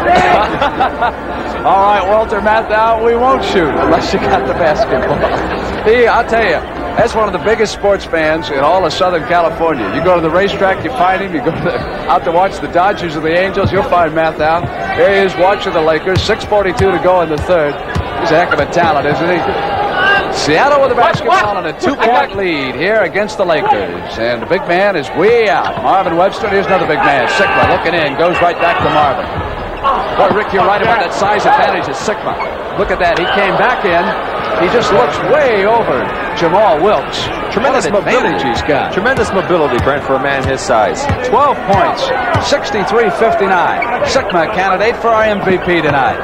Speaker 2: All right, Walter Matthau, we won't shoot unless you got the basketball. I'll tell you, that's one of the biggest sports fans in all of Southern California. You go to the racetrack, you find him. You go out to watch the Dodgers or the Angels, you'll find Matthau. Here he is watching the Lakers. 6:42 to go in the third. He's a heck of a talent, isn't he? Seattle with the basketball and a 2-point lead here against the Lakers. And the big man is way out. Marvin Webster, here's another big man. Sikma looking in, goes right back to Marvin. Boy, Rick, you're right about that size advantage of Sikma. Look at that. He came back in. He just looks way over Jamaal Wilkes.
Speaker 3: Tremendous mobility
Speaker 2: he's got.
Speaker 3: Tremendous mobility, Brent, for a man his size.
Speaker 2: 12 points, 63-59. Sikma candidate for our MVP tonight.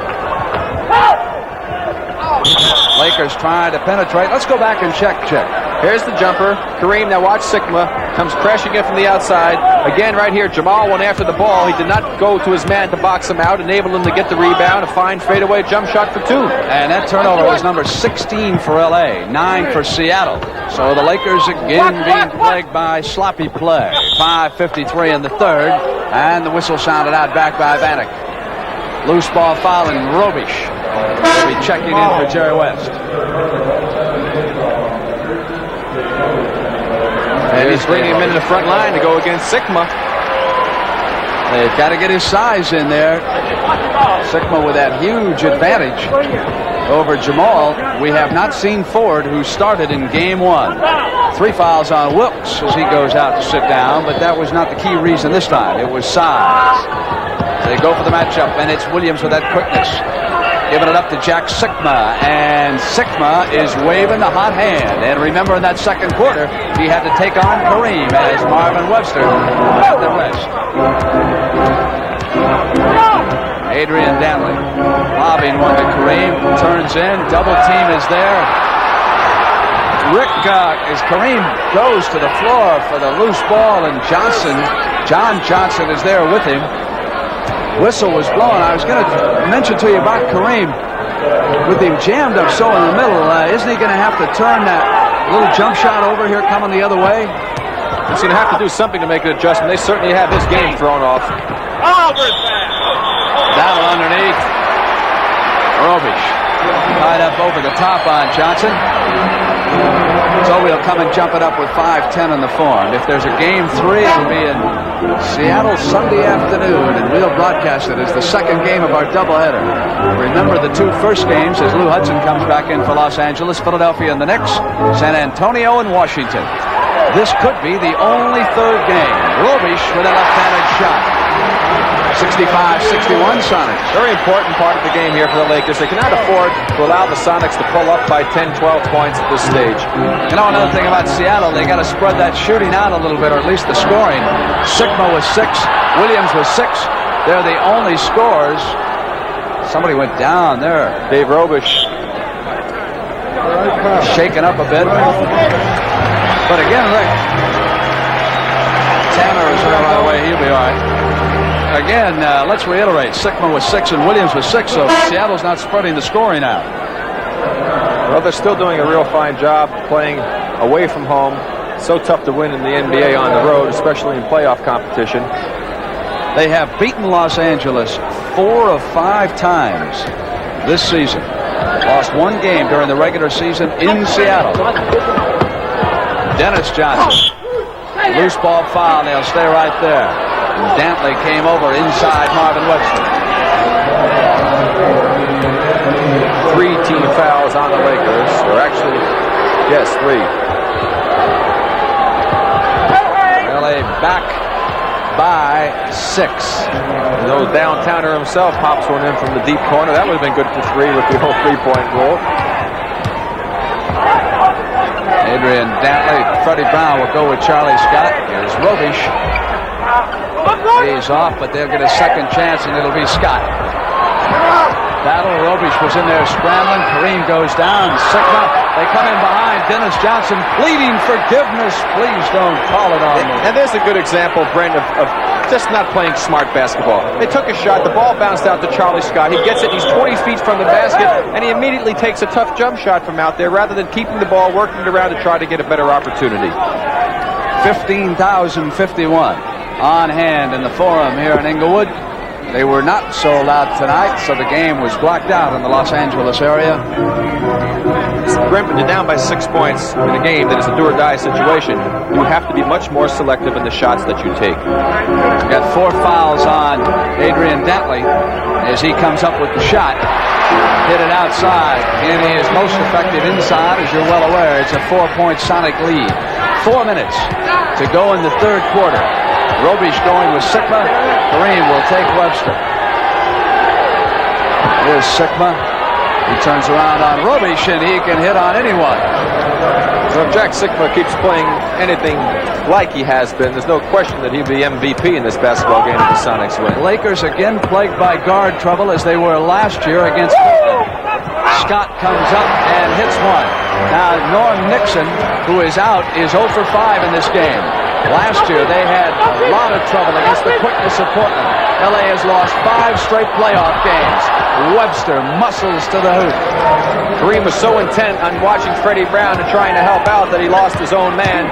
Speaker 2: Lakers trying to penetrate. Let's go back and check.
Speaker 3: Here's the jumper. Kareem, now watch Sikma. Comes crashing in from the outside. Again, right here, Jamaal went after the ball. He did not go to his man to box him out, enable him to get the rebound, a fine fadeaway jump shot for 2.
Speaker 2: And that turnover was number 16 for L.A., 9 for Seattle. So the Lakers again being plagued by sloppy play. 5:53 in the third, and the whistle sounded out back by Vanek. Loose ball foul, and Robish will be checking in for Jerry West.
Speaker 3: And he's bringing him into the front line to go against Sikma.
Speaker 2: They've got to get his size in there. Sikma with that huge advantage over Jamaal. We have not seen Ford, who started in game 1. 3 fouls on Wilkes as he goes out to sit down, but that was not the key reason this time. It was size. They go for the matchup, and it's Williams with that quickness. Giving it up to Jack Sikma, and Sikma is waving the hot hand. And remember, in that second quarter, he had to take on Kareem as Marvin Webster had the rest. Adrian Dantley lobbing one to Kareem, turns in, double team is there. As Kareem goes to the floor for the loose ball, and John Johnson is there with him. Whistle was blown. I was going to mention to you about Kareem. With him jammed up so in the middle, isn't he going to have to turn that little jump shot over here coming the other way?
Speaker 3: He's going to have to do something to make an adjustment. They certainly have this game thrown off.
Speaker 2: Down underneath. Robish tied up over the top on Johnson. So we'll come and jump it up with 5:10 in the form. If there's a game 3, it'll be in Seattle Sunday afternoon, and we'll broadcast it as the second game of our doubleheader. Remember the 2 first games as Lou Hudson comes back in for Los Angeles, Philadelphia and the Knicks, San Antonio and Washington. This could be the only third game. Robish with a left-handed shot. 65-61 Sonics.
Speaker 3: Very important part of the game here for the Lakers. They cannot afford to allow the Sonics to pull up by 10, 12 points at this stage.
Speaker 2: You know, another thing about Seattle, they got to spread that shooting out a little bit, or at least the scoring. Sikma was 6, Williams was 6. They're the only scorers. Somebody went down there.
Speaker 3: Dave Robish.
Speaker 2: Shaken up a bit. But again, look. Tanner is right away. He'll be all right. Again, let's reiterate. Sikma was 6 and Williams was 6, so Seattle's not spreading the scoring out.
Speaker 3: Well, they're still doing a real fine job playing away from home. So tough to win in the NBA on the road, especially in playoff competition.
Speaker 2: They have beaten Los Angeles 4 of 5 times this season. Lost 1 game during the regular season in Seattle. Dennis Johnson. Loose ball foul. They'll stay right there. Dantley came over inside Marvin Webster.
Speaker 3: 3 team fouls on the Lakers. Or actually, yes, 3.
Speaker 2: LA back by 6.
Speaker 3: And though Downtowner himself pops one in from the deep corner, that would have been good for 3 with the whole 3-point rule.
Speaker 2: Adrian Dantley, Freddie Brown will go with Charlie Scott. Here's Robish. He's off, but they'll get a second chance, and it'll be Scott. battle. Robish was in there scrambling. Kareem goes down. Sikma, they come in behind. Dennis Johnson pleading forgiveness. Please don't call it on me.
Speaker 3: And there's a good example, Brent, of just not playing smart basketball. They took a shot. The ball bounced out to Charlie Scott. He gets it. He's 20 feet from the basket, and he immediately takes a tough jump shot from out there rather than keeping the ball, working it around to try to get a better opportunity.
Speaker 2: 15,051 on hand in the Forum here in Inglewood. They were not sold out tonight, so the game was blocked out in the Los Angeles area.
Speaker 3: Brent, when you're down by 6 points in a game that is a do-or-die situation, you have to be much more selective in the shots that you take.
Speaker 2: Got 4 fouls on Adrian Dantley as he comes up with the shot. Hit it outside, and he is most effective inside, as you're well aware. It's a 4-point Sonic lead. 4 minutes to go in the third quarter. Robish going with Sikma. Kareem will take Webster. Here's Sikma. He turns around on Robish, and he can hit on anyone.
Speaker 3: So if Jack Sikma keeps playing anything like he has been, there's no question that he'll be MVP in this basketball game if the Sonics win.
Speaker 2: Lakers again plagued by guard trouble as they were last year against Portland. Scott comes up and hits one. Now Norm Nixon, who is out, is 0 for 5 in this game. Last year they had a lot of trouble against the quickness of Portland. LA has lost 5 straight playoff games. Webster muscles to the hoop.
Speaker 3: Kareem was so intent on watching Freddie Brown and trying to help out that he lost his own man.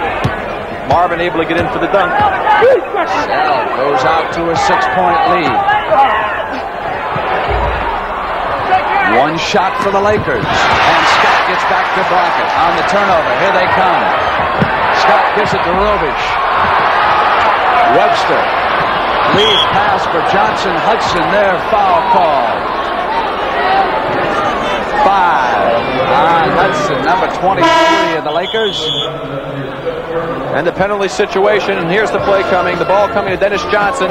Speaker 3: Marvin able to get in for the dunk.
Speaker 2: Seattle goes out to a 6-point lead. One shot for the Lakers. And Scott gets back to block it on the turnover. Here they come. Scott gives it to Robish. Webster. Lead pass for Johnson. Hudson there. Foul call. 5 on Hudson, number 23 of the Lakers.
Speaker 3: And the penalty situation, and here's the play coming. The ball coming to Dennis Johnson.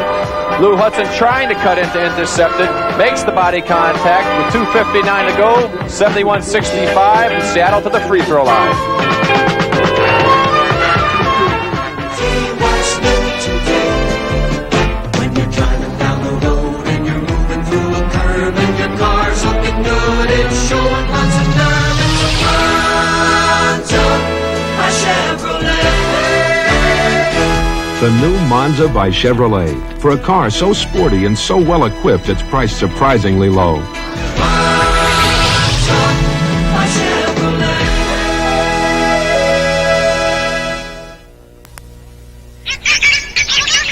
Speaker 3: Lou Hudson trying to cut in to intercept it. Makes the body contact with 2:59 to go. 71-65, and Seattle to the free throw line.
Speaker 11: The new Monza by Chevrolet. For a car so sporty and so well equipped, it's priced surprisingly low.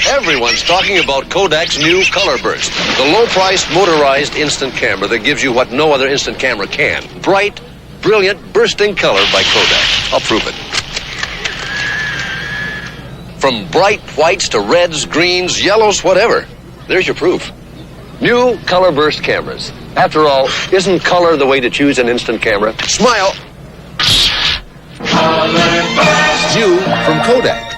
Speaker 5: Everyone's talking about Kodak's new Color Burst, the low-priced motorized instant camera that gives you what no other instant camera can. Bright, brilliant, bursting color by Kodak. I'll prove it. From bright whites to reds, greens, yellows, whatever. There's your proof. New Color Burst cameras. After all, isn't color the way to choose an instant camera? Smile. Color Burst. New from Kodak.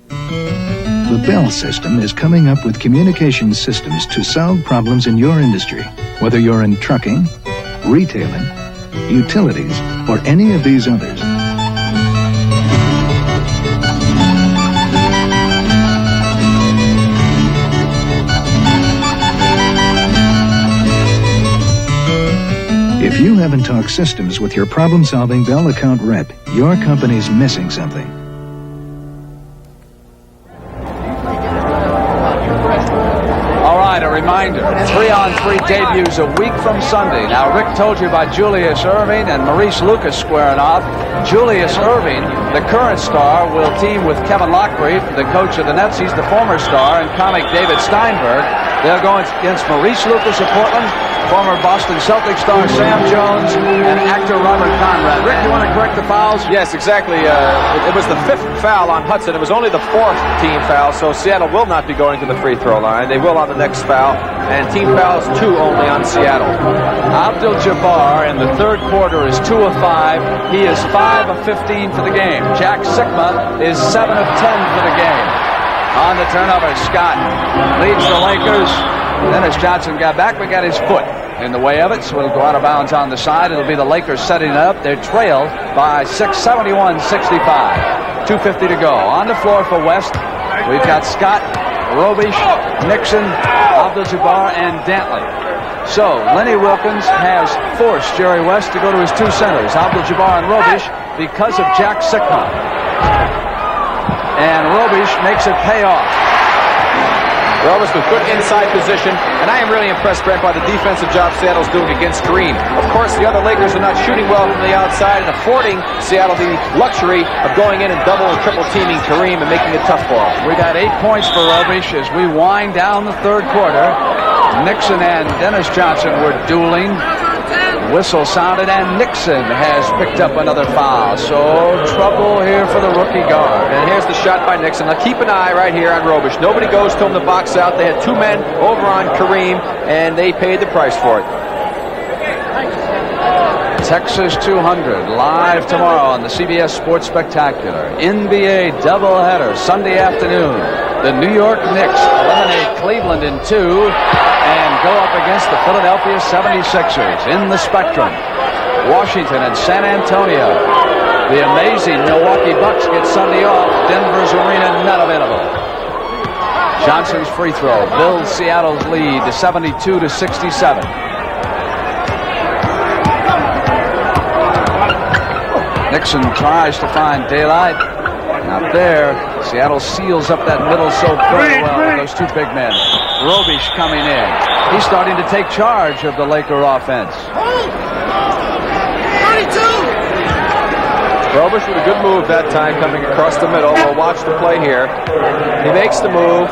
Speaker 13: The Bell system is coming up with communication systems to solve problems in your industry, whether you're in trucking, retailing, utilities, or any of these others. If you haven't talked systems with your problem-solving Bell account rep, your company's missing something.
Speaker 2: All right, a reminder, 3-on-3 debuts a week from Sunday. Now, Rick told you about Julius Erving and Maurice Lucas squaring off. Julius Erving, the current star, will team with Kevin Lockreed, the coach of the Nets. He's the former star, and comic David Steinberg. They'll go against Maurice Lucas of Portland, former Boston Celtics star Sam Jones, and actor Robert Conrad. Rick, you want to correct the fouls?
Speaker 3: Yes, exactly. It was the 5th foul on Hudson. It was only the 4th team foul, so Seattle will not be going to the free throw line. They will on the next foul, and team fouls 2 only on Seattle.
Speaker 2: Abdul-Jabbar in the third quarter is 2 of 5. He is 5 of 15 for the game. Jack Sikma is 7 of 10 for the game. On the turnover, Scott leads the Lakers. Dennis Johnson got back, but got his foot in the way of it, so it'll go out of bounds on the side. It'll be the Lakers setting it up. They're trailed by 71-65. 2:50 to go. On the floor for West, we've got Scott, Robish, Nixon, Abdul-Jabbar, and Dantley. So Lenny Wilkins has forced Jerry West to go to his two centers, Abdul-Jabbar and Robish, because of Jack Sikma. And Robish makes it pay off.
Speaker 3: Robish with good inside position, and I am really impressed, Brent, by the defensive job Seattle's doing against Kareem. Of course, the other Lakers are not shooting well from the outside and affording Seattle the luxury of going in and double and triple teaming Kareem and making it tough for him.
Speaker 2: We got 8 points for Robish as we wind down the third quarter. Nixon and Dennis Johnson were dueling. Whistle sounded, and Nixon has picked up another foul. So trouble here for the rookie guard.
Speaker 3: And here's the shot by Nixon. Now keep an eye right here on Robish. Nobody goes to him to box out. They had 2 men over on Kareem, and they paid the price for it.
Speaker 2: Texas 200 live tomorrow on the CBS Sports Spectacular. NBA doubleheader Sunday afternoon. The New York Knicks eliminate Cleveland in 2 and go up against the Philadelphia 76ers in the Spectrum. Washington and San Antonio. The amazing Milwaukee Bucks get Sunday off. Denver's arena not available. Johnson's free throw builds Seattle's lead to 72-67. Nixon tries to find daylight. Not there. Seattle seals up that middle so very well with those 2 big men. Robish coming in. He's starting to take charge of the Laker offense.
Speaker 3: 32. Robish with a good move that time coming across the middle. We'll watch the play here. He makes the move.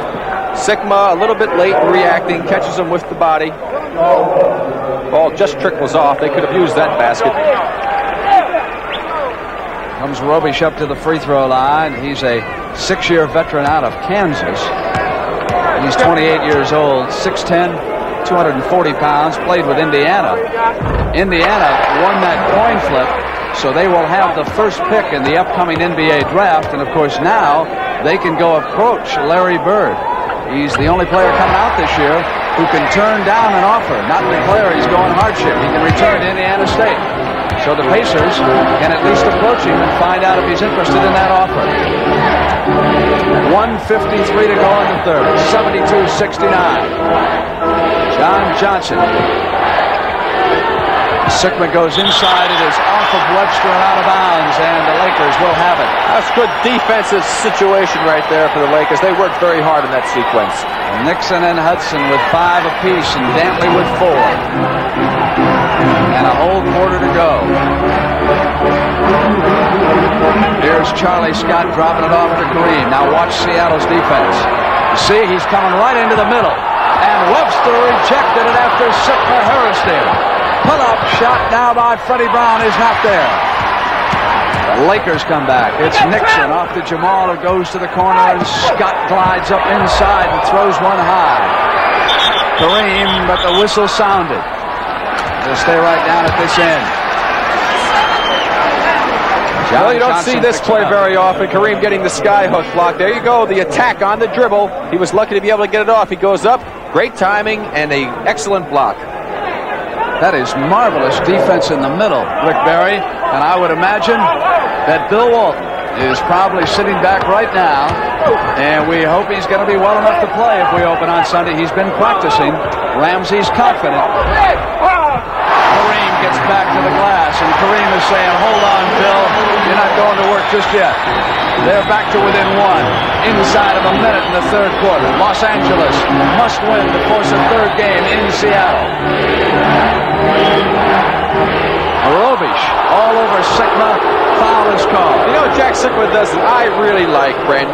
Speaker 3: Sikma a little bit late in reacting, catches him with the body. Ball just trickles off. They could have used that basket.
Speaker 2: Comes Robish up to the free throw line. He's a 6-year veteran out of Kansas. He's 28 years old, 6'10", 240 pounds, played with Indiana. Indiana won that coin flip, so they will have the first pick in the upcoming NBA draft. And of course now they can go approach Larry Bird. He's the only player coming out this year who can turn down an offer, not declare he's going hardship. He can return to Indiana State. So the Pacers can at least approach him and find out if he's interested in that offer. 1:53 to go in the third. 72-69. John Johnson. Sikma goes inside. It is off of Webster and out of bounds, and the Lakers will have it.
Speaker 3: That's good defensive situation right there for the Lakers. They worked very hard in that sequence.
Speaker 2: Nixon and Hudson with 5 apiece, and Dantley with 4. And a whole quarter to go. Here's Charlie Scott dropping it off to Kareem. Now watch Seattle's defense. You see, he's coming right into the middle. And Webster rejected it after Sikma Harris did. Pull-up shot now by Freddie Brown is not there. The Lakers come back. It's Nixon off to Jamaal, who goes to the corner, and Scott glides up inside and throws one high. Kareem, but the whistle sounded. They'll stay right down at this end.
Speaker 3: Well, you don't see this play very often. Kareem getting the sky hook block. There you go, the attack on the dribble. He was lucky to be able to get it off. He goes up, great timing, and an excellent block.
Speaker 2: That is marvelous defense in the middle, Rick Barry. And I would imagine that Bill Walton is probably sitting back right now. And we hope he's going to be well enough to play if we open on Sunday. He's been practicing. Ramsey's confident. Kareem gets back to the glass, and Kareem is saying, hold on, Bill. You're not going to work just yet. They're back to within 1 inside of a minute in the third quarter. Los Angeles must win to force a third game in Seattle. Robish all over Sikma. Foul is called.
Speaker 3: You know what Jack Sikma does that I really like, Brent?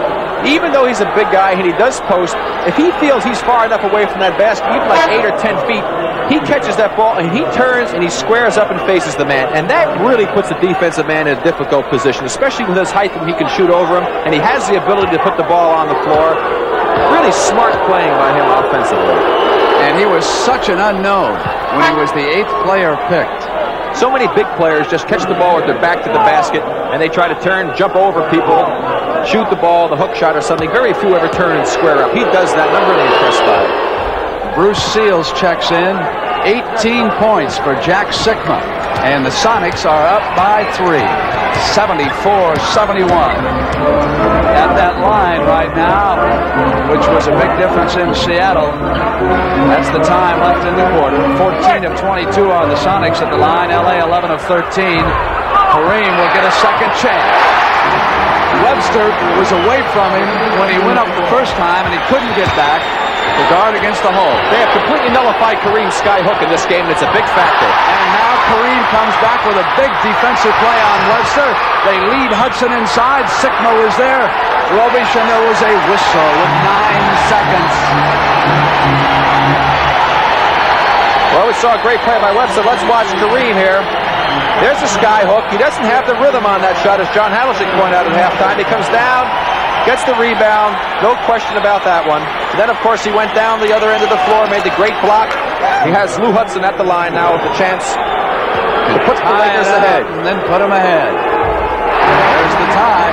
Speaker 3: Even though he's a big guy and he does post, if he feels he's far enough away from that basket, even like 8 or 10 feet, he catches that ball and he turns and he squares up and faces the man. And that really puts the defensive man in a difficult position, especially with his height when he can shoot over him. And he has the ability to put the ball on the floor. Really smart playing by him offensively.
Speaker 2: And he was such an unknown when he was the 8th player picked.
Speaker 3: So many big players just catch the ball with their back to the basket, and they try to turn, jump over people, shoot the ball, the hook shot or something. Very few ever turn and square up. He does that, and I'm really impressed by it.
Speaker 2: Bruce Seals checks in. 18 points for Jack Sikma. And the Sonics are up by 3, 74-71. At that line right now, which was a big difference in Seattle. That's the time left in the quarter. 14 of 22 on the Sonics at the line. LA 11 of 13. Kareem will get a second chance. Webster was away from him when he went up the first time, and he couldn't get back to guard against the hole.
Speaker 3: They have completely nullified Kareem's sky hook in this game, and it's a big factor.
Speaker 2: And now Kareem comes back with a big defensive play on Webster. They lead Hudson inside. Sikma was there. Robish, and there was a whistle with 9 seconds.
Speaker 3: Well, we saw a great play by Webster. Let's watch Kareem here. There's a sky hook. He doesn't have the rhythm on that shot, as John Havlicek pointed out at halftime. He comes down, gets the rebound. No question about that one. And then, of course, he went down the other end of the floor, made the great block. He has Lou Hudson at the line now with the chance to put the Lakers ahead.
Speaker 2: And then put them ahead. There's the tie.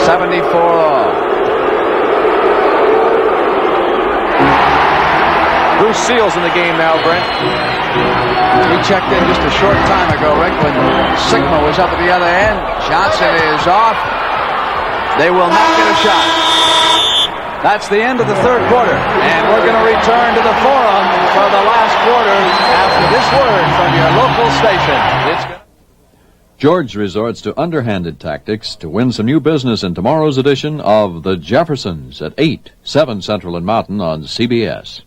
Speaker 2: .74 all.
Speaker 3: Bruce Seals in the game now, Brent.
Speaker 2: We checked in just a short time ago, Rick, when Sikma was up at the other end. Johnson is off. They will not get a shot. That's the end of the third quarter, and we're going to return to the forum for the last quarter after this word from your local station.
Speaker 19: George resorts to underhanded tactics to win some new business in tomorrow's edition of The Jeffersons at 8, 7 Central and Mountain on CBS.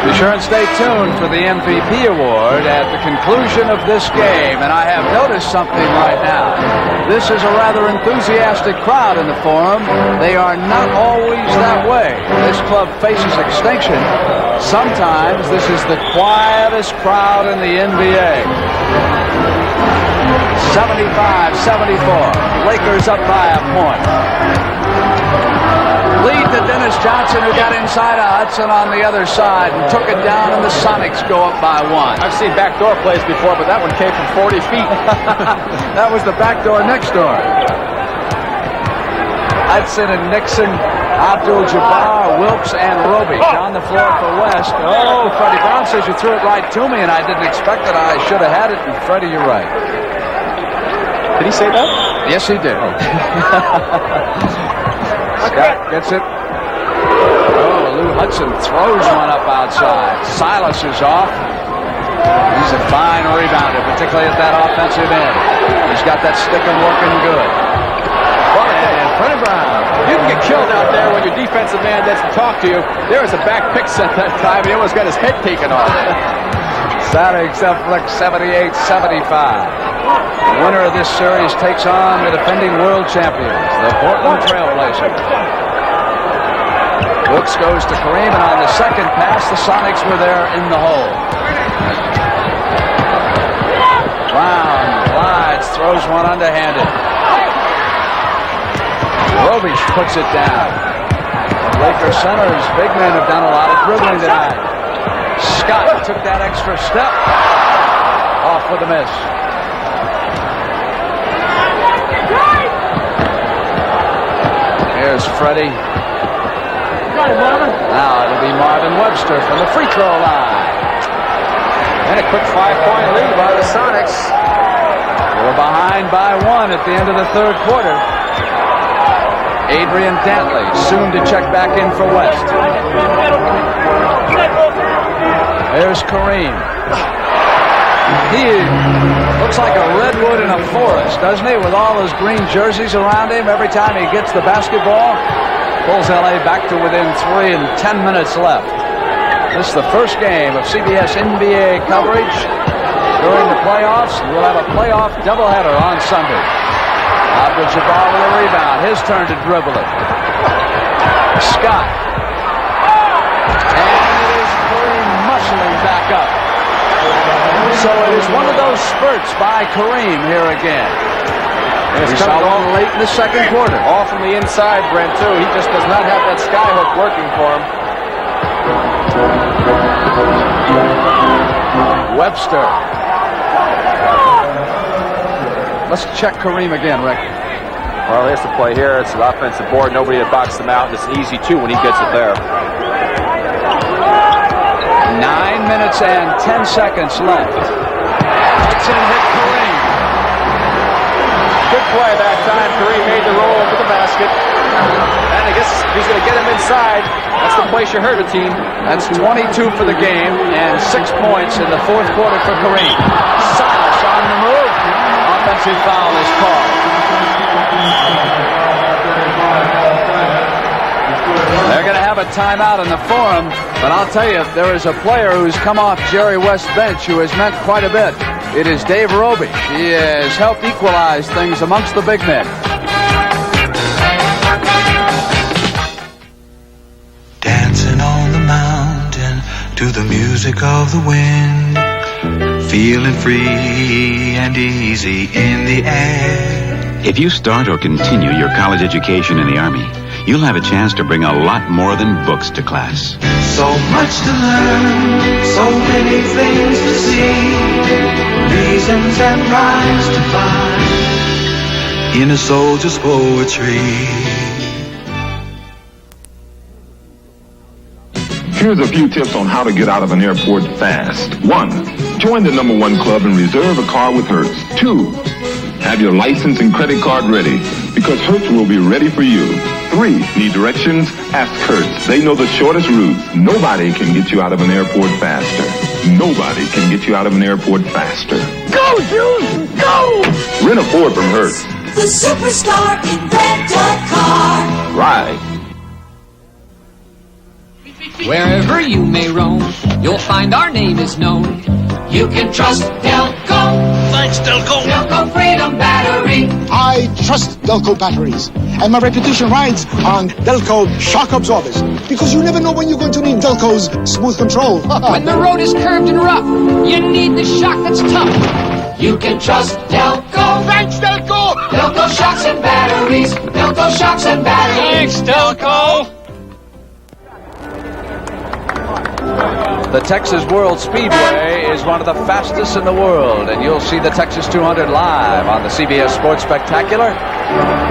Speaker 2: Be sure and stay tuned for the MVP award at the conclusion of this game. And I have noticed something right now. This is a rather enthusiastic crowd in the Forum. They are not always that way. This club faces extinction. Sometimes this is the quietest crowd in the NBA. 75-74. Lakers up by a point. Lead to Dennis Johnson, who got inside of Hudson on the other side and took it down, and the Sonics go up by 1.
Speaker 3: I've seen backdoor plays before, but that one came from 40 feet.
Speaker 2: That was the backdoor next door. Hudson and Nixon, Abdul-Jabbar, Wilkes, and Robish on the floor for West. Oh, Freddie Brown says you threw it right to me, and I didn't expect it. I should have had it, and Freddie, you're right.
Speaker 3: Did he say that?
Speaker 2: Yes, he did. Scott gets it. Oh, Lou Hudson throws one up outside. Silas is off. He's a fine rebounder, particularly at that offensive end. He's got that stick and working good.
Speaker 3: And Freddie Brown. You can get killed out there when your defensive man doesn't talk to you. There was a back pick set that time. He almost got his head taken off.
Speaker 2: Sonics up like 78-75. The winner of this series takes on the defending world champions, the Portland Trailblazers. Wilkes goes to Kareem, and on the second pass, the Sonics were there in the hole. Brown glides, throws one underhanded. Robish puts it down. Lakers centers, big men have done a lot of dribbling tonight. Scott took that extra step. Off with a miss. Here's Freddie. Now it'll be Marvin Webster from the free throw line.
Speaker 3: And a quick 5-point lead by the Sonics.
Speaker 2: We're behind by 1 at the end of the third quarter. Adrian Dantley soon to check back in for West. There's Kareem. He looks like a redwood in a forest, doesn't he? With all those green jerseys around him. Every time he gets the basketball, pulls LA back to within 3 and 10 minutes left. This is the first game of CBS NBA coverage during the playoffs. We'll have a playoff doubleheader on Sunday. Abdul-Jabbar with a rebound. His turn to dribble it. Scott. And it is Kareem muscling back up. So it is one of those spurts by Kareem here again. We saw one late in the second quarter.
Speaker 3: All from the inside, Brent, too. He just does not have that skyhook working for him.
Speaker 2: Webster. Let's check Kareem again, Rick.
Speaker 3: Well, he has to play here. It's an offensive board. Nobody had boxed him out. It's easy, too, when he gets it there.
Speaker 2: 9 minutes and 10 seconds left. Nixon hit Kareem.
Speaker 3: Good play that time. Kareem made the roll to the basket. And I guess he's going to get him inside. That's the place you hurt a team.
Speaker 2: That's 22 for the game and 6 points in the fourth quarter for Kareem. Silas on the move. Offensive foul is called. They're going to have a timeout in the forum, but I'll tell you, there is a player who's come off Jerry West's bench who has meant quite a bit. It is Dave Robish. He has helped equalize things amongst the big men.
Speaker 15: Dancing on the mountain to the music of the wind, feeling free and easy in the air.
Speaker 16: If you start or continue your college education in the Army, you'll have a chance to bring a lot more than books to class.
Speaker 15: So much to learn, so many things to see, reasons and rhymes to find in a soldier's poetry.
Speaker 18: Here's a few tips on how to get out of an airport fast. 1. Join the #1 club and reserve a car with Hertz. 2. Have your license and credit card ready, because Hertz will be ready for you. 3. Need directions? Ask Hertz. They know the shortest routes. Nobody can get you out of an airport faster. Nobody can get you out of an airport faster.
Speaker 4: Go, Juice! Go!
Speaker 18: Rent a Ford from Hertz.
Speaker 4: The superstar in rent-a-car.
Speaker 18: Right.
Speaker 20: Wherever you may roam, you'll find our name is known.
Speaker 4: You can trust Delco. Thanks, Delco. Delco Freedom Battery.
Speaker 21: I trust Delco batteries, and my reputation rides on Delco shock absorbers, because you never know when you're going to need Delco's smooth control.
Speaker 20: When the road is curved and rough, you need the shock that's tough.
Speaker 4: You can trust Delco. Thanks, Delco. Delco shocks and batteries. Delco shocks and batteries.
Speaker 20: Thanks, Delco.
Speaker 2: The Texas World Speedway is one of the fastest in the world, and you'll see the Texas 200 live on the CBS Sports Spectacular.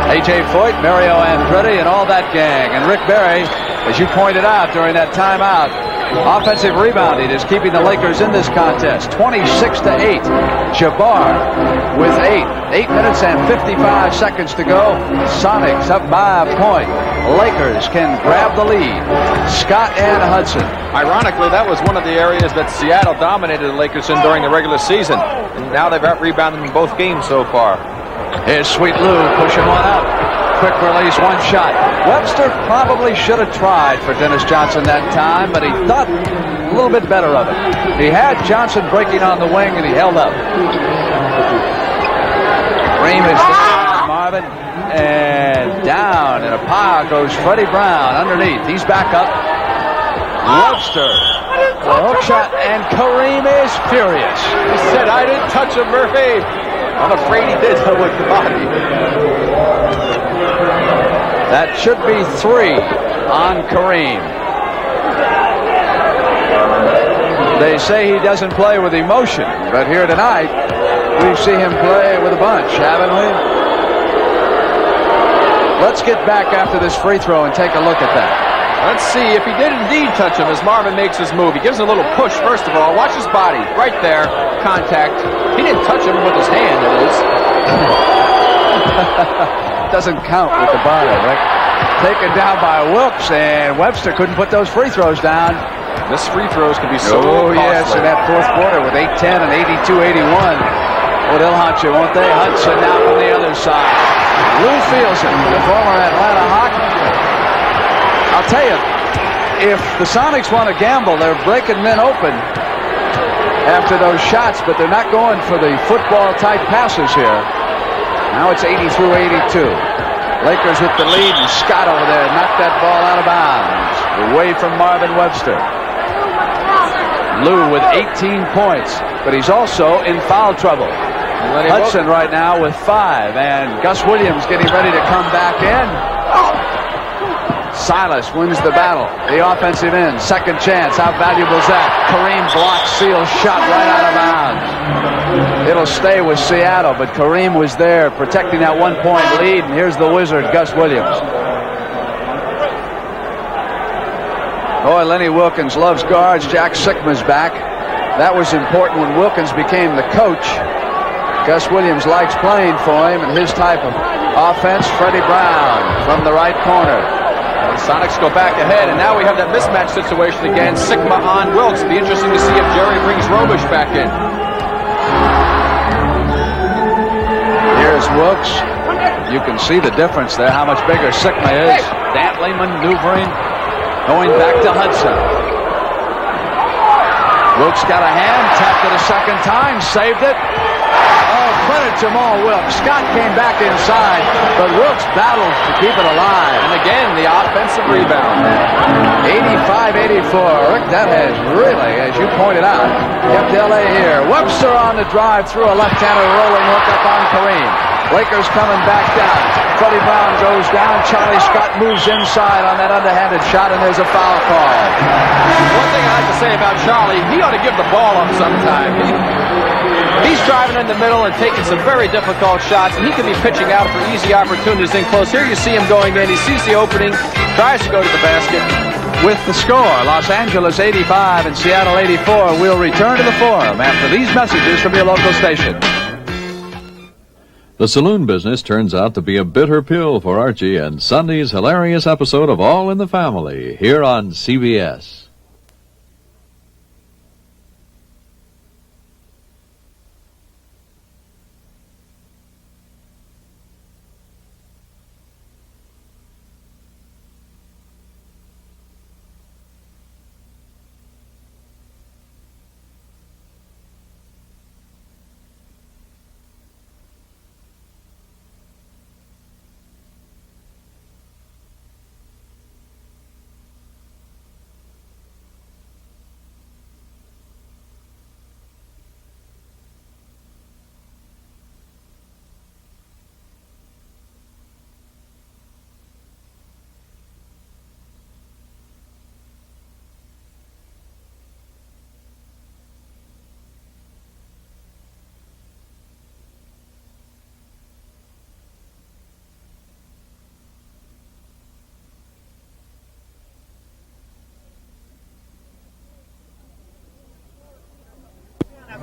Speaker 2: A.J. Foyt, Mario Andretti, and all that gang. And Rick Barry, as you pointed out during that timeout, offensive rebounding is keeping the Lakers in this contest. 26-8. Jabbar with 8. 8 minutes and 55 seconds to go. Sonics up by a point. Lakers can grab the lead. Scott and Hudson.
Speaker 3: Ironically, that was one of the areas that Seattle dominated the Lakers in during the regular season. And now they've out-rebounded in both games so far.
Speaker 2: Here's Sweet Lou pushing one up. Quick release, one shot. Webster probably should have tried for Dennis Johnson that time, but he thought a little bit better of it. He had Johnson breaking on the wing, and he held up. Ream is there, Marvin, and down in a pile goes Freddie Brown underneath. He's back up. Webster, the hook shot, and Kareem is furious.
Speaker 3: He said, "I didn't touch him, Murphy." I'm afraid he did with the body.
Speaker 2: That should be 3 on Kareem. They say he doesn't play with emotion, but here tonight, we see him play with a bunch, haven't we? Let's get back after this free throw and take a look at that.
Speaker 3: Let's see if he did indeed touch him as Marvin makes his move. He gives him a little push, first of all. Watch his body. Right there. Contact. He didn't touch him with his hand, it is.
Speaker 2: Doesn't count with the body, Rick. Taken down by Wilkes, and Webster couldn't put those free throws down.
Speaker 3: This free throws can be so costly.
Speaker 2: Yes, in that fourth quarter with 8-10 and 82-81. Well, they'll haunt you, won't they? Hudson now from the other side. Lou feels it, the former Atlanta Hawk. I'll tell you, if the Sonics want to gamble, they're breaking men open after those shots, but they're not going for the football-type passes here. Now it's 80-82. Lakers with the lead, and Scott over there knocked that ball out of bounds. Away from Marvin Webster. Lou with 18 points, but he's also in foul trouble. Hudson right now with 5, and Gus Williams getting ready to come back in. Silas wins the battle. The offensive end, second chance. How valuable is that? Kareem blocks, seals, shot right out of bounds. It'll stay with Seattle, but Kareem was there protecting that 1-point lead, and here's the wizard, Gus Williams. Boy, Lenny Wilkins loves guards. Jack Sikma's back. That was important when Wilkins became the coach. Gus Williams likes playing for him and his type of offense. Freddie Brown from the right corner.
Speaker 3: The Sonics go back ahead, and now we have that mismatch situation again. Sikma on Wilkes. Be interesting to see if Jerry brings Robish back in.
Speaker 2: Here's Wilkes. You can see the difference there, how much bigger Sikma is. Dantley maneuvering, going back to Hudson. Wilkes got a hand, tapped it a second time, saved it. Oh, credit Jamaal Wilkes. Scott came back inside, but Wilkes battled to keep it alive.
Speaker 3: And again, the offensive rebound.
Speaker 2: 85-84. Rick, that has really, as you pointed out, kept L.A. here. Webster on the drive through a left-handed rolling hook up on Kareem. Lakers coming back down. Freddie Brown goes down. Charlie Scott moves inside on that underhanded shot, and there's a foul call.
Speaker 3: One thing I have to say about Charlie, he ought to give the ball up sometime. He's driving in the middle and taking some very difficult shots, and he could be pitching out for easy opportunities in close. Here you see him going in. He sees the opening, tries to go to the basket.
Speaker 2: With the score, Los Angeles 85 and Seattle 84. We'll return to the Forum after these messages from your local station.
Speaker 19: The saloon business turns out to be a bitter pill for Archie and Sunday's hilarious episode of All in the Family here on CBS.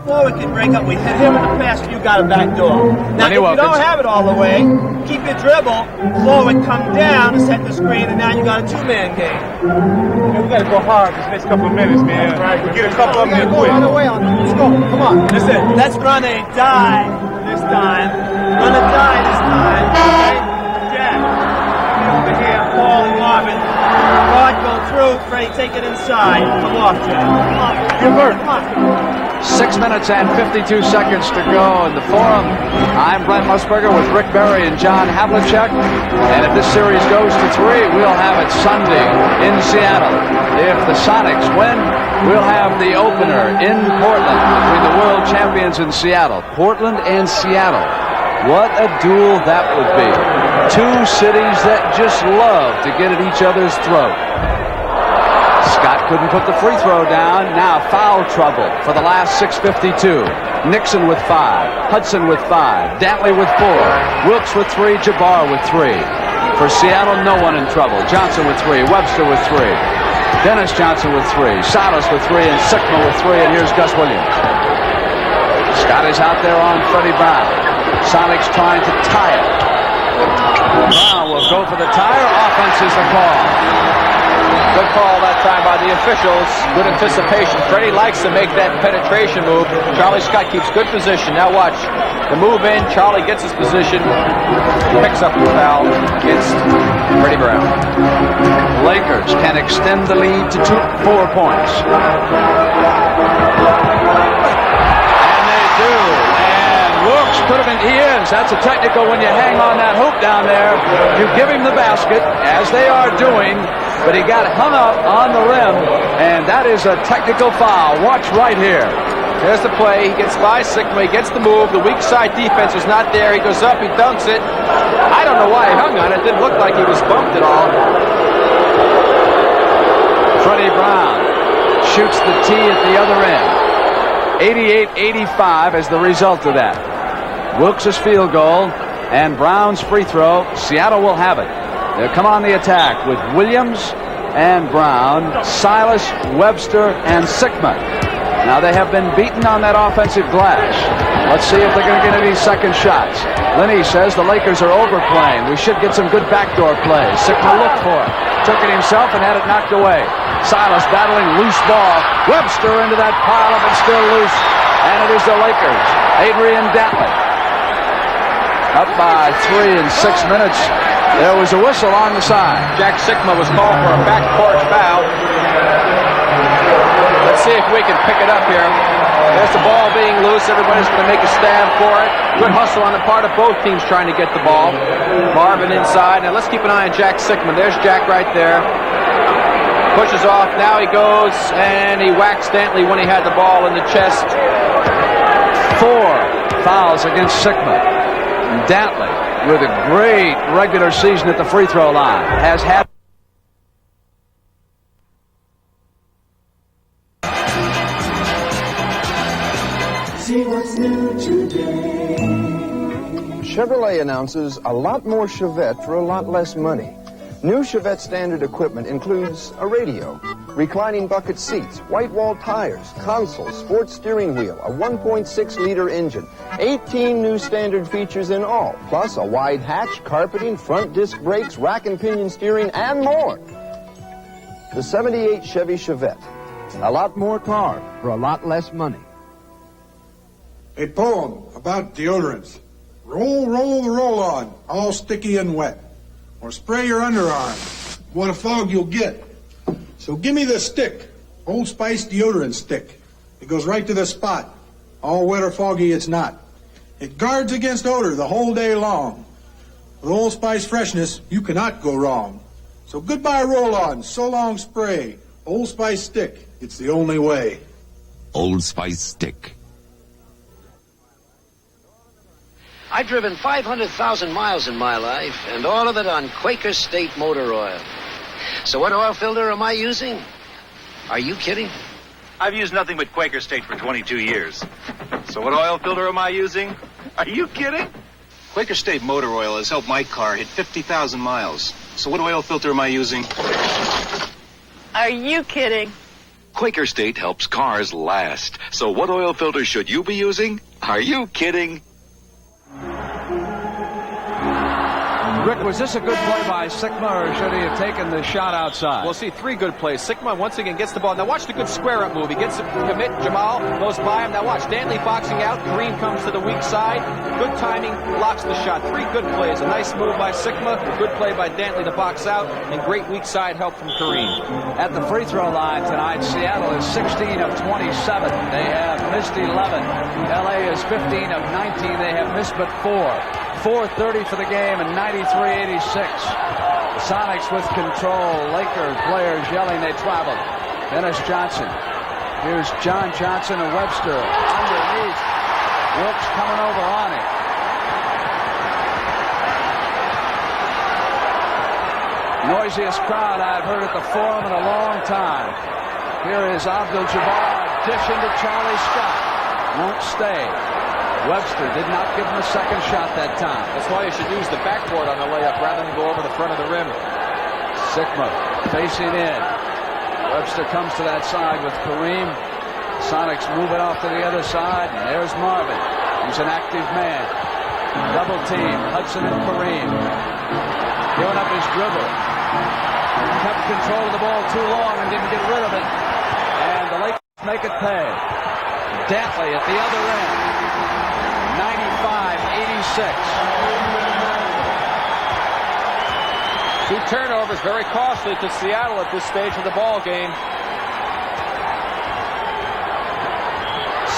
Speaker 1: Forward can break up. We hit him in the pass, you got a back door. Now, if you don't have it all the way, keep your dribble, forward, come down and set the screen, and now you got a two-man game.
Speaker 6: We got to go hard this next couple of minutes, man. Right. We get a couple of them quick.
Speaker 1: Run away on them. Let's go. Come on. Listen, let's run a die this time. Run a die this time. Okay? Jack, over here, Paul and Marvin. Guard go through. Freddie, take it inside. Come off, Jack. Come on.
Speaker 6: Give her.
Speaker 1: Come on.
Speaker 2: 6 minutes and 52 seconds to go in the Forum. I'm Brent Musburger with Rick Berry and John Havlicek. And if this series goes to 3, we'll have it Sunday in Seattle. If the Sonics win, we'll have the opener in Portland between the world champions in Seattle. Portland and Seattle. What a duel that would be. Two cities that just love to get at each other's throat. Scott couldn't put the free throw down. Now foul trouble for the last 6:52. Nixon with 5. Hudson with 5. Dantley with 4. Wilkes with 3. Jabbar with 3. For Seattle, no one in trouble. Johnson with 3. Webster with 3. Dennis Johnson with 3. Silas with 3. And Sikma with 3. And here's Gus Williams. Scott is out there on Freddie Brown. Sonics trying to tie it. Brown will go for the tire. Offense is the call.
Speaker 3: Good call that time by the officials. Good anticipation. Freddie likes to make that penetration move. Charlie Scott keeps good position. Now watch. The move in. Charlie gets his position. Picks up the foul against Freddie Brown.
Speaker 2: Lakers can extend the lead to 4 points. And they do. And Wilkes could have been. He is. That's a technical when you hang on that hoop down there. You give him the basket, as they are doing. But he got hung up on the rim, and that is a technical foul. Watch right here.
Speaker 3: There's the play. He gets by Sikma. He gets the move. The weak side defense is not there. He goes up. He dunks it. I don't know why he hung on it. Didn't look like he was bumped at all.
Speaker 2: Freddie Brown shoots the tee at the other end. 88-85 is the result of that. Wilkes' field goal and Brown's free throw. Seattle will have it. They'll come on the attack with Williams and Brown, Silas, Webster, and Sikma. Now they have been beaten on that offensive glass. Let's see if they're going to get any second shots. Linney says the Lakers are overplaying. We should get some good backdoor plays. Sikma looked for it. Took it himself and had it knocked away. Silas battling loose ball. Webster into that pile of it, still loose. And it is the Lakers. Adrian Dantley. Up by 3 in 6 minutes. There was a whistle on the side.
Speaker 3: Jack Sikma was called for a backcourt foul. Let's see if we can pick it up here. There's the ball being loose. Everybody's going to make a stab for it. Good hustle on the part of both teams trying to get the ball. Marvin inside. Now let's keep an eye on Jack Sikma. There's Jack right there. Pushes off. Now he goes and he whacks Dantley when he had the ball in the chest.
Speaker 2: 4 fouls against Sikma. Dantley, with a great regular season at the free throw line, has had.
Speaker 15: See what's new today.
Speaker 9: Chevrolet announces a lot more Chevette for a lot less money. New Chevette standard equipment includes a radio, reclining bucket seats, white-wall tires, console, sports steering wheel, a 1.6-liter engine, 18 new standard features in all, plus a wide hatch, carpeting, front disc brakes, rack and pinion steering, and more. The 78 Chevy Chevette. A lot more car for a lot less money.
Speaker 14: A poem about deodorants. Roll, roll the roll-on, all sticky and wet. Or spray your underarm. What a fog you'll get. So give me the stick. Old Spice deodorant stick. It goes right to the spot. All wet or foggy it's not. It guards against odor the whole day long. With Old Spice freshness, you cannot go wrong. So goodbye roll-on, so long spray. Old Spice stick, it's the only way.
Speaker 23: Old Spice stick.
Speaker 5: I've driven 500,000 miles in my life, and all of it on Quaker State motor oil. So what oil filter am I using? Are you kidding?
Speaker 24: I've used nothing but Quaker State for 22 years. So what oil filter am I using? Are you kidding? Quaker State motor oil has helped my car hit 50,000 miles. So what oil filter am I using?
Speaker 25: Are you kidding?
Speaker 23: Quaker State helps cars last. So what oil filter should you be using? Are you kidding?
Speaker 2: Rick, was this a good play by Sikma, or should he have taken the shot outside?
Speaker 3: We'll see 3 good plays. Sikma once again gets the ball. Now watch the good square-up move. He gets it to commit. Jamal goes by him. Now watch. Dantley boxing out. Kareem comes to the weak side. Good timing. Blocks the shot. 3 good plays. A nice move by Sikma. A good play by Dantley to box out. And great weak side help from Kareem.
Speaker 2: At the free throw line tonight, Seattle is 16 of 27. They have missed 11. LA is 15 of 19. They have missed but 4. 4:30 for the game and 93-86. The Sonics with control. Lakers players yelling they travel. Dennis Johnson. Here's John Johnson and Webster underneath. Wilkes coming over on him. noisiest crowd I've heard at the Forum in a long time. Here is Abdul-Jabbar, dish into Charlie Scott. Won't stay. Webster did not give him a second shot that time.
Speaker 3: That's why you should use the backboard on the layup rather than go over the front of the rim.
Speaker 2: Sikma facing in. Webster comes to that side with Kareem. Sonics move it off to the other side, and there's Marvin. He's an active man. Double team, Hudson and Kareem. Giving up his dribble. Kept control of the ball too long and didn't get rid of it. And the Lakers make it pay. Dantley at the other end. 95-86.
Speaker 3: 2 turnovers, very costly to Seattle at this stage of the ball game.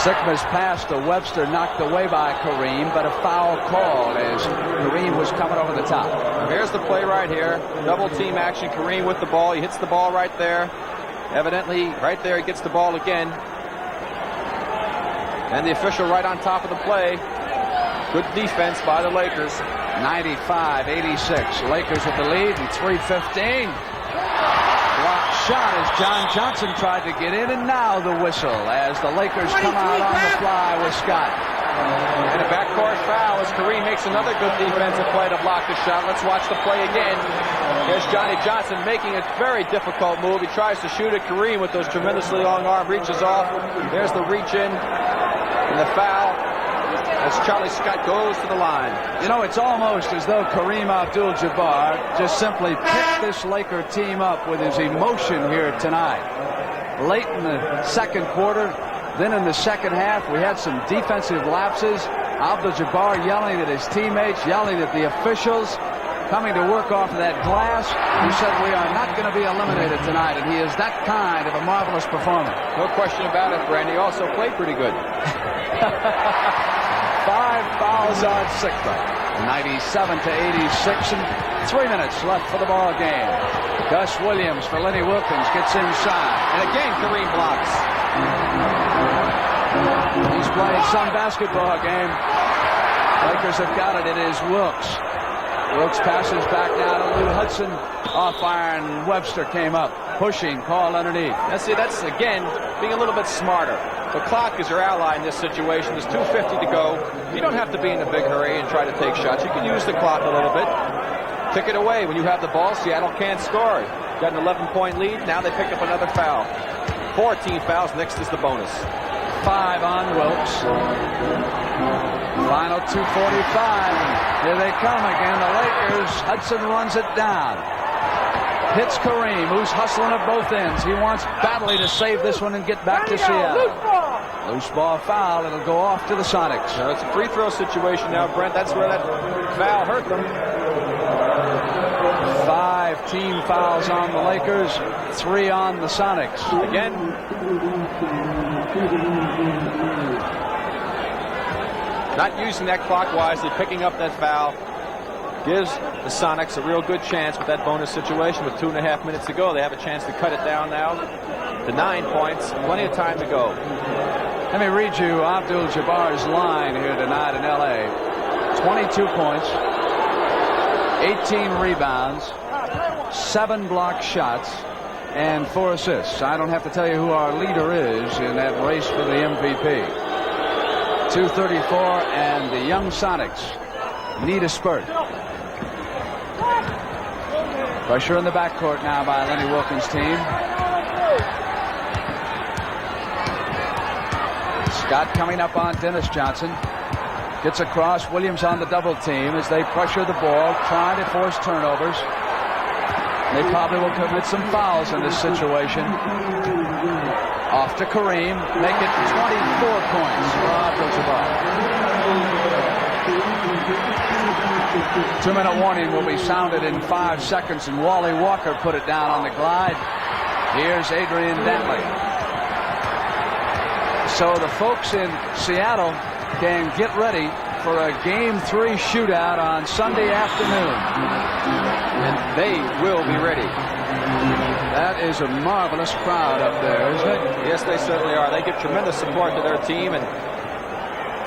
Speaker 2: Sikma's pass to Webster knocked away by Kareem, but a foul called as Kareem was coming over the top.
Speaker 3: Here's the play right here. Double team action. Kareem with the ball. He hits the ball right there. Evidently, right there, he gets the ball again. And the official right on top of the play. Good defense by the Lakers.
Speaker 2: 95-86. Lakers with the lead in 3:15. Blocked shot as John Johnson tried to get in, and now the whistle as the Lakers come out on the fly with Scott.
Speaker 3: And a backcourt foul as Kareem makes another good defensive play to block the shot. Let's watch the play again. Here's Johnny Johnson making a very difficult move. He tries to shoot at Kareem with those tremendously long arms. Reaches off. There's the reach in and the foul as Charlie Scott goes to the line.
Speaker 2: You know, it's almost as though Kareem Abdul-Jabbar just simply picked this Laker team up with his emotion here tonight. Late in the second quarter, then in the second half, we had some defensive lapses. Abdul-Jabbar yelling at his teammates, yelling at the officials, coming to work off of that glass. He said, we are not going to be eliminated tonight, and he is that kind of a marvelous performer.
Speaker 3: No question about it, Brandy. Also played pretty good.
Speaker 2: 5 fouls on Sikma. 97-86, and 3 minutes left for the ball game. Gus Williams for Lenny Wilkes gets inside.
Speaker 3: And again, Kareem blocks.
Speaker 2: He's playing some basketball game. Lakers have got it. It is Wilkes. Wilkes passes back now to Lou Hudson. Off iron. Webster came up. Pushing. Call underneath.
Speaker 3: Now see, that's, again, being a little bit smarter. The clock is your ally in this situation. There's 2:50 to go. You don't have to be in a big hurry and try to take shots. You can use the clock a little bit. Kick it away. When you have the ball, Seattle can't score. Got an 11-point lead. Now they pick up another foul. 14 fouls. Next is the bonus.
Speaker 2: 5 on Wilkes. Final 2:45. Here they come again. The Lakers. Hudson runs it down. Hits Kareem, who's hustling at both ends. He wants badly to save this one and get back to Seattle. Loose ball foul. It'll go off to the Sonics.
Speaker 3: Now it's a free throw situation now, Brent. That's where that foul hurt them.
Speaker 2: 5 team fouls on the Lakers, 3 on the Sonics.
Speaker 3: Again. Not using that clock wisely, picking up that foul. Gives the Sonics a real good chance with that bonus situation. With 2.5 minutes to go, they have a chance to cut it down now to 9 points. Plenty of time to go.
Speaker 2: Let me read you Abdul-Jabbar's line here tonight in L.A. 22 points, 18 rebounds, 7 blocked shots, and 4 assists. I don't have to tell you who our leader is in that race for the MVP. 234, and the young Sonics need a spurt. Pressure in the backcourt now by Lenny Wilkes' team. Scott coming up on Dennis Johnson. Gets across. Williams on the double team as they pressure the ball, trying to force turnovers. They probably will commit some fouls in this situation. Off to Kareem. Make it 24 points for Abdul-Jabbar. 2-minute warning will be sounded in 5 seconds, and Wally Walker put it down on the glide. Here's Adrian Dantley. So the folks in Seattle can get ready for a Game 3 shootout on Sunday afternoon.
Speaker 3: And they will be ready.
Speaker 2: That is a marvelous crowd up there, isn't it?
Speaker 3: Yes, they certainly are. They give tremendous support to their team, and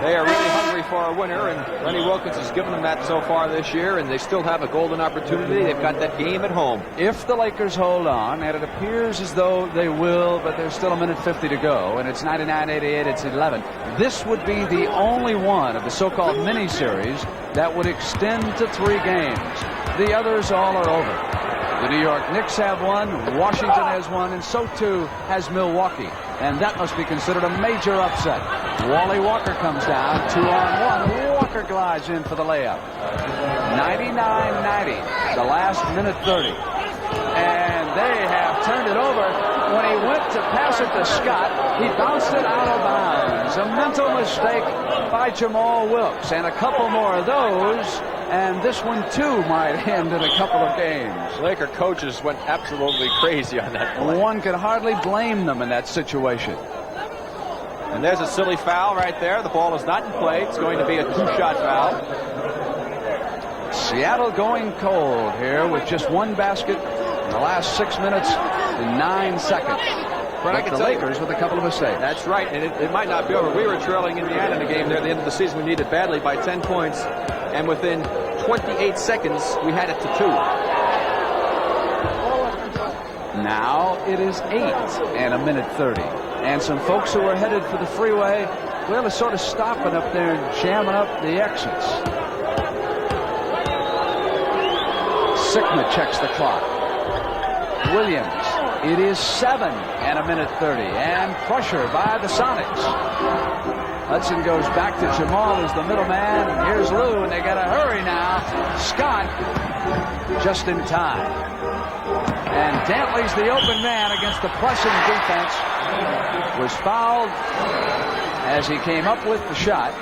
Speaker 3: They are really hungry for a winner, and Lenny Wilkins has given them that so far this year, and they still have a golden opportunity. They've got that game at home.
Speaker 2: If the Lakers hold on, and it appears as though they will, but there's still 1:50 to go, and it's 99-88, it's 11. This would be the only one of the so-called mini-series that would extend to 3 games. The others all are over. The New York Knicks have one, Washington has one, and so too has Milwaukee. And that must be considered a major upset. Wally Walker comes down, 2-on-1. Walker glides in for the layup. 99-90, the last minute 30. And they have turned it over. When he went to pass it to Scott, he bounced it out of bounds. A mental mistake by Jamaal Wilkes. And a couple more of those. And this one, too, might end in a couple of games.
Speaker 3: Laker coaches went absolutely crazy on that play.
Speaker 2: One could hardly blame them in that situation.
Speaker 3: And there's a silly foul right there. The ball is not in play. It's going to be a 2-shot foul.
Speaker 2: Seattle going cold here with just 1 basket in the last 6 minutes and 9 seconds. But the Lakers with a couple of mistakes.
Speaker 3: That's right, and it might not be over. We were trailing Indiana in the game there at the end of the season. We needed badly by 10 points, and within 28 seconds, we had it to 2.
Speaker 2: Now it is 8 and 1:30. And some folks who are headed for the freeway, well, are sort of stopping up there and jamming up the exits. Sikma checks the clock. Williams. It is 7 and 1:30. And pressure by the Sonics. Hudson goes back to Jamaal as the middleman. And here's Lou, and they got to hurry now. Scott just in time. And Dantley's the open man against the pressing defense. Was fouled as he came up with the shot.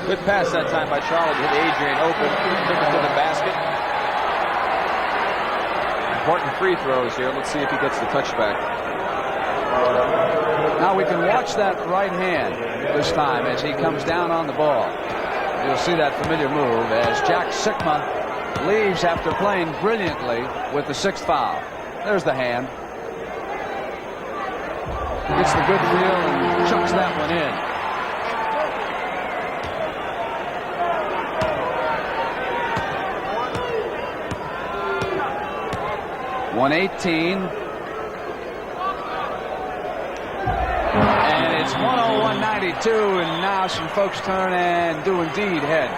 Speaker 3: Good pass that time by Charlotte. Hit Adrian open. Took it to the basket. Important free throws here. Let's see if he gets the touchback.
Speaker 2: Now we can watch that right hand this time as he comes down on the ball. You'll see that familiar move as Jack Sikma leaves after playing brilliantly with the 6th foul. There's the hand. Gets the good feel and chucks that one in. .118. And it's 101-92, and now some folks turn and do indeed head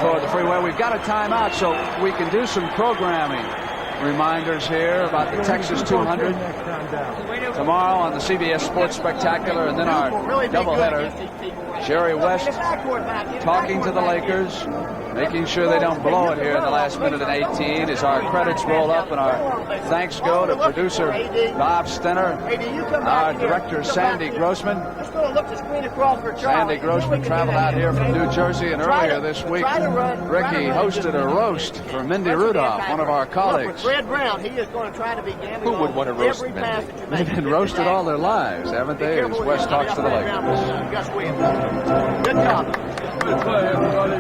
Speaker 2: for the freeway. We've got a timeout, so we can do some programming reminders here about the Texas 200 tomorrow on the CBS Sports Spectacular, and then our doubleheader. Jerry West talking to the Lakers, making sure they don't blow it here in the last minute and 18 as our credits roll up, and our thanks go to producer Bob Stenner, our director Sandy Grossman. Sandy Grossman traveled out here from New Jersey, and earlier this week Ricky hosted a roast for Mindy Rudolph, one of our colleagues.
Speaker 1: Fred Brown, he is going to try to be gambling.
Speaker 3: Who would want to roast Mindy?
Speaker 2: They've been roasted all their lives, haven't they? As West talks to the Lakers.
Speaker 1: Gus Williams. Good job.
Speaker 2: Good play, everybody.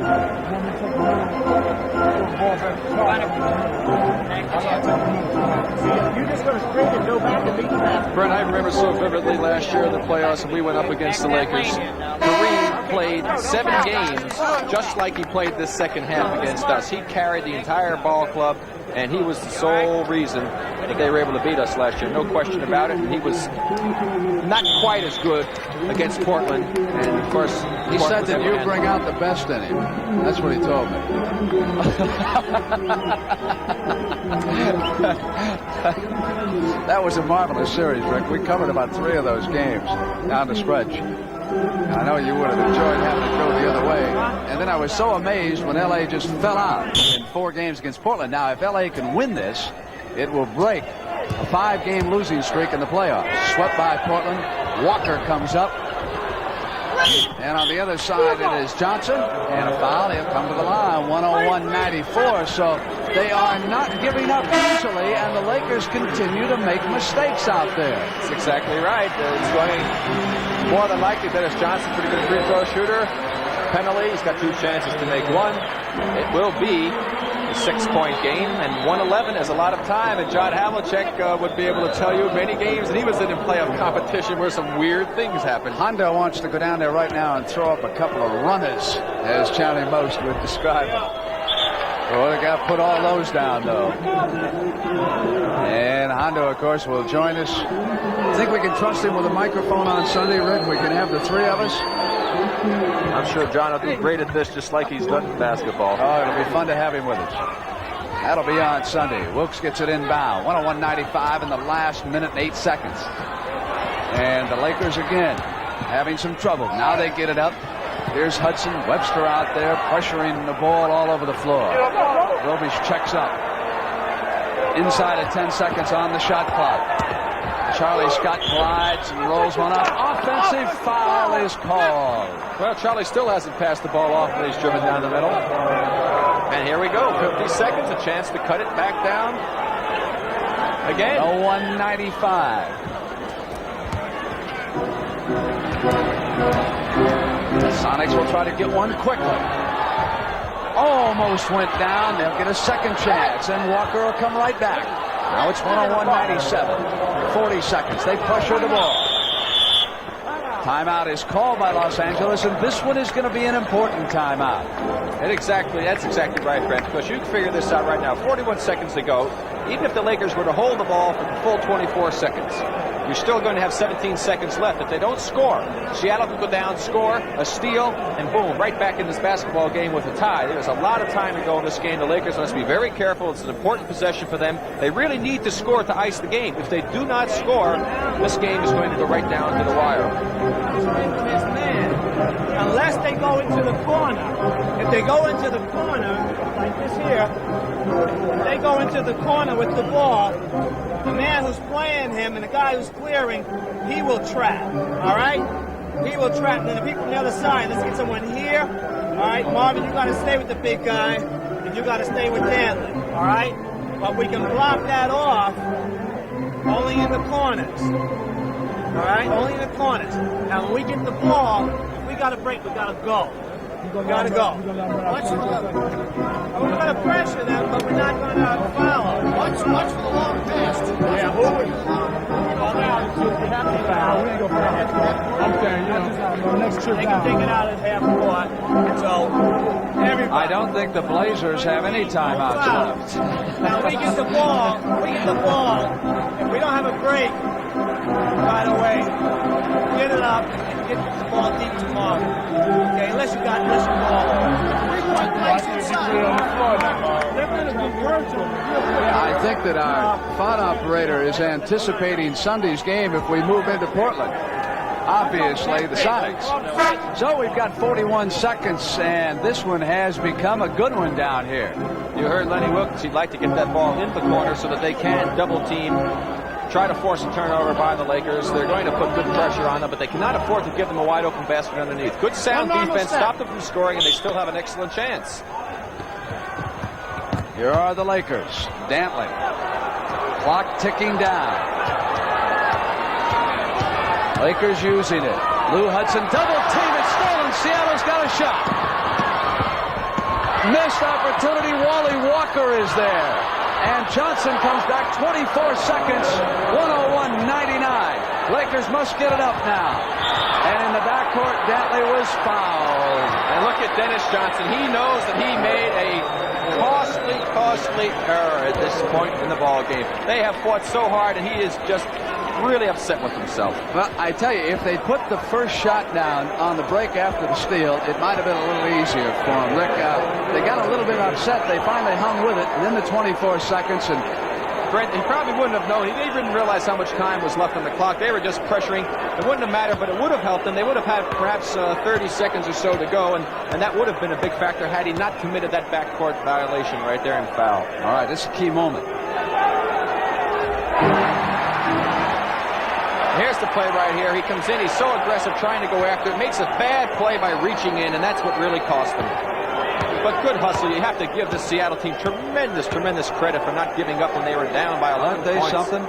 Speaker 1: You're just going to sprint and go back and beat the basket.
Speaker 3: Brent, I remember so vividly last year in the playoffs when we went up against the Lakers. Kareem played 7 games just like he played this second half against us. He carried the entire ball club, and he was the sole reason that they were able to beat us last year. No question about it. He was not quite as good against Portland, and of course
Speaker 2: he said that you bring out the best in him. That's what he told me. That was a marvelous series, Rick. We covered about 3 of those games down the stretch. And I know you would have enjoyed having it go the other way. And then I was so amazed when L.A. just fell out in 4 games against Portland. Now, if L.A. can win this, it will break a 5-game losing streak in the playoffs. Swept by Portland. Walker comes up. And on the other side, it is Johnson. And a foul. He'll come to the line. 101-94. So they are not giving up easily, and the Lakers continue to make mistakes out there.
Speaker 3: That's exactly right. It's going more than likely Dennis Johnson, pretty good free throw shooter. Penalty. He's got 2 chances to make 1. It will be a 6-point game, and 111 is a lot of time. And John Havlicek would be able to tell you many games that he was in playoff competition where some weird things happened.
Speaker 2: Hondo wants to go down there right now and throw up a couple of runners, as Charlie Most would describe it. Well, they got to put all those down, though. And Hondo, of course, will join us. Think we can trust him with a microphone on Sunday, Rick? We can have the three of us?
Speaker 3: I'm sure John will be great at this, just like he's done in basketball.
Speaker 2: Oh, it'll be fun to have him with us. That'll be on Sunday. Wilkes gets it inbound. 101.95 in the last minute and 8 seconds. And the Lakers again having some trouble. Now they get it up. Here's Hudson. Webster out there pressuring the ball all over the floor. Robish checks up. Inside of 10 seconds on the shot clock. Charlie Scott glides and rolls one up. Offensive foul is called.
Speaker 3: Well, Charlie still hasn't passed the ball off, but he's driven down the middle. And here we go. 50 seconds, a chance to cut it back down. Again.
Speaker 2: 195. The Sonics will try to get one quickly. Almost went down. They'll get a second chance, and Walker will come right back. Now it's 101.97. 40 seconds. They pressure the ball. Timeout is called by Los Angeles, and this one is going to be an important timeout.
Speaker 3: That's exactly right, Brent, because you can figure this out right now. 41 seconds to go. Even if the Lakers were to hold the ball for the full 24 seconds, you're still going to have 17 seconds left. If they don't score, Seattle can go down, score, a steal, and boom, right back in this basketball game with a tie. There's a lot of time to go in this game. The Lakers must be very careful. It's an important possession for them. They really need to score to ice the game. If they do not score, this game is going to go right down to the wire.
Speaker 1: Unless they go into the corner. If they go into the corner, like this here, if they go into the corner with the ball, the man who's playing him and the guy who's clearing, he will trap, all right? He will trap. And then the people on the other side, let's get someone here. All right, Marvin, you got to stay with the big guy, and you got to stay with Dantley, all right? But we can block that off only in the corners, all right? Only in the corners. Now, when we get the ball, if we got to break, we got to go. We got to go. We're going to pressure them, but we're not going to foul them. Watch for the long pass. Yeah, who would? They can take it out at half court. So, everybody.
Speaker 2: I don't think the Blazers have any timeouts left.
Speaker 1: Now, we get the ball. If we don't have a break, right away, get it up and get the ball deep to Marvin. Okay, unless you go
Speaker 2: I think that our phone operator is anticipating Sunday's game if we move into Portland. Obviously, the Sonics. So we've got 41 seconds, and this one has become a good one down here.
Speaker 3: You heard Lenny Wilkes. He'd like to get that ball in the corner so that they can double team, try to force a turnover by the Lakers. They're going to put good pressure on them, but they cannot afford to give them a wide open basket underneath. Good sound defense, stop them from scoring, and they still have an excellent chance.
Speaker 2: Here are the Lakers. Dantley. Clock ticking down. Lakers using it. Lou Hudson double team. It's stolen. Seattle's got a shot. Missed opportunity. Wally Walker is there. And Johnson comes back 24 seconds. 101.99. Lakers must get it up now. And in the backcourt, Dantley was fouled.
Speaker 3: And look at Dennis Johnson. He knows that he made a costly error at this point in the ball game. They have fought so hard, and he is just really upset with himself.
Speaker 2: Well, I tell you, if they put the first shot down on the break after the steal, it might have been a little easier for them. Rick, they got a little bit upset. They finally hung with it, and then the 24 seconds, and
Speaker 3: Brent, he probably wouldn't have known. He didn't realize how much time was left on the clock. They were just pressuring. It wouldn't have mattered, but it would have helped them. They would have had perhaps 30 seconds or so to go, and that would have been a big factor had he not committed that backcourt violation right there and foul.
Speaker 2: All right, this is a key moment.
Speaker 3: Here's the play right here. He comes in. He's so aggressive trying to go after it. Makes a bad play by reaching in, and that's what really cost them. But good hustle. You have to give the Seattle team tremendous credit for not giving up when they were down by 11 points.
Speaker 2: Something?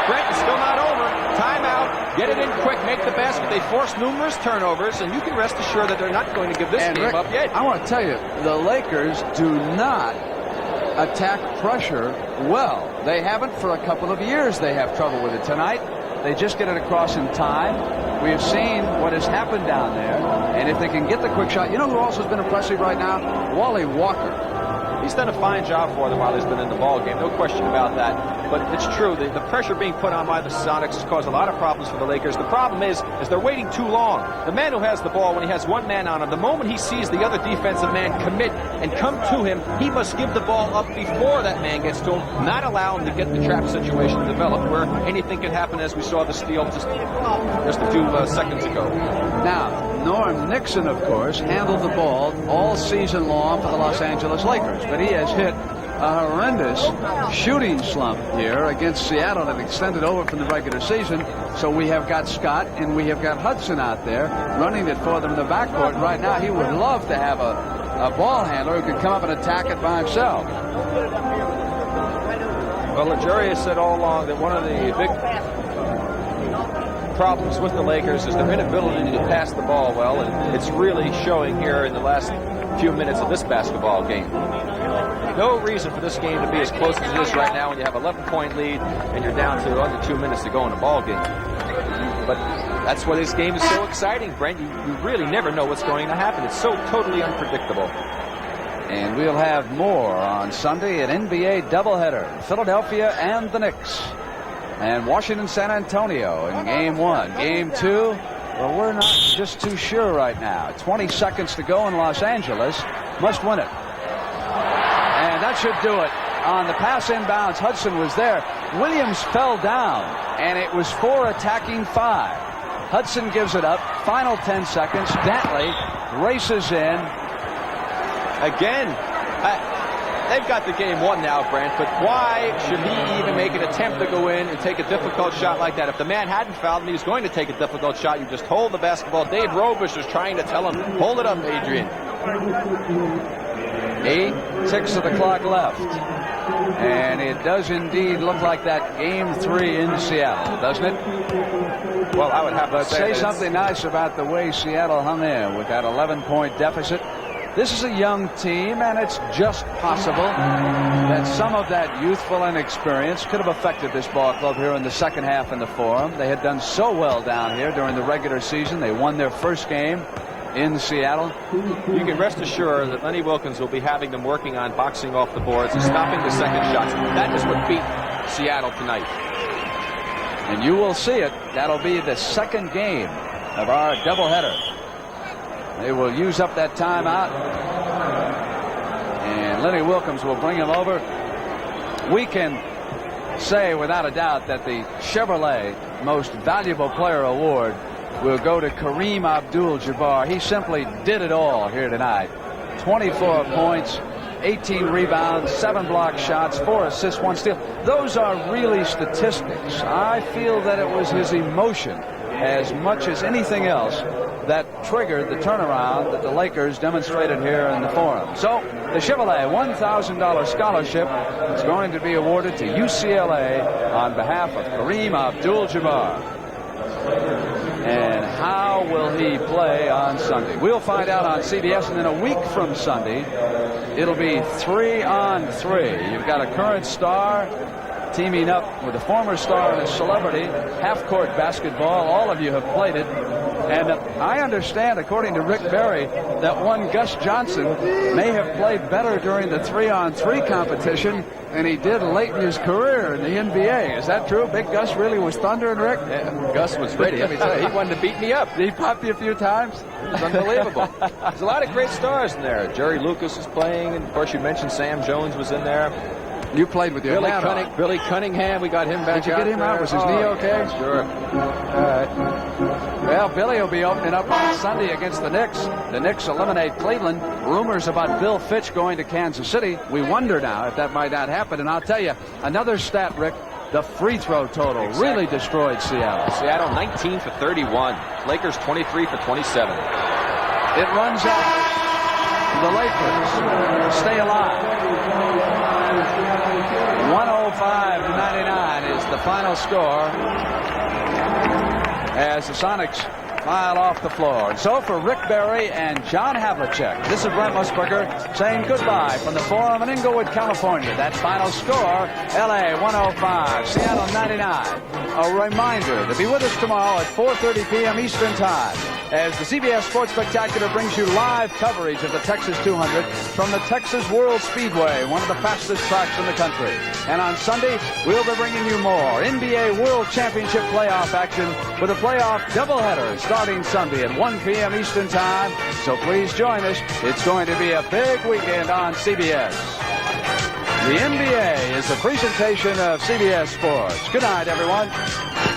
Speaker 3: Brent is still not over. Timeout. get it in quick, make the basket. They force numerous turnovers, and you can rest assured that they're not going to give this game
Speaker 2: Rick,
Speaker 3: up yet.
Speaker 2: I want to tell you, the Lakers do not attack pressure well. They haven't for a couple of years. They have trouble with it. Tonight, they just get it across in time. We have seen what has happened down there, and if they can get the quick shot. You know who also has been impressive right now? Wally Walker.
Speaker 3: He's done a fine job for them while he's been in the ball game. No question about that. But it's true. The pressure being put on by the Sonics has caused a lot of problems for the Lakers. The problem is they're waiting too long. The man who has the ball, when he has one man on him, the moment he sees the other defensive man commit and come to him, he must give the ball up before that man gets to him, not allow him to get the trap situation developed where anything can happen, as we saw the steal just a few seconds ago.
Speaker 2: Now, Norm Nixon, of course, handled the ball all season long for the Los Angeles Lakers, but he has hit a horrendous shooting slump here against Seattle that extended over from the regular season. So we have got Scott and we have got Hudson out there running it for them in the backcourt. Right now, he would love to have a ball handler who could come up and attack it by himself.
Speaker 3: Well, the jury has said all along that one of the big problems with the Lakers is their inability to pass the ball well, and it's really showing here in the last few minutes of this basketball game. No reason for this game to be as close as it is right now when you have an 11-point lead and you're down to under 2 minutes to go in a ball game. But that's why this game is so exciting, Brent. You really never know what's going to happen. It's so totally unpredictable.
Speaker 2: And we'll have more on Sunday, an NBA doubleheader. Philadelphia and the Knicks. And Washington, San Antonio in Game 1. Game 2, well, we're not just too sure right now. 20 seconds to go in Los Angeles. Must win it. And that should do it. On the pass inbounds, Hudson was there. Williams fell down, and it was 4 attacking 5. Hudson gives it up. Final 10 seconds. Dantley races in.
Speaker 3: Again, they've got the game won now, Brent, but why should he even make an attempt to go in and take a difficult shot like that? If the man hadn't fouled him, he was going to take a difficult shot. You just hold the basketball. Dave Robish was trying to tell him, hold it up, Adrian.
Speaker 2: 8 ticks of the clock left. And it does indeed look like that Game 3 in Seattle, doesn't it?
Speaker 3: Well, I would have to
Speaker 2: say something nice about the way Seattle hung in with that 11-point deficit. This is a young team, and it's just possible that some of that youthful inexperience could have affected this ball club here in the second half in the Forum. They had done so well down here during the regular season. They won their first game in Seattle.
Speaker 3: You can rest assured that Lenny Wilkins will be having them working on boxing off the boards and stopping the second shots. That is what beat Seattle tonight.
Speaker 2: And you will see it. That'll be the second game of our doubleheader. They will use up that timeout, and Lenny Wilkins will bring him over. We can say without a doubt that the Chevrolet Most Valuable Player Award will go to Kareem Abdul-Jabbar. He simply did it all here tonight. 24 points, 18 rebounds, 7 block shots, 4 assists, 1 steal. Those are really statistics. I feel that it was his emotion as much as anything else that triggered the turnaround that the Lakers demonstrated here in the Forum. So the Chevrolet $1,000 scholarship is going to be awarded to UCLA on behalf of Kareem Abdul-Jabbar. And how will he play on Sunday? We'll find out on CBS, and then a week from Sunday, it'll be 3-on-3. You've got a current star teaming up with a former star and a celebrity, half-court basketball. All of you have played it. And I understand, according to Rick Barry, that one Gus Johnson may have played better during the 3-on-3 competition than he did late in his career in the NBA. Is that true? Big Gus really was thundering, Rick?
Speaker 3: Yeah, Gus was ready. Let me tell you, he wanted to beat me up.
Speaker 2: Did he pop you a few times?
Speaker 3: It's unbelievable. There's a lot of great stars in there. Jerry Lucas is playing, and of course you mentioned Sam Jones was in there.
Speaker 2: You played with your
Speaker 3: Billy Cunningham, we got him back.
Speaker 2: Did you get him out? Was his knee okay?
Speaker 3: Sure. All right.
Speaker 2: Well, Billy will be opening up on Sunday against the Knicks. The Knicks eliminate Cleveland. Rumors about Bill Fitch going to Kansas City. We wonder now if that might not happen. And I'll tell you, another stat, Rick, the free throw total really destroyed Seattle.
Speaker 3: Seattle 19 for 31. Lakers 23 for 27.
Speaker 2: It runs out. The Lakers stay alive. 105-99 is the final score. as the Sonics file off the floor. And so for Rick Berry and John Havlicek, this is Brent Musburger saying goodbye from the Forum in Inglewood, California. That final score, LA 105, Seattle 99. A reminder to be with us tomorrow at 4:30 p.m. Eastern Time as the CBS Sports Spectacular brings you live coverage of the Texas 200 from the Texas World Speedway, one of the fastest tracks in the country. And on Sunday, we'll be bringing you more NBA World Championship playoff action with a playoff doubleheader starting Sunday at 1 p.m. Eastern Time. So please join us. It's going to be a big weekend on CBS. The NBA is a presentation of CBS Sports. Good night, everyone.